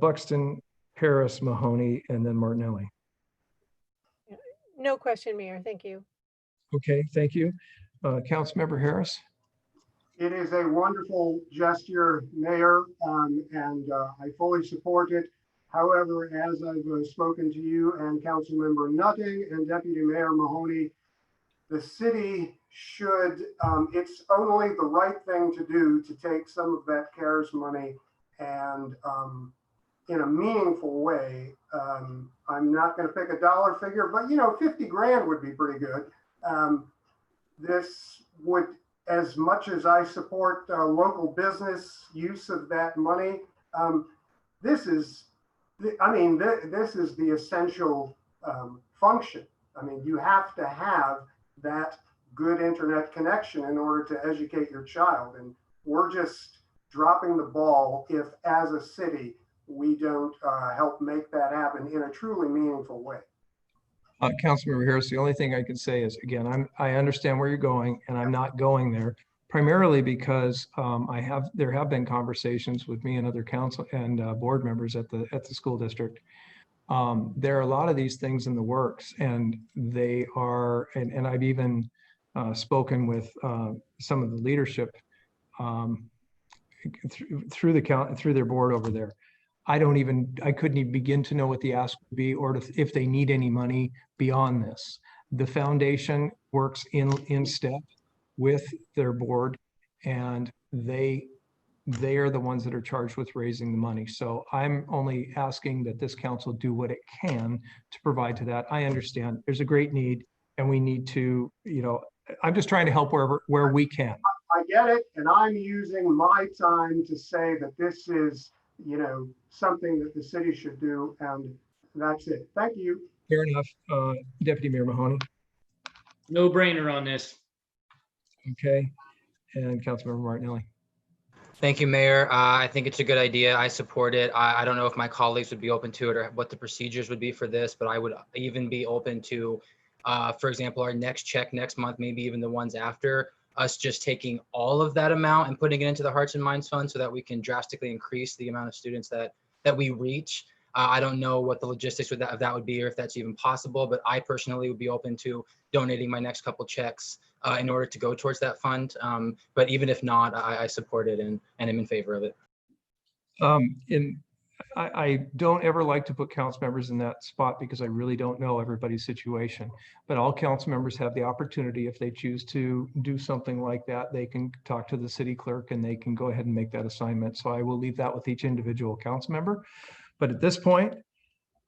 Speaker 1: Buxton, Harris, Mahoney, and then Martinelli.
Speaker 10: No question, Mayor. Thank you.
Speaker 1: Okay, thank you. Councilmember Harris.
Speaker 6: It is a wonderful gesture, Mayor, and I fully support it. However, as I've spoken to you and Councilmember Nutting and Deputy Mayor Mahoney, the city should, it's only the right thing to do to take some of that CARES money and in a meaningful way. I'm not going to pick a dollar figure, but 50 grand would be pretty good. This would, as much as I support local business use of that money, this is the essential function. I mean, you have to have that good internet connection in order to educate your child. And we're just dropping the ball if, as a city, we don't help make that happen in a truly meaningful way.
Speaker 1: Councilmember Harris, the only thing I can say is, again, I understand where you're going, and I'm not going there, primarily because there have been conversations with me and other council and board members at the school district. There are a lot of these things in the works, and they are, and I've even spoken with some of the leadership through their board over there. I couldn't even begin to know what the ask would be, or if they need any money beyond this. The foundation works in step with their board, and they are the ones that are charged with raising the money. So I'm only asking that this council do what it can to provide to that. I understand there's a great need, and we need to, I'm just trying to help where we can.
Speaker 6: I get it, and I'm using my time to say that this is, something that the city should do, and that's it. Thank you.
Speaker 1: Fair enough. Deputy Mayor Mahoney.
Speaker 13: No brainer on this.
Speaker 1: Okay. And Councilmember Martinelli.
Speaker 7: Thank you, Mayor. I think it's a good idea. I support it. I don't know if my colleagues would be open to it or what the procedures would be for this, but I would even be open to, for example, our next check next month, maybe even the ones after, us just taking all of that amount and putting it into the Hearts and Minds Fund so that we can drastically increase the amount of students that we reach. I don't know what the logistics of that would be, or if that's even possible, but I personally would be open to donating my next couple checks in order to go towards that fund. But even if not, I support it and am in favor of it.
Speaker 1: I don't ever like to put council members in that spot because I really don't know everybody's situation. But all council members have the opportunity, if they choose to do something like that, they can talk to the city clerk and they can go ahead and make that assignment. So I will leave that with each individual council member. But at this point,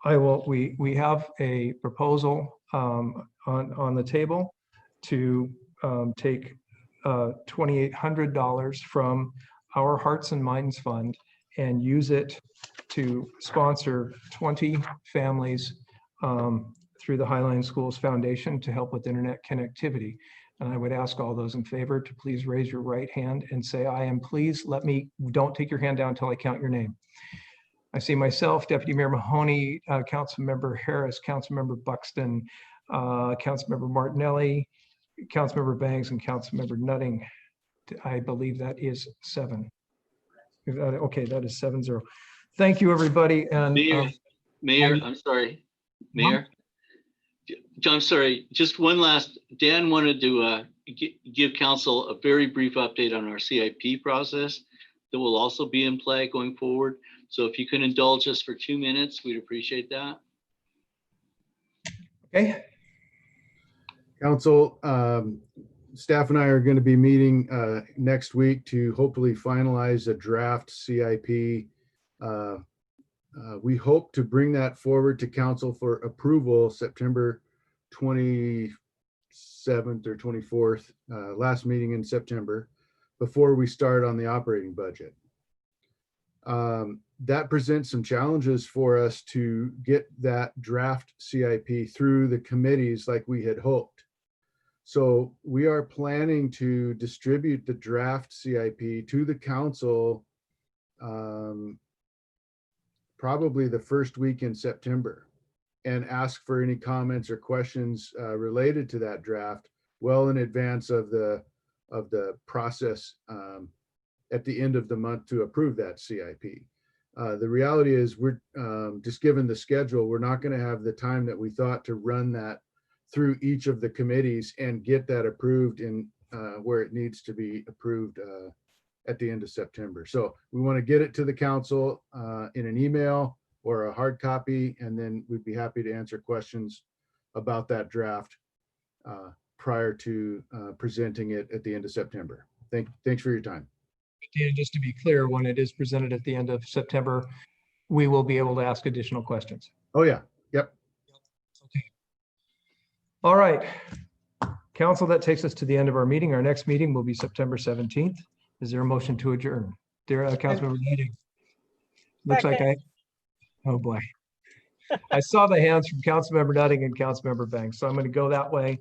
Speaker 1: we have a proposal on the table to take $2,800 from our Hearts and Minds Fund and use it to sponsor 20 families through the Highline Schools Foundation to help with internet connectivity. And I would ask all those in favor to please raise your right hand and say, I am. Please don't take your hand down until I count your name. I see myself, Deputy Mayor Mahoney, Councilmember Harris, Councilmember Buxton, Councilmember Martinelli, Councilmember Bangs, and Councilmember Nutting. I believe that is 7. Okay, that is 7-0. Thank you, everybody. And
Speaker 9: Mayor, I'm sorry, Mayor. John, sorry, just one last, Dan wanted to give council a very brief update on our CIP process that will also be in play going forward. So if you can indulge us for 2 minutes, we'd appreciate that.
Speaker 1: Okay.
Speaker 11: Council, staff and I are going to be meeting next week to hopefully finalize a draft CIP. We hope to bring that forward to council for approval September 27th or 24th, last meeting in September, before we start on the operating budget. That presents some challenges for us to get that draft CIP through the committees like we had hoped. So we are planning to distribute the draft CIP to the council probably the first week in September, and ask for any comments or questions related to that draft well in advance of the process at the end of the month to approve that CIP. The reality is we're just given the schedule, we're not going to have the time that we thought to run that through each of the committees and get that approved in where it needs to be approved at the end of September. So we want to get it to the council in an email or a hard copy, and then we'd be happy to answer questions about that draft prior to presenting it at the end of September. Thanks for your time.
Speaker 1: Dan, just to be clear, when it is presented at the end of September, we will be able to ask additional questions.
Speaker 11: Oh yeah, yep.
Speaker 1: Okay. All right, council, that takes us to the end of our meeting. Our next meeting will be September 17th. Is there a motion to adjourn? Dear Councilmember Nutting. Looks like oh boy. I saw the hands from Councilmember Nutting and Councilmember Banks, so I'm going to go that way.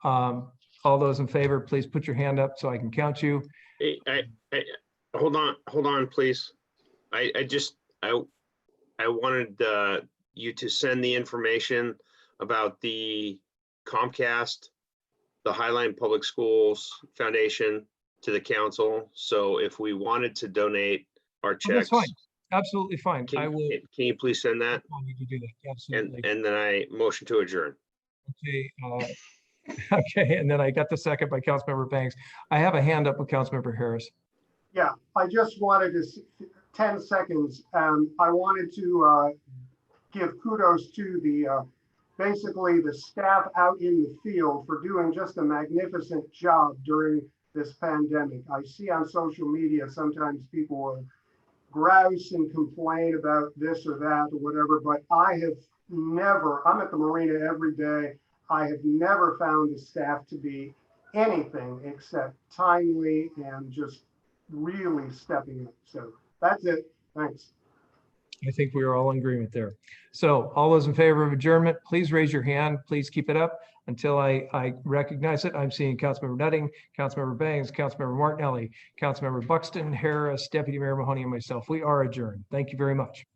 Speaker 1: All those in favor, please put your hand up so I can count you.
Speaker 12: Hey, hold on, please. I wanted you to send the information about the Comcast, the Highline Public Schools Foundation to the council. So if we wanted to donate our checks,
Speaker 1: that's fine. Absolutely fine. I will.
Speaker 12: Can you please send that?
Speaker 1: I need to do that. Absolutely.
Speaker 12: And then I motion to adjourn.
Speaker 1: Okay. Okay, and then I got the second by Councilmember Banks. I have a hand up with Councilmember Harris.
Speaker 6: Yeah, I just wanted to 10 seconds. I wanted to give kudos to the basically the staff out in the field for doing just a magnificent job during this pandemic. I see on social media sometimes people will grouse and complain about this or that or whatever, but I have never, I'm at the marina every day. I have never found the staff to be anything except timely and just really stepping up. So that's it. Thanks.
Speaker 1: I think we are all in agreement there. So all those in favor of adjournment, please raise your hand. Please keep it up until I recognize it. I'm seeing Councilmember Nutting, Councilmember Bangs, Councilmember Martinelli, Councilmember Buxton, Harris, Deputy Mayor Mahoney, and myself. We are adjourned. Thank you very much.